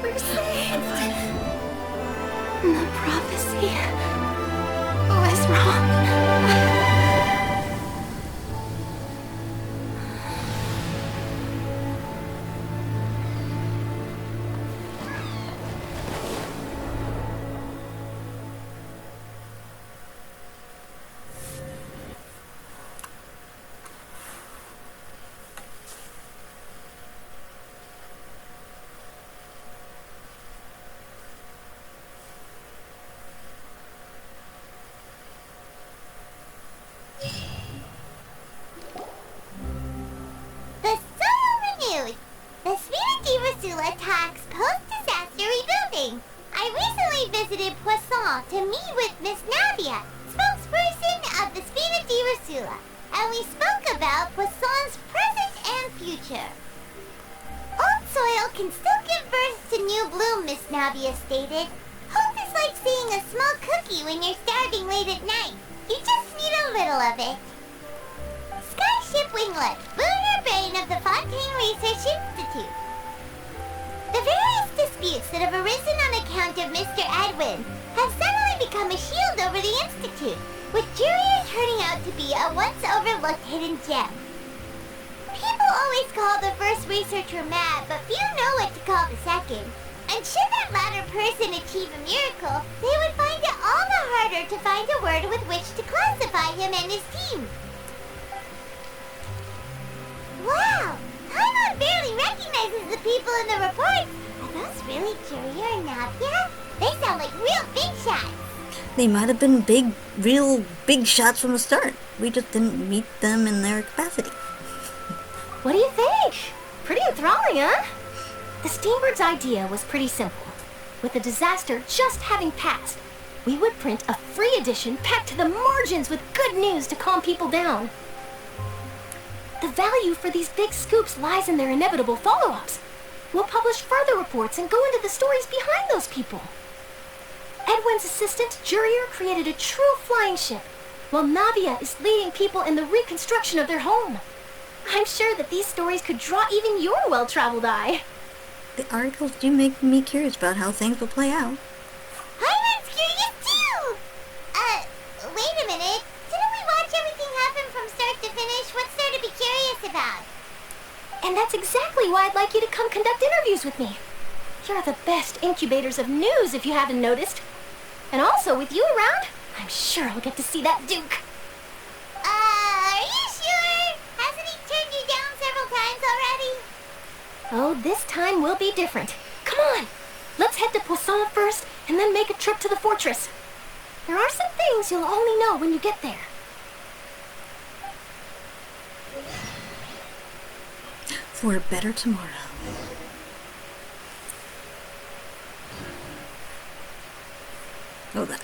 We're saved. The prophecy was wrong. The Soul renewed. The Spirit Rasula talks post-disaster rebuilding. I recently visited Poisson to meet with Miss Navia, spokesperson of the Spirit Rasula, and we spoke about Poisson's present and future. Old soil can still give birth to new bloom, Miss Navia stated. Hope is like seeing a small cookie when you're starving late at night. You just need a little of it. Skyship Winglet, lunar brain of the Fontaine Research Institute. The various disputes that have arisen on account of Mr. Edwin have suddenly become a shield over the Institute, with Jurier turning out to be a once-overlooked hidden gem. People always call the first researcher mad, but few know what to call the second. And should that latter person achieve a miracle, they would find it all the harder to find a word with which to classify him and his team. Wow! Paimon barely recognizes the people in the reports. Are those really Jurier and Navia? They sound like real big shots. They might have been real big shots from the start. We just didn't meet them in their capacity. What do you think? Pretty enthralling, huh? The Steambird's idea was pretty simple. With the disaster just having passed, we would print a free edition packed to the margins with good news to calm people down. The value for these big scoops lies in their inevitable follow-ups. We'll publish further reports and go into the stories behind those people. Edwin's assistant, Jurier, created a true flying ship, while Navia is leading people in the reconstruction of their home. I'm sure that these stories could draw even your well-traveled eye. The articles do make me curious about how things will play out. Paimon's curious too! Wait a minute. Didn't we watch everything happen from start to finish? What's there to be curious about? And that's exactly why I'd like you to come conduct interviews with me. You're the best incubators of news, if you haven't noticed. And also, with you around, I'm sure I'll get to see that Duke. Are you sure? Hasn't he turned you down several times already? Oh, this time will be different. Come on, let's head to Poisson first, and then make a trip to the fortress. There are some things you'll only know when you get there. For a better tomorrow. Oh, that.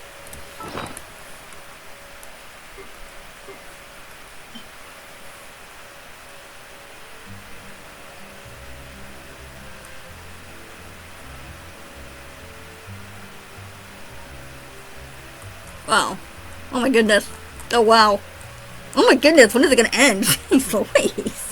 Wow. Oh my goodness. Oh wow. Oh my goodness, when is it gonna end? Jeez Louise.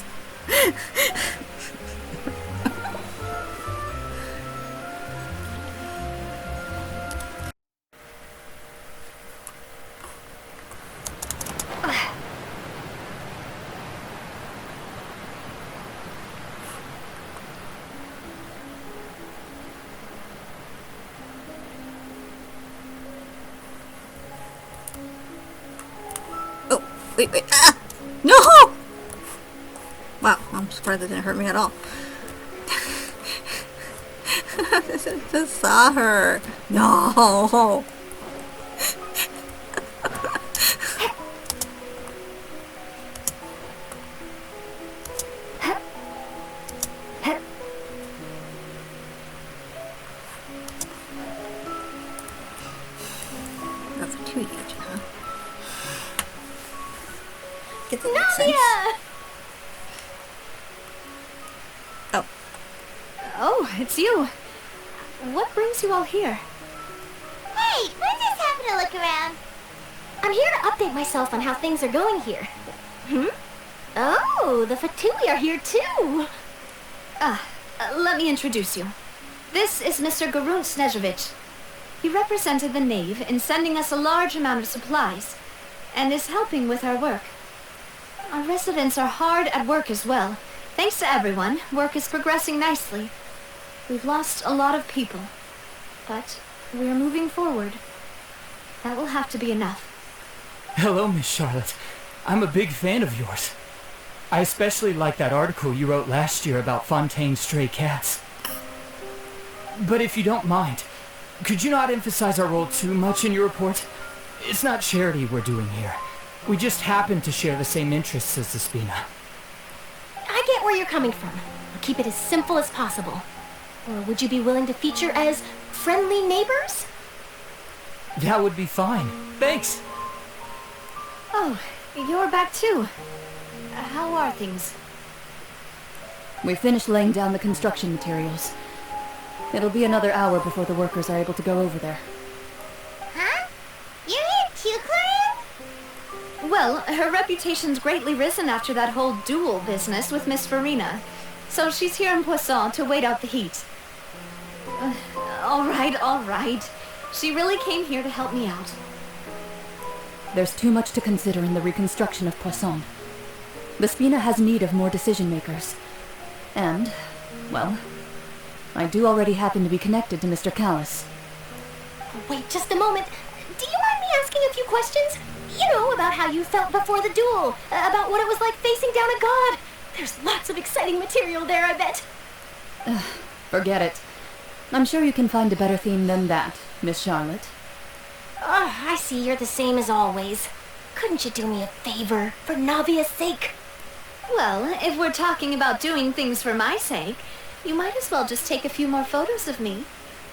Wait. Ah! No! Wow, I'm surprised it didn't hurt me at all. Just saw her. No! too huge, huh? Get the sense. Nadia! Oh. Oh, it's you. What brings you all here? Hey, we're just having a look around. I'm here to update myself on how things are going here. Oh, the Fatui are here too! Let me introduce you. This is Mr. Garunt Snežević. He represented the Knave in sending us a large amount of supplies, and is helping with our work. Our residents are hard at work as well. Thanks to everyone, work is progressing nicely. We've lost a lot of people, but we're moving forward. That will have to be enough. Hello, Miss Charlotte. I'm a big fan of yours. I especially like that article you wrote last year about Fontaine's stray cats. But if you don't mind, could you not emphasize our role too much in your report? It's not charity we're doing here. We just happen to share the same interests as the Spina. I get where you're coming from. I'll keep it as simple as possible. Or would you be willing to feature as friendly neighbors? That would be fine. Thanks! Oh, you're back too. How are things? We finished laying down the construction materials. It'll be another hour before the workers are able to go over there. Huh? You're here too, Clara? Well, her reputation's greatly risen after that whole duel business with Miss Farina. So she's here in Poisson to wait out the heat. All right. She really came here to help me out. There's too much to consider in the reconstruction of Poisson. The Spina has need of more decision-makers. And, well, I do already happen to be connected to Mr. Callis. Wait just a moment. Do you mind me asking a few questions? You know, about how you felt before the duel. About what it was like facing down a god. There's lots of exciting material there, I bet. Forget it. I'm sure you can find a better theme than that, Miss Charlotte. I see you're the same as always. Couldn't you do me a favor, for Navia's sake? Well, if we're talking about doing things for my sake, you might as well just take a few more photos of me.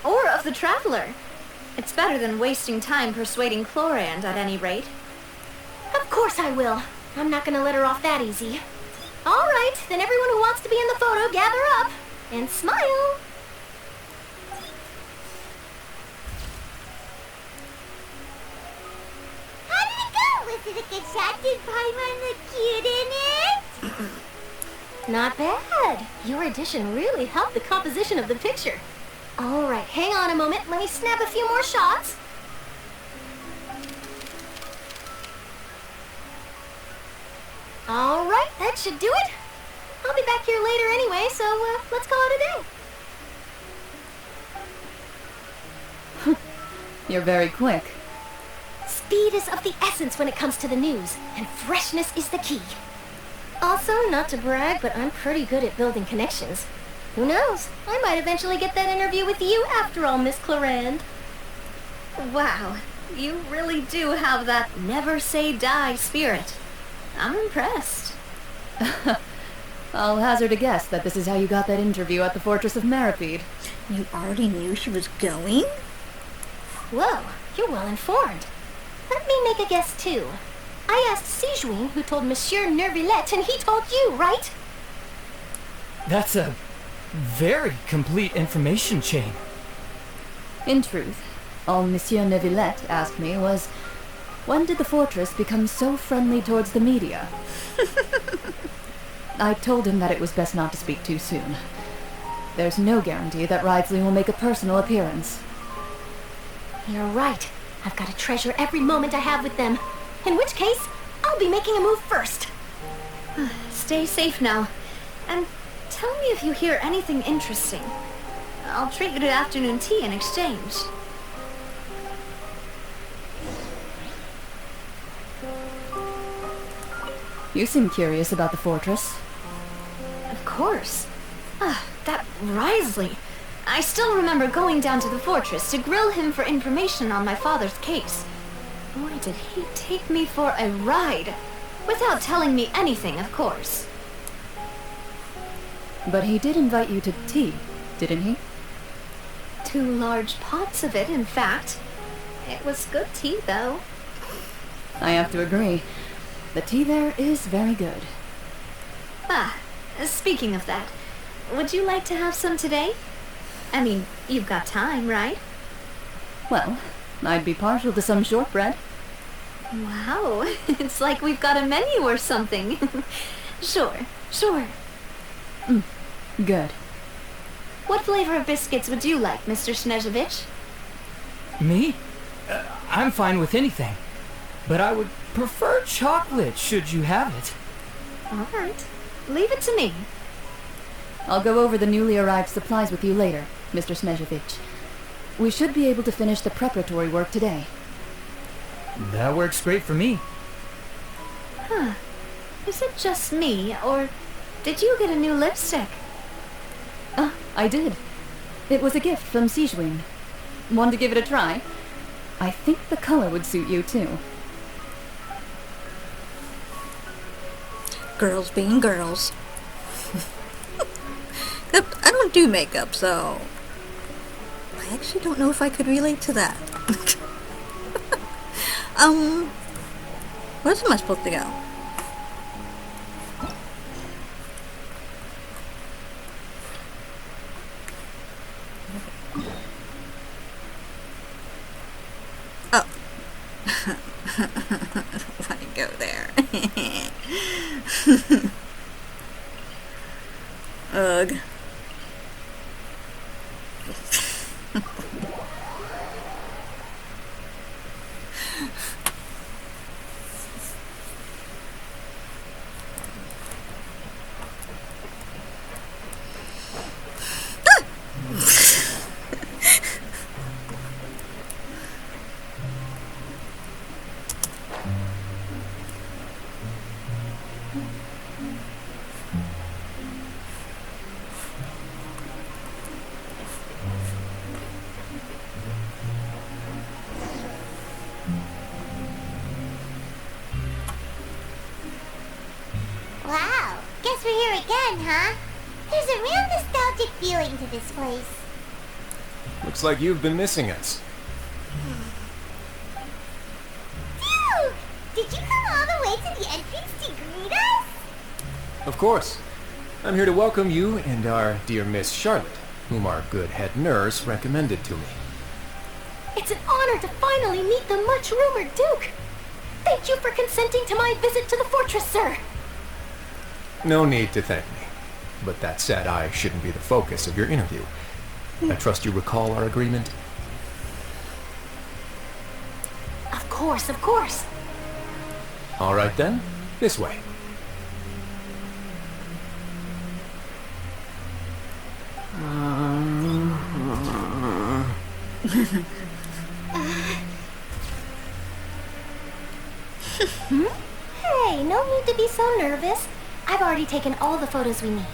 Or of the Traveler. It's better than wasting time persuading Chlorand at any rate. Of course I will. I'm not gonna let her off that easy. All right, then everyone who wants to be in the photo, gather up. And smile. How did it go? Was it a good shot? Did Paimon look cute in it? Not bad. Your addition really helped the composition of the picture. All right, hang on a moment. Let me snap a few more shots. All right, that should do it. I'll be back here later anyway, so let's call it a day. You're very quick. Speed is of the essence when it comes to the news, and freshness is the key. Also, not to brag, but I'm pretty good at building connections. Who knows? I might eventually get that interview with you after all, Miss Chlorand. Wow, you really do have that never say die spirit. I'm impressed. I'll hazard a guess that this is how you got that interview at the Fortress of Maripede. You already knew she was going? Whoa, you're well informed. Let me make a guess too. I asked Sijuin, who told Monsieur Neuvillette, and he told you, right? That's a very complete information chain. In truth, all Monsieur Neuvillette asked me was, when did the fortress become so friendly towards the media? I told him that it was best not to speak too soon. There's no guarantee that Wriothesley will make a personal appearance. You're right. I've got to treasure every moment I have with them. In which case, I'll be making a move first. Stay safe now. And tell me if you hear anything interesting. I'll treat you to afternoon tea in exchange. You seem curious about the fortress. Of course. That Wriothesley. I still remember going down to the fortress to grill him for information on my father's case. Boy, did he take me for a ride. Without telling me anything, of course. But he did invite you to tea, didn't he? 2 large pots of it, in fact. It was good tea, though. I have to agree. The tea there is very good. Ah, speaking of that, would you like to have some today? I mean, you've got time, right? Well, I'd be partial to some shortbread. Wow, it's like we've got a menu or something. Sure. Good. What flavor of biscuits would you like, Mr. Snezhevich? Me? I'm fine with anything. But I would prefer chocolate, should you have it. All right. Leave it to me. I'll go over the newly arrived supplies with you later, Mr. Snezhevich. We should be able to finish the preparatory work today. That works great for me. Huh. Is it just me, or did you get a new lipstick? I did. It was a gift from Sijwin. Want to give it a try? I think the color would suit you, too. Girls being girls. I don't do makeup, so I actually don't know if I could relate to that. Where's am I supposed to go? Oh. I don't want to go there. Ugh. Wow, guess we're here again, huh? There's a real nostalgic feeling to this place. Looks like you've been missing us. Phew! Did you come all the way to the entrance to greet us? Of course. I'm here to welcome you and our dear Miss Charlotte, whom our good head nurse recommended to me. It's an honor to finally meet the much-rumored Duke. Thank you for consenting to my visit to the fortress, sir. No need to thank me. But that said, I shouldn't be the focus of your interview. I trust you recall our agreement? Of course, of course. All right then, this way. Hey, no need to be so nervous. I've already taken all the photos we need.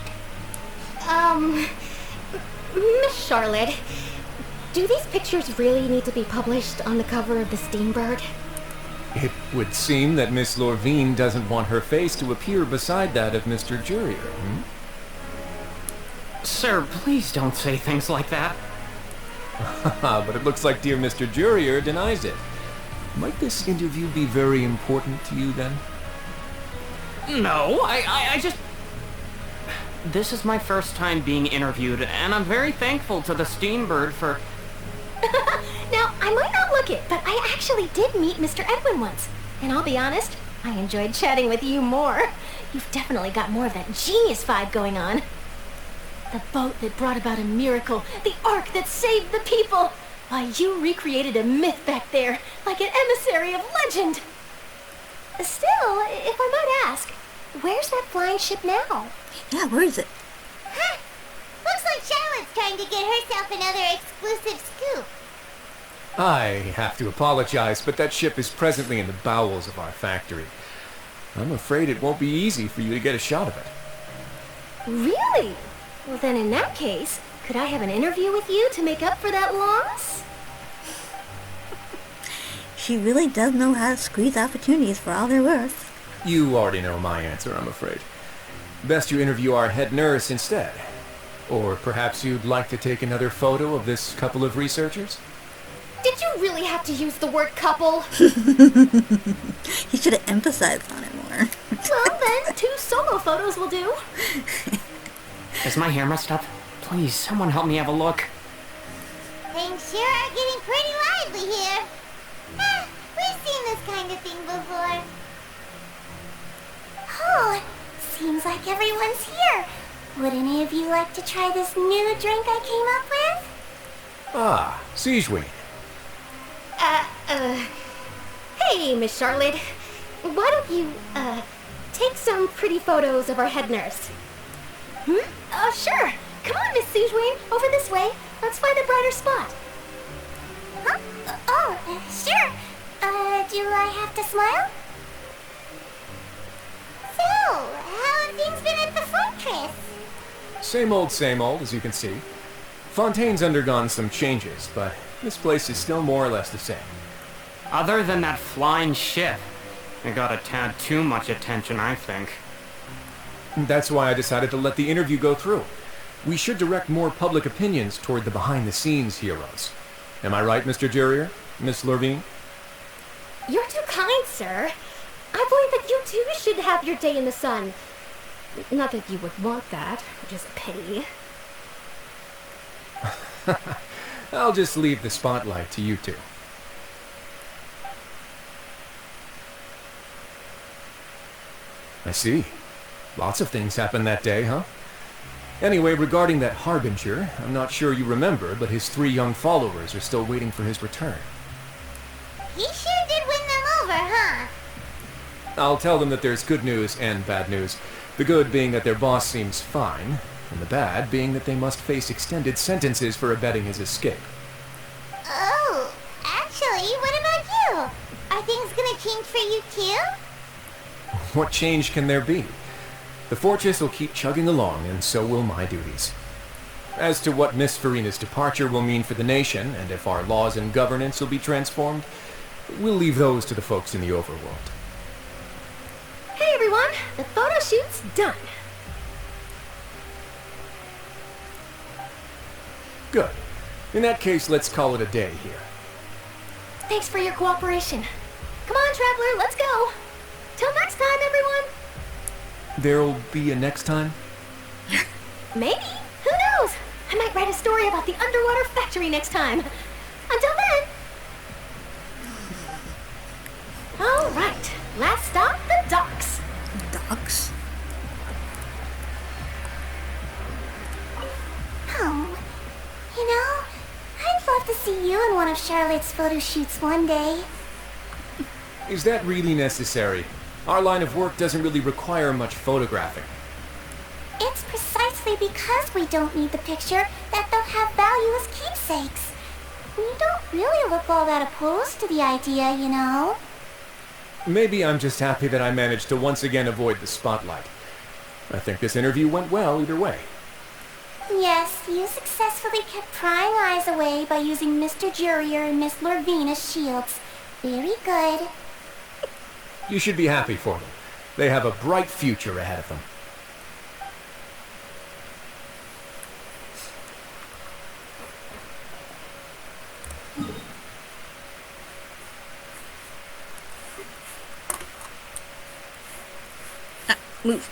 Miss Charlotte, do these pictures really need to be published on the cover of the Steambird? It would seem that Miss Lorvine doesn't want her face to appear beside that of Mr. Jurier, Sir, please don't say things like that. But it looks like dear Mr. Jurier denies it. Might this interview be very important to you, then? No, I just... This is my first time being interviewed, and I'm very thankful to the Steambird for... Now, I might not look it, but I actually did meet Mr. Edwin once. And I'll be honest, I enjoyed chatting with you more. You've definitely got more of that genius vibe going on. The boat that brought about a miracle, the ark that saved the people. Why, you recreated a myth back there, like an emissary of legend. Still, if I might ask, where's that flying ship now? Yeah, where is it? Huh? Looks like Charlotte's trying to get herself another exclusive scoop. I have to apologize, but that ship is presently in the bowels of our factory. I'm afraid it won't be easy for you to get a shot of it. Really? Well, then in that case, could I have an interview with you to make up for that loss? She really does know how to squeeze opportunities for all they're worth. You already know my answer, I'm afraid. Best you interview our head nurse instead. Or perhaps you'd like to take another photo of this couple of researchers? Did you really have to use the word couple? He should have emphasized on it more. Well then, 2 solo photos will do. Is my hair messed up? Please, someone help me have a look. Things sure are getting pretty lively here. We've seen this kind of thing before. Oh, seems like everyone's here. Would any of you like to try this new drink I came up with? Ah, Siegewin. Hey, Miss Charlotte. Why don't you, take some pretty photos of our head nurse? Sure. Come on, Miss Siegewin. Over this way. Let's find a brighter spot. Huh? Sure. Do I have to smile? So, how have things been at the fortress? Same old, as you can see. Fontaine's undergone some changes, but this place is still more or less the same. Other than that flying ship, it got a tad too much attention, I think. That's why I decided to let the interview go through. We should direct more public opinions toward the behind-the-scenes heroes. Am I right, Mr. Jurier? Miss Lurvine? You're too kind, sir. I believe that you too should have your day in the sun. Not that you would want that, which is a pity. I'll just leave the spotlight to you two. I see. Lots of things happened that day, huh? Anyway, regarding that Harbinger, I'm not sure you remember, but his 3 young followers are still waiting for his return. He sure did win them over, huh? I'll tell them that there's good news and bad news. The good being that their boss seems fine, and the bad being that they must face extended sentences for abetting his escape. Oh, actually, what about you? Are things gonna change for you too? What change can there be? The fortress will keep chugging along, and so will my duties. As to what Miss Farina's departure will mean for the nation, and if our laws and governance will be transformed, we'll leave those to the folks in the overworld. Hey everyone, the photo shoot's done. Good. In that case, let's call it a day here. Thanks for your cooperation. Come on, Traveler, let's go. Till next time, everyone. There'll be a next time? Maybe. Who knows? I might write a story about the underwater factory next time. Until then. All right. Last stop, the docks. Docks? Oh, you know, I'd love to see you in one of Charlotte's photo shoots one day. Is that really necessary? Our line of work doesn't really require much photographing. It's precisely because we don't need the picture that they'll have value as keepsakes. You don't really look all that opposed to the idea, you know. Maybe I'm just happy that I managed to once again avoid the spotlight. I think this interview went well either way. Yes, you successfully kept prying eyes away by using Mr. Jurier and Miss Lurvine as shields. Very good. You should be happy for them. They have a bright future ahead of them. Move.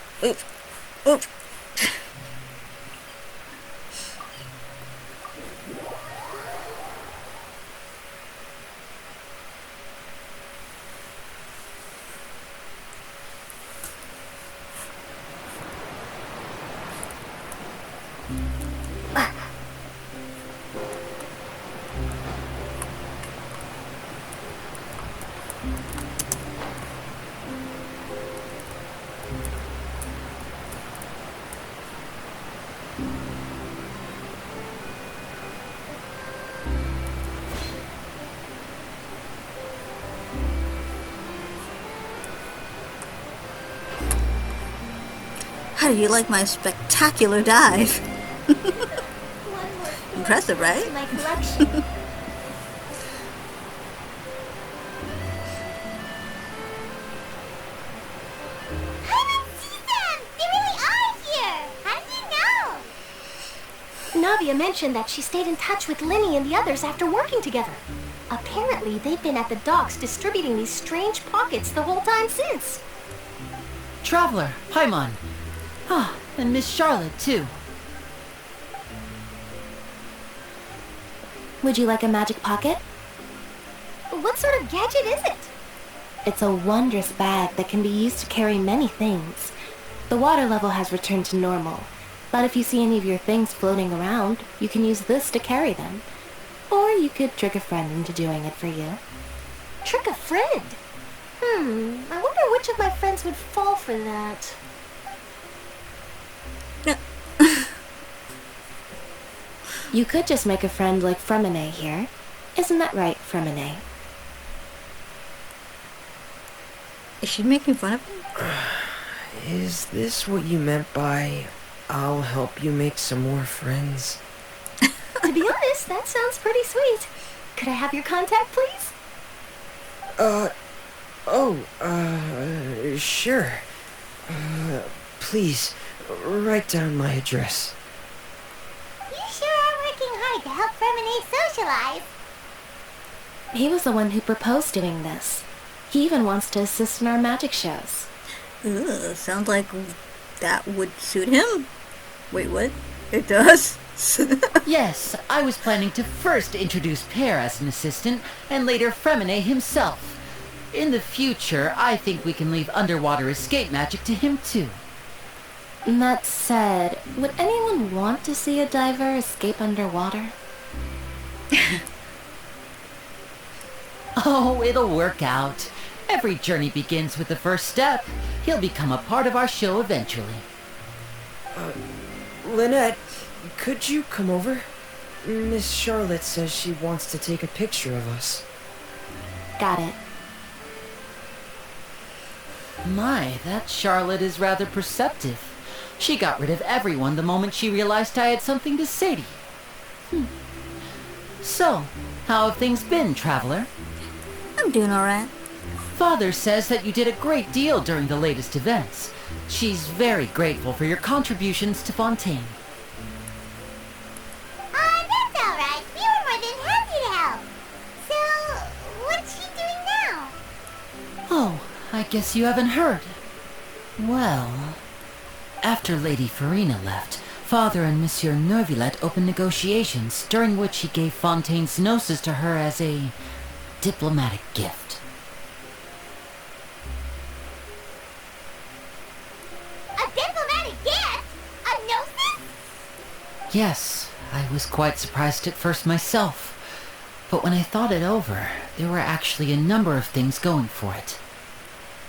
How do you like my spectacular dive? Impressive, right? My collection. I didn't see them! They really are here! How did you know? Navia mentioned that she stayed in touch with Linny and the others after working together. Apparently, they've been at the docks distributing these strange pockets the whole time since. Traveler, Paimon. Ah, and Miss Charlotte, too. Would you like a magic pocket? What sort of gadget is it? It's a wondrous bag that can be used to carry many things. The water level has returned to normal, but if you see any of your things floating around, you can use this to carry them. Or you could trick a friend into doing it for you. Trick a friend? I wonder which of my friends would fall for that. You could just make a friend like Fremine here. Isn't that right, Fremine? Is she making fun of him? Is this what you meant by, I'll help you make some more friends? To be honest, that sounds pretty sweet. Could I have your contact, please? Sure. Please, write down my address. You sure are working hard to help Fremine socialize. He was the one who proposed doing this. He even wants to assist in our magic shows. Ugh, sounds like that would suit him. Wait, what? It does? Yes, I was planning to first introduce Pear as an assistant, and later Fremine himself. In the future, I think we can leave underwater escape magic to him too. That said, would anyone want to see a diver escape underwater? Oh, it'll work out. Every journey begins with the first step. He'll become a part of our show eventually. Lynette, could you come over? Miss Charlotte says she wants to take a picture of us. Got it. My, that Charlotte is rather perceptive. She got rid of everyone the moment she realized I had something to say to you. So, how have things been, Traveler? I'm doing alright. Father says that you did a great deal during the latest events. She's very grateful for your contributions to Fontaine. That's alright. We were more than happy to help. So, what's she doing now? Oh, I guess you haven't heard. Well, after Lady Farina left, Father and Monsieur Neuvillette opened negotiations, during which he gave Fontaine's Gnosis to her as a diplomatic gift. A diplomatic gift? A Gnosis? Yes, I was quite surprised at first myself. But when I thought it over, there were actually a number of things going for it.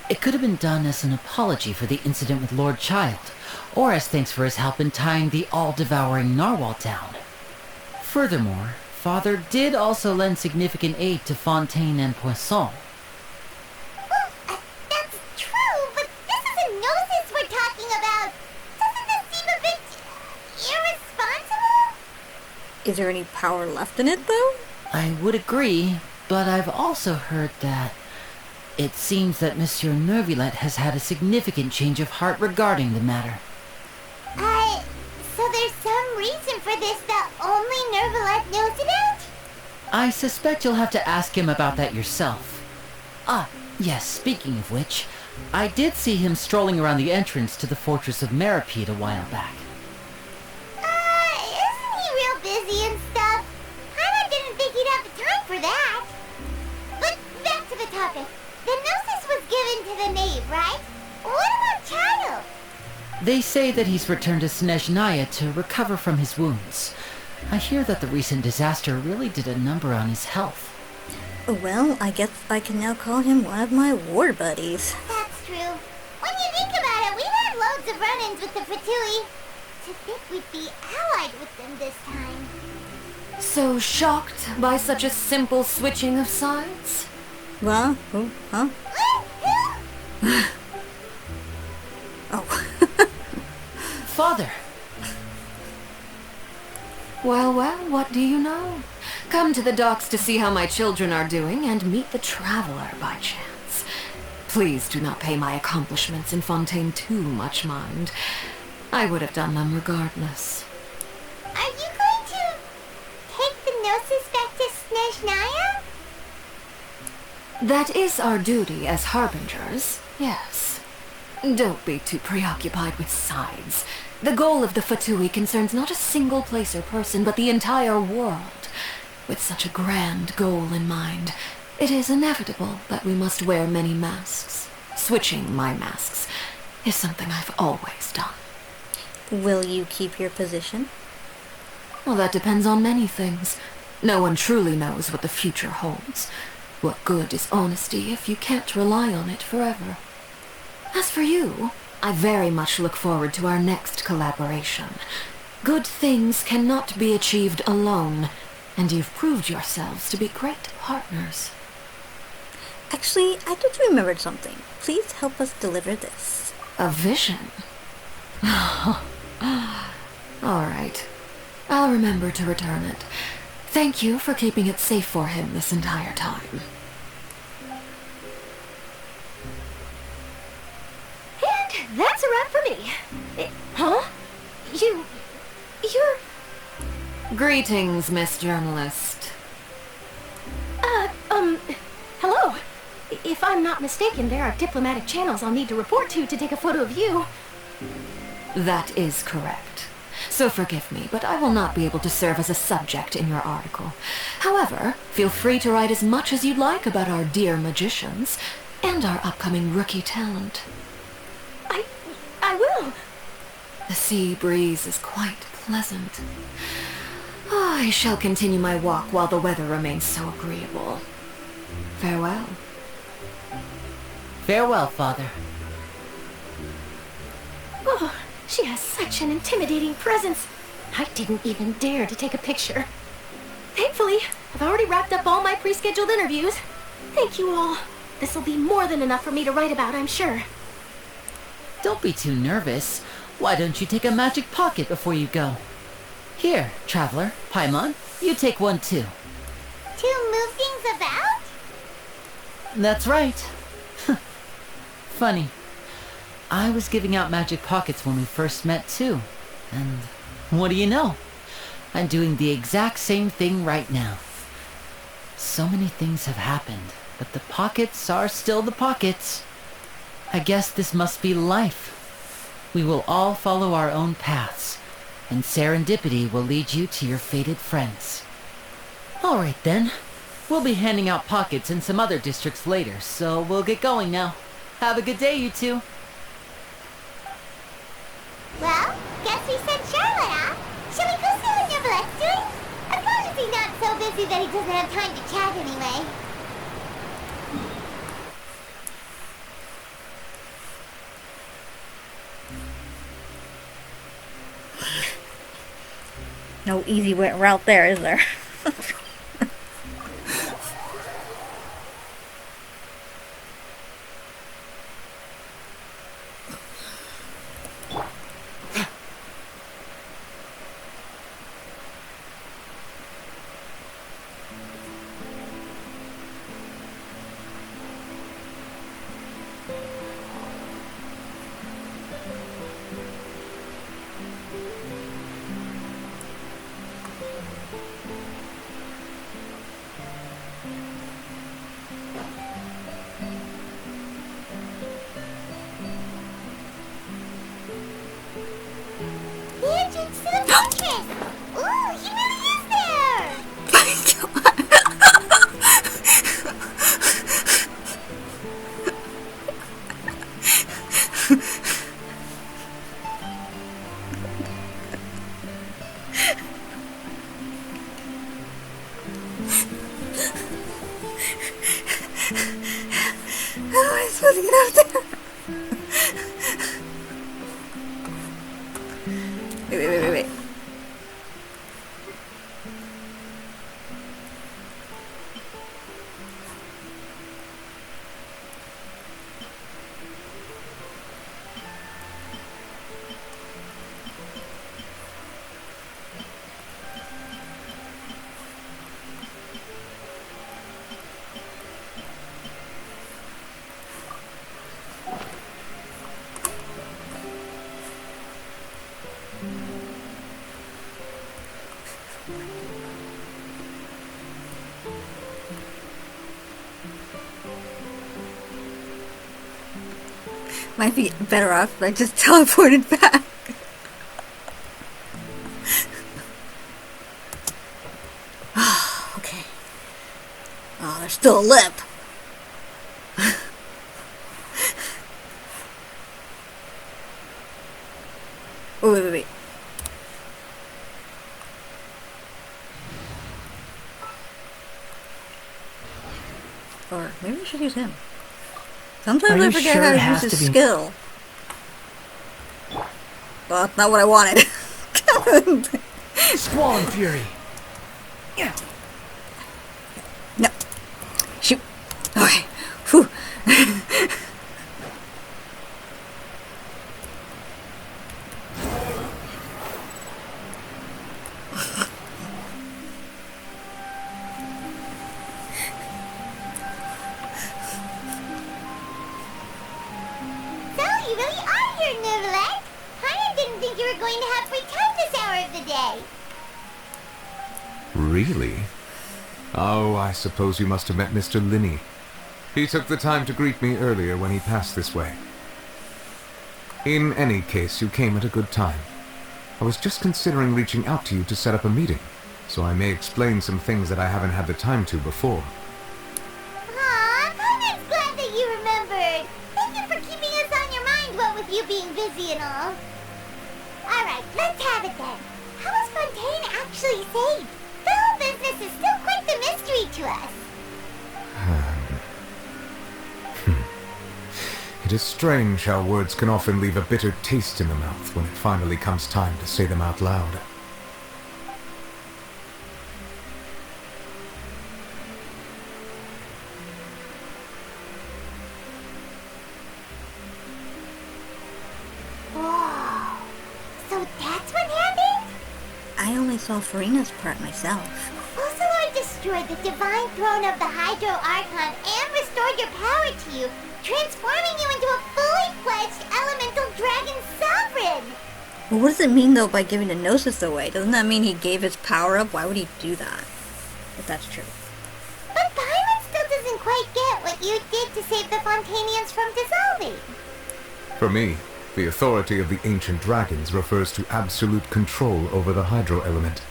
It could have been done as an apology for the incident with Lord Child, or as thanks for his help in tying the all-devouring narwhal down. Furthermore, Father did also lend significant aid to Fontaine and Poisson. Well, that's true, but this is a Gnosis we're talking about. Doesn't this seem a bit irresponsible? Is there any power left in it, though? I would agree, but I've also heard that it seems that Monsieur Neuvillette has had a significant change of heart regarding the matter. So there's some reason for this that only Neuvillette knows about? I suspect you'll have to ask him about that yourself. Ah, yes, speaking of which, I did see him strolling around the entrance to the Fortress of Meripede a while back. Isn't he real busy and stuff? I didn't think he'd have the time for that. But back to the topic. The Gnosis was given to the knave, right? What about Child? They say that he's returned to Snezhnaya to recover from his wounds. I hear that the recent disaster really did a number on his health. Well, I guess I can now call him one of my war buddies. That's true. When you think about it, we've had loads of run-ins with the Fatui. To think we'd be allied with them this time. So shocked by such a simple switching of sides? Well, huh? Oh. Father! Well, what do you know? Come to the docks to see how my children are doing and meet the traveler by chance. Please do not pay my accomplishments in Fontaine too much mind. I would have done them regardless. Are you going to take the Gnosis back to Snezhnaya? That is our duty as harbingers, yes. Don't be too preoccupied with sides. The goal of the Fatui concerns not a single place or person, but the entire world. With such a grand goal in mind, it is inevitable that we must wear many masks. Switching my masks is something I've always done. Will you keep your position? Well, that depends on many things. No one truly knows what the future holds. What good is honesty if you can't rely on it forever? As for you, I very much look forward to our next collaboration. Good things cannot be achieved alone, and you've proved yourselves to be great partners. Actually, I just remembered something. Please help us deliver this. A vision? All right. I'll remember to return it. Thank you for keeping it safe for him this entire time. And that's a wrap for me. Huh? You're... Greetings, Miss Journalist. Hello. If I'm not mistaken, there are diplomatic channels I'll need to report to take a photo of you. That is correct. So forgive me, but I will not be able to serve as a subject in your article. However, feel free to write as much as you'd like about our dear magicians and our upcoming rookie talent. I will. The sea breeze is quite pleasant. I shall continue my walk while the weather remains so agreeable. Farewell. Farewell, Father. Oh, she has such an intimidating presence. I didn't even dare to take a picture. Thankfully, I've already wrapped up all my pre-scheduled interviews. Thank you all. This will be more than enough for me to write about, I'm sure. Don't be too nervous. Why don't you take a magic pocket before you go? Here, Traveler, Paimon, you take one too. To move things about? That's right. Funny. I was giving out magic pockets when we first met too. And what do you know? I'm doing the exact same thing right now. So many things have happened, but the pockets are still the pockets. I guess this must be life. We will all follow our own paths, and serendipity will lead you to your fated friends. All right then. We'll be handing out pockets in some other districts later, so we'll get going now. Have a good day, you two. Well, guess we sent Charlotte off. Shall we go see what Neuvillette's doing? Of course he's not so busy that he doesn't have time to chat anyway. No easy route there, is there? Ooh, he really is there! How am I supposed to get out there? Wait. Might be better off if I just teleported back. Okay. Oh, there's still a lip. Oh, wait. Or maybe I should use him. Sometimes I forget how to use his skill. Well, that's not what I wanted. Squall and Fury. Yeah. No. Shoot. Okay. Whew. So, you really are here, Neuvillette. I didn't think you were going to have free time this hour of the day. Really? Oh, I suppose you must have met Mr. Linney. He took the time to greet me earlier when he passed this way. In any case, you came at a good time. I was just considering reaching out to you to set up a meeting, so I may explain some things that I haven't had the time to before. Aw, Conrad's glad that you remembered. Thank you for keeping us on your mind, what with you being busy and all. Alright, let's have it then. How was Fontaine actually saved? The whole business is still quite the mystery to us. It is strange how words can often leave a bitter taste in the mouth when it finally comes time to say them out loud. Whoa. So that's what happened? I only saw Furina's part myself. Focalors destroyed the divine throne of the Hydro Archon and restored your power to you, transforming you into a fully fledged elemental dragon sovereign! Well, what does it mean, though, by giving the Gnosis away? Doesn't that mean he gave his power up? Why would he do that? If that's true. But Paimon still doesn't quite get what you did to save the Fontainians from dissolving. For me, the authority of the ancient dragons refers to absolute control over the hydro element.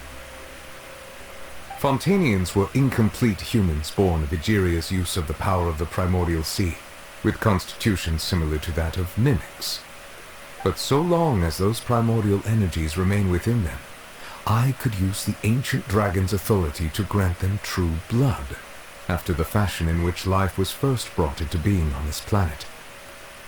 Fontainians were incomplete humans born of Egeria's use of the power of the primordial sea, with constitutions similar to that of mimics. But so long as those primordial energies remain within them, I could use the ancient dragon's authority to grant them true blood, after the fashion in which life was first brought into being on this planet.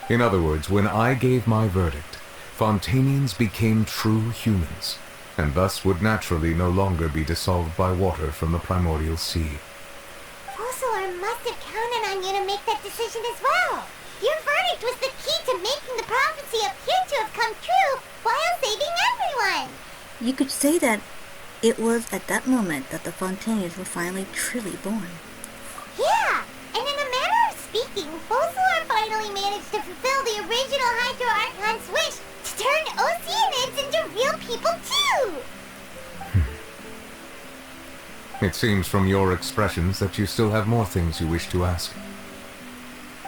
In other words, when I gave my verdict, Fontainians became true humans, and thus would naturally no longer be dissolved by water from the primordial sea. Focalors must have counted on you to make that decision as well. Your verdict was the key to making the prophecy appear to have come true while saving everyone. You could say that it was at that moment that the Fontainians were finally truly born. Yeah, and in a manner of speaking, Focalors finally managed to fulfill the original Hydro Archon's wish to turn oceanids into real people too! It seems from your expressions that you still have more things you wish to ask.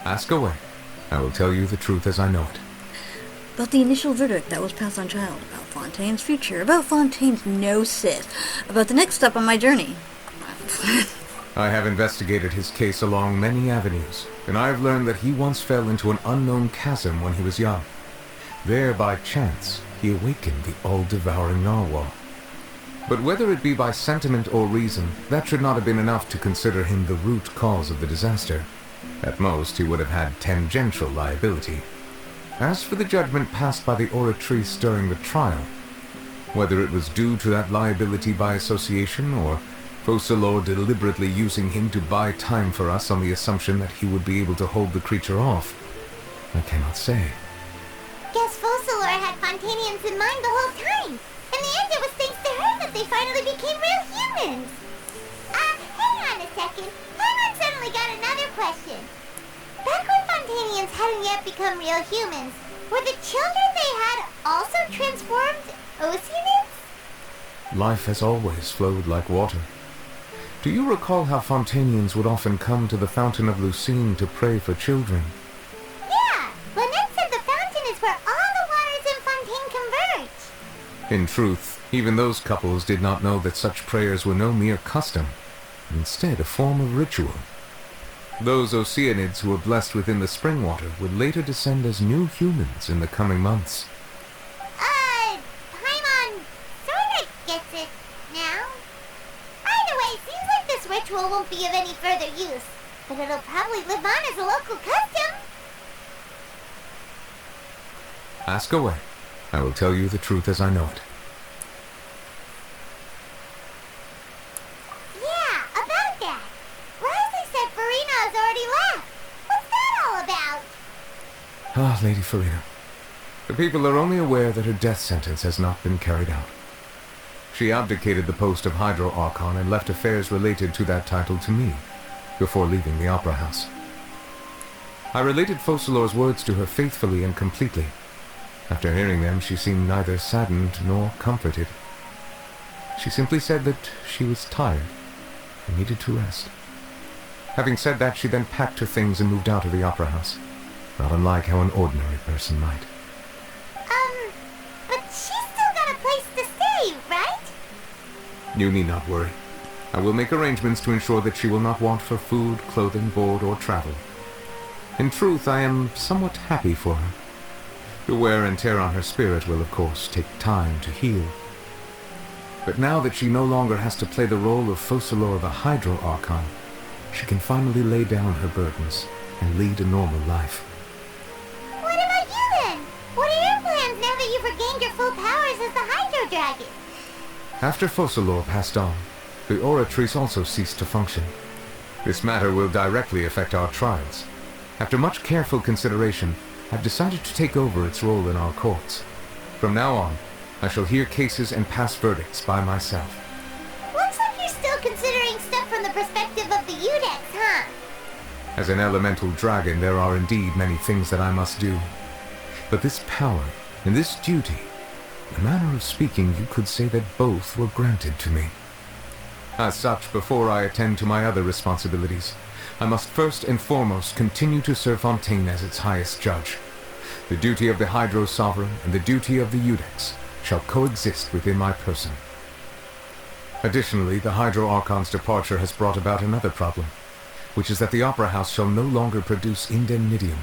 Ask away. I will tell you the truth as I know it. About the initial verdict that was passed on child, about Fontaine's future, about Fontaine's Gnosis, about the next step on my journey. I have investigated his case along many avenues, and I have learned that he once fell into an unknown chasm when he was young. There, by chance, he awakened the all-devouring narwhal. But whether it be by sentiment or reason, that should not have been enough to consider him the root cause of the disaster. At most, he would have had tangential liability. As for the judgment passed by the oratrice during the trial, whether it was due to that liability by association, or Focalors deliberately using him to buy time for us on the assumption that he would be able to hold the creature off, I cannot say. Guess Focalors had Fontainians in mind the whole time. In the end, it was thanks to her that they finally became real humans. Hang on a second. Paimon suddenly got another question. Back when Fontainians hadn't yet become real humans, were the children they had also transformed oceanids? Life has always flowed like water. Do you recall how Fontainians would often come to the Fountain of Lucine to pray for children? Yeah, Lynette said the In truth, even those couples did not know that such prayers were no mere custom, but instead a form of ritual. Those oceanids who were blessed within the spring water would later descend as new humans in the coming months. Paimon sorta gets it now. Either way, seems like this ritual won't be of any further use, but it'll probably live on as a local custom. Ask away. I will tell you the truth as I know it. Yeah, about that. Leslie said Farina has already left. What's that all about? Ah, Lady Farina. The people are only aware that her death sentence has not been carried out. She abdicated the post of Hydro Archon and left affairs related to that title to me, before leaving the Opera House. I related Focalors' words to her faithfully and completely. After hearing them, she seemed neither saddened nor comforted. She simply said that she was tired and needed to rest. Having said that, she then packed her things and moved out of the Opera House, not unlike how an ordinary person might. But she's still got a place to stay, right? You need not worry. I will make arrangements to ensure that she will not want for food, clothing, board, or travel. In truth, I am somewhat happy for her. The wear and tear on her spirit will, of course, take time to heal. But now that she no longer has to play the role of Focalor the Hydro Archon, she can finally lay down her burdens and lead a normal life. What about you then? What are your plans now that you've regained your full powers as the Hydro Dragon? After Focalor passed on, the Oratrice also ceased to function. This matter will directly affect our trials. After much careful consideration, I've decided to take over its role in our courts. From now on, I shall hear cases and pass verdicts by myself. Looks like you're still considering stuff from the perspective of the Udex, huh? As an elemental dragon, there are indeed many things that I must do. But this power and this duty, in a manner of speaking, you could say that both were granted to me. As such, before I attend to my other responsibilities, I must first and foremost continue to serve Fontaine as its highest judge. The duty of the Hydro Sovereign and the duty of the Udex shall coexist within my person. Additionally, the Hydro Archon's departure has brought about another problem, which is that the Opera House shall no longer produce indemnitium.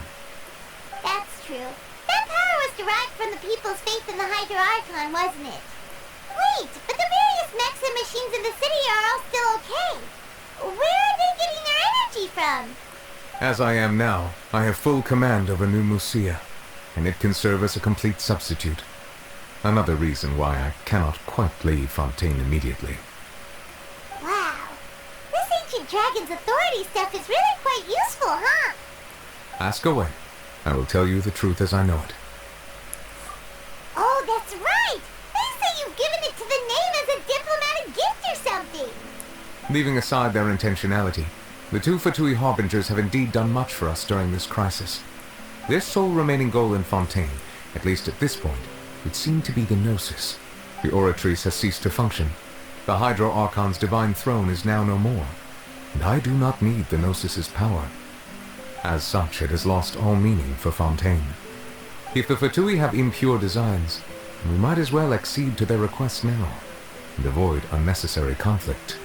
That's true. That power was derived from the people's faith in the Hydro Archon, wasn't it? Wait, but the various mechs and machines in the city are all still okay. Where are they getting their energy from? As I am now, I have full command over New Musea, and it can serve as a complete substitute. Another reason why I cannot quite leave Fontaine immediately. Wow. This ancient dragon's authority stuff is really quite useful, huh? Ask away. I will tell you the truth as I know it. Oh, that's right! They say you've given it to the name as a diplomatic gift or something! Leaving aside their intentionality, the two Fatui Harbingers have indeed done much for us during this crisis. Their sole remaining goal in Fontaine, at least at this point, would seem to be the Gnosis. The Oratrice has ceased to function. The Hydro Archon's divine throne is now no more, and I do not need the Gnosis's power. As such, it has lost all meaning for Fontaine. If the Fatui have impure designs, we might as well accede to their request now, and avoid unnecessary conflict.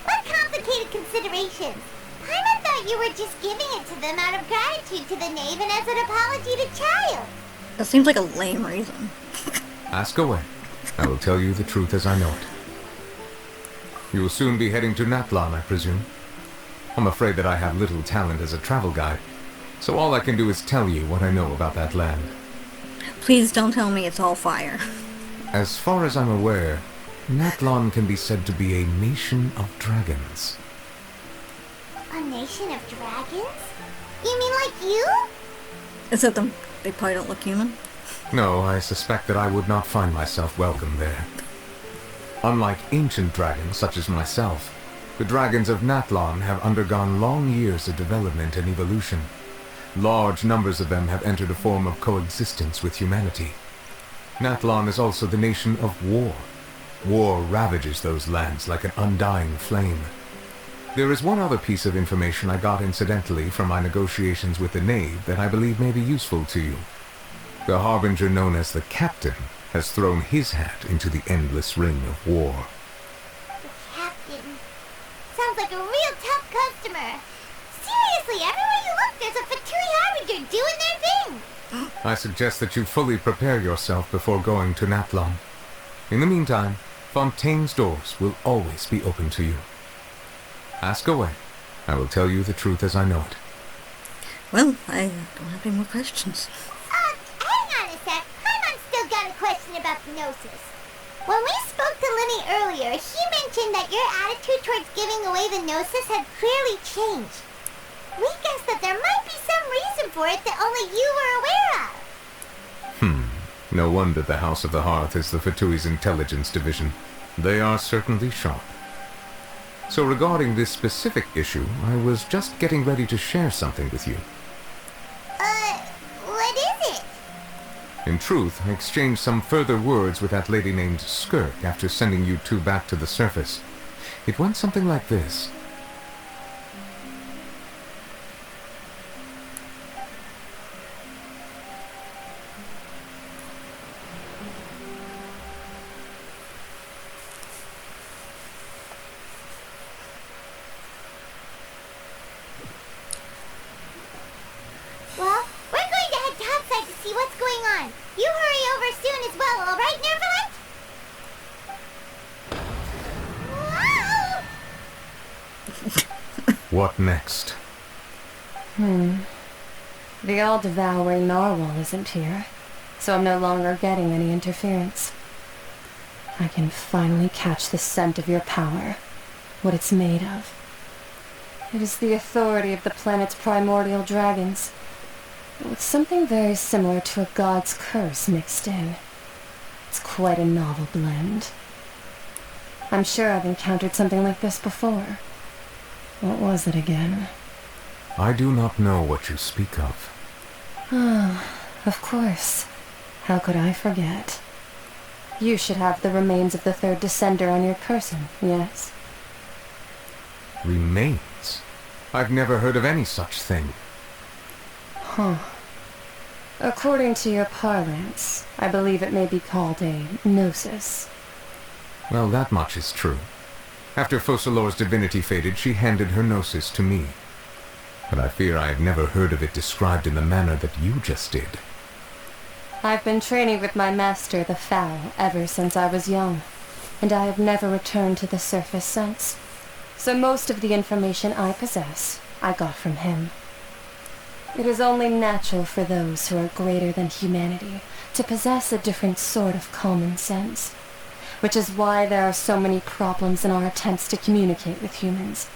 What complicated considerations! Paimon thought you were just giving it to them out of gratitude to the knave and as an apology to Child. That seems like a lame reason. Ask away. I will tell you the truth as I know it. You will soon be heading to Natlan, I presume. I'm afraid that I have little talent as a travel guide, so all I can do is tell you what I know about that land. Please don't tell me it's all fire. As far as I'm aware, Natlan can be said to be a nation of dragons. A nation of dragons? You mean like you? Except they probably don't look human. No, I suspect that I would not find myself welcome there. Unlike ancient dragons such as myself, the dragons of Natlan have undergone long years of development and evolution. Large numbers of them have entered a form of coexistence with humanity. Natlan is also the nation of war. War ravages those lands like an undying flame. There is one other piece of information I got incidentally from my negotiations with the knave that I believe may be useful to you. The harbinger known as the Captain has thrown his hat into the endless ring of war. Captain. Sounds like a real tough customer. Seriously, everywhere you look, there's a Fatui Harbinger doing their thing. I suggest that you fully prepare yourself before going to Natlan. In the meantime, Fontaine's doors will always be open to you. Ask away. I will tell you the truth as I know it. Well, I don't have any more questions. Hang on a sec. Paimon's still got a question about the Gnosis. When we spoke to Lenny earlier, he mentioned that your attitude towards giving away the Gnosis had clearly changed. We guessed that there might be some reason for it that only you were aware of. No wonder the House of the Hearth is the Fatui's intelligence division. They are certainly sharp. So regarding this specific issue, I was just getting ready to share something with you. What is it? In truth, I exchanged some further words with that lady named Skirk after sending you two back to the surface. It went something like this. Well, we're going to head topside to see what's going on. You hurry over soon as well, alright, Neuvillette? Wow! What next? The all-devouring narwhal isn't here, so I'm no longer getting any interference. I can finally catch the scent of your power, what it's made of. It is the authority of the planet's primordial dragons, with something very similar to a god's curse mixed in. It's quite a novel blend. I'm sure I've encountered something like this before. What was it again? I do not know what you speak of. Of course. How could I forget? You should have the remains of the third descender on your person, yes? Remains? I've never heard of any such thing. According to your parlance, I believe it may be called a Gnosis. Well, that much is true. After Focalors' divinity faded, she handed her Gnosis to me. But I fear I have never heard of it described in the manner that you just did. I've been training with my master, the Foul, ever since I was young, and I have never returned to the surface since. So most of the information I possess, I got from him. It is only natural for those who are greater than humanity to possess a different sort of common sense, which is why there are so many problems in our attempts to communicate with humans.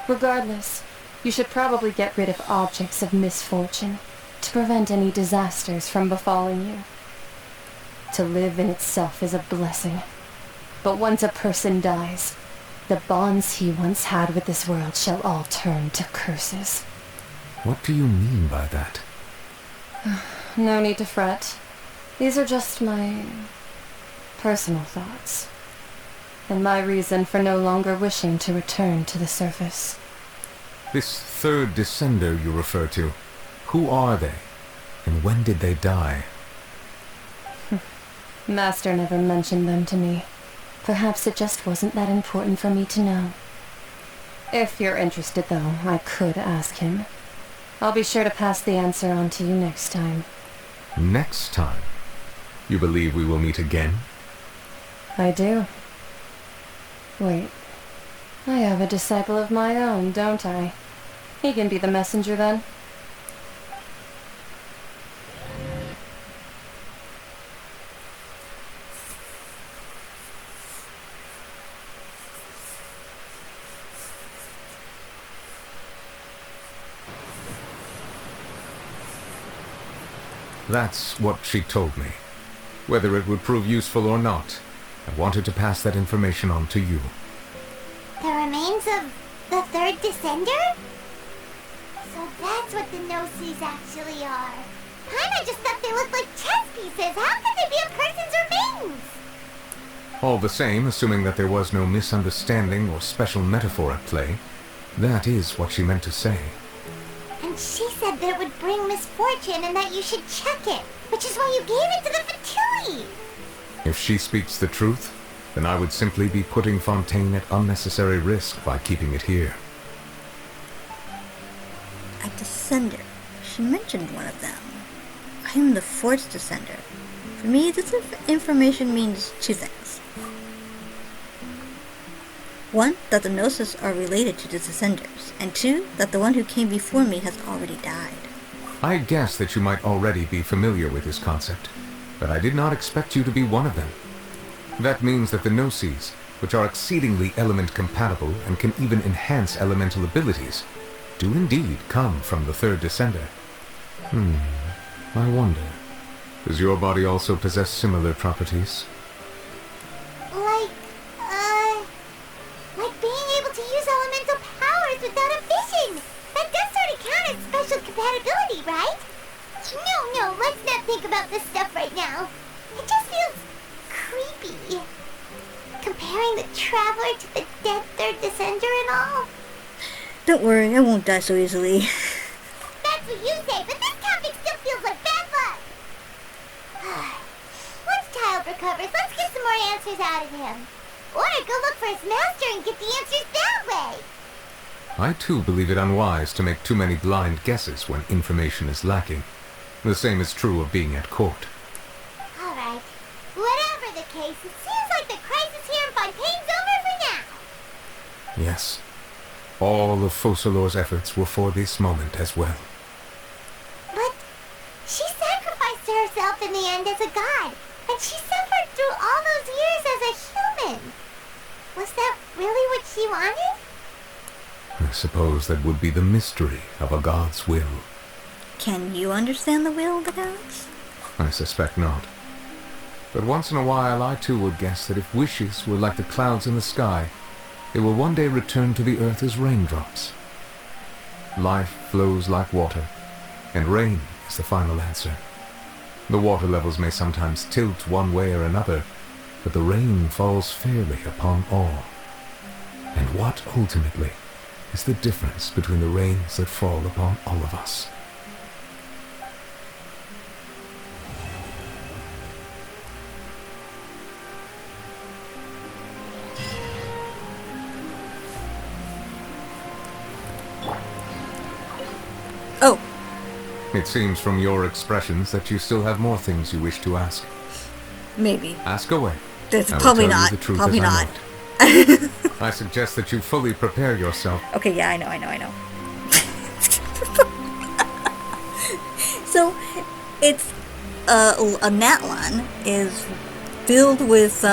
Regardless, you should probably get rid of objects of misfortune to prevent any disasters from befalling you. To live in itself is a blessing, but once a person dies, the bonds he once had with this world shall all turn to curses. What do you mean by that? No need to fret. These are just my personal thoughts, and my reason for no longer wishing to return to the surface. This third descender you refer to, who are they? And when did they die? Master never mentioned them to me. Perhaps it just wasn't that important for me to know. If you're interested, though, I could ask him. I'll be sure to pass the answer on to you next time. Next time? You believe we will meet again? I do. Wait. I have a disciple of my own, don't I? He can be the messenger then. That's what she told me. Whether it would prove useful or not, I wanted to pass that information on to you. The remains of the third descender? So that's what the Gnosis actually are. Paimon just thought they looked like chess pieces. How could they be a person's remains? All the same, assuming that there was no misunderstanding or special metaphor at play, that is what she meant to say. And And she said that it would bring misfortune and that you should check it, which is why you gave it to the Fatui. If she speaks the truth, then I would simply be putting Fontaine at unnecessary risk by keeping it here. A descender. She mentioned one of them. I am the fourth descender. For me, this information means two things. One, that the Gnosis are related to the descenders, and two, that the one who came before me has already died. I guessed that you might already be familiar with this concept, but I did not expect you to be one of them. That means that the Gnosis, which are exceedingly element-compatible and can even enhance elemental abilities, do indeed come from the third descender. I wonder, does your body also possess similar properties? Like being able to use elemental powers without a vision. That does sort of count as special compatibility, right? No, let's not think about this stuff right now. It just feels creepy. Comparing the Traveler to the dead third descender and all. Don't worry, I won't die so easily. That's what you say, but this topic still feels like bad luck. Once Child recovers, let's get some more answers out of him. Or go look for his master and get the answers that way. I too believe it unwise to make too many blind guesses when information is lacking. The same is true of being at court. Alright. Whatever the case, it seems like the crisis here in Fontaine's over for now. Yes. All of Focalors' efforts were for this moment as well. But she sacrificed herself in the end as a god, and she suffered through all those years as a human. Was that really what she wanted? I suppose that would be the mystery of a god's will. Can you understand the will of the gods? I suspect not. But once in a while I too would guess that if wishes were like the clouds in the sky, they will one day return to the earth as raindrops. Life flows like water, and rain is the final answer. The water levels may sometimes tilt one way or another, but the rain falls fairly upon all. And what, ultimately, is the difference between the rains that fall upon all of us? Oh. It seems from your expressions that you still have more things you wish to ask. Maybe. Ask away. That's I will probably tell you not. the truth Probably as I not. know it. I suggest that you fully prepare yourself. Okay, yeah, I know. So, it's, a Natlan is filled with,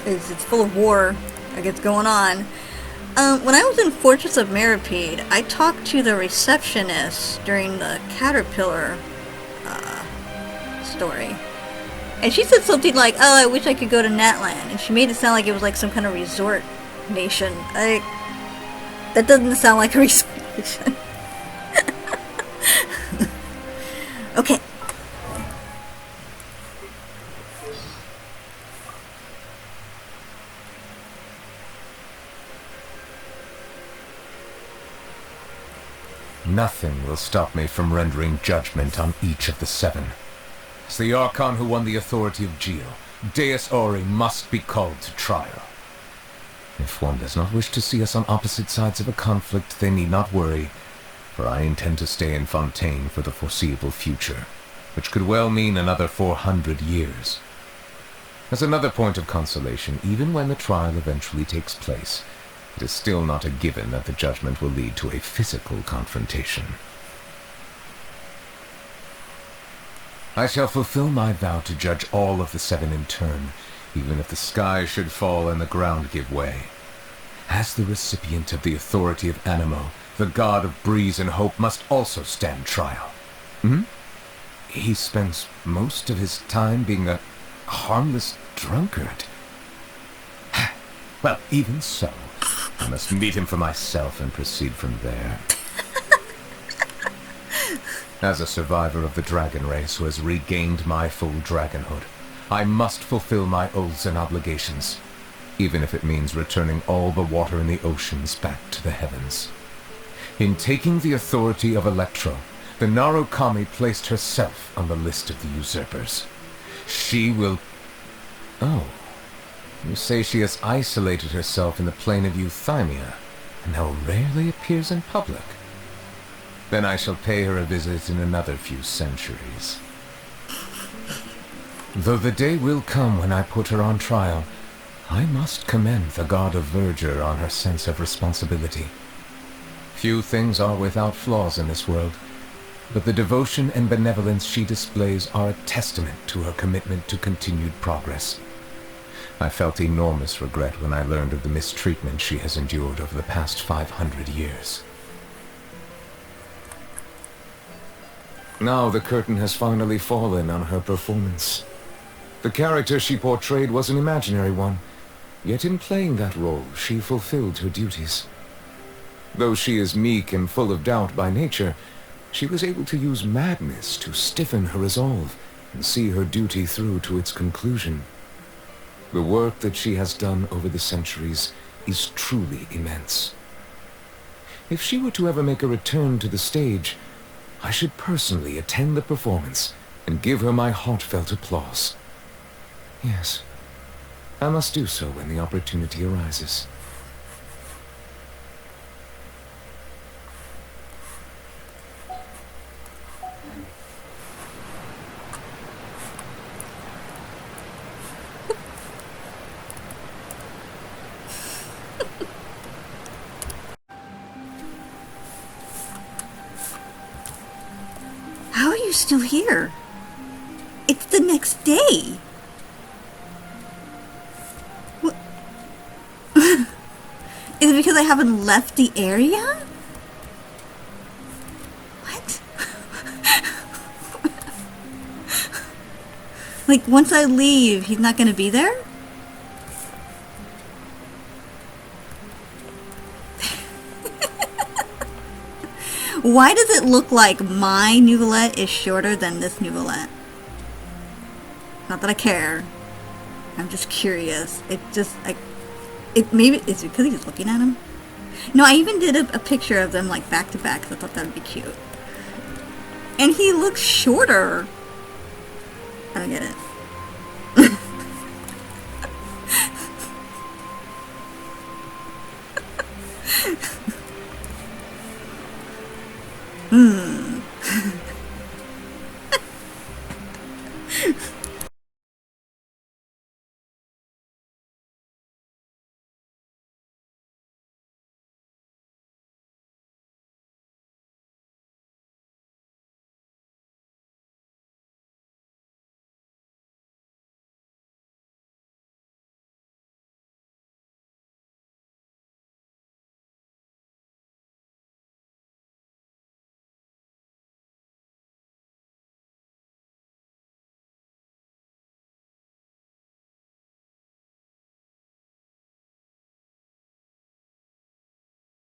it's full of war, like it's going on. When I was in Fortress of Meripede, I talked to the receptionist during the Caterpillar, story. And she said something like, oh, I wish I could go to Natlan. And she made it sound like it was like some kind of resort nation. That doesn't sound like a resort nation. Okay. Nothing will stop me from rendering judgment on each of the seven. As the Archon who won the authority of Geo, Deus Ori must be called to trial. If one does not wish to see us on opposite sides of a conflict, they need not worry, for I intend to stay in Fontaine for the foreseeable future, which could well mean another 400 years. As another point of consolation, even when the trial eventually takes place, it is still not a given that the judgment will lead to a physical confrontation. I shall fulfill my vow to judge all of the seven in turn, even if the sky should fall and the ground give way. As the recipient of the authority of Animo, the god of breeze and hope must also stand trial. He spends most of his time being a harmless drunkard. Well, even so, I must meet him for myself and proceed from there. As a survivor of the dragon race who has regained my full dragonhood, I must fulfill my oaths and obligations, even if it means returning all the water in the oceans back to the heavens. In taking the authority of Electro, the Narukami placed herself on the list of the usurpers. She will... Oh. You say she has isolated herself in the plane of Euthymia, and now rarely appears in public. Then I shall pay her a visit in another few centuries. Though the day will come when I put her on trial, I must commend the god of verdure on her sense of responsibility. Few things are without flaws in this world, but the devotion and benevolence she displays are a testament to her commitment to continued progress. I felt enormous regret when I learned of the mistreatment she has endured over the past 500 years. Now the curtain has finally fallen on her performance. The character she portrayed was an imaginary one, yet in playing that role, she fulfilled her duties. Though she is meek and full of doubt by nature, she was able to use madness to stiffen her resolve and see her duty through to its conclusion. The work that she has done over the centuries is truly immense. If she were to ever make a return to the stage, I should personally attend the performance and give her my heartfelt applause. Yes, I must do so when the opportunity arises. How are you still here? It's the next day. What? Is it because I haven't left the area? What? Like, once I leave, he's not gonna be there? Why does it look like my Neuvillette is shorter than this Neuvillette? Not that I care. I'm just curious. It just, maybe it's because he's looking at him. No, I even did a picture of them like back to back because I thought that would be cute. And he looks shorter. I don't get it.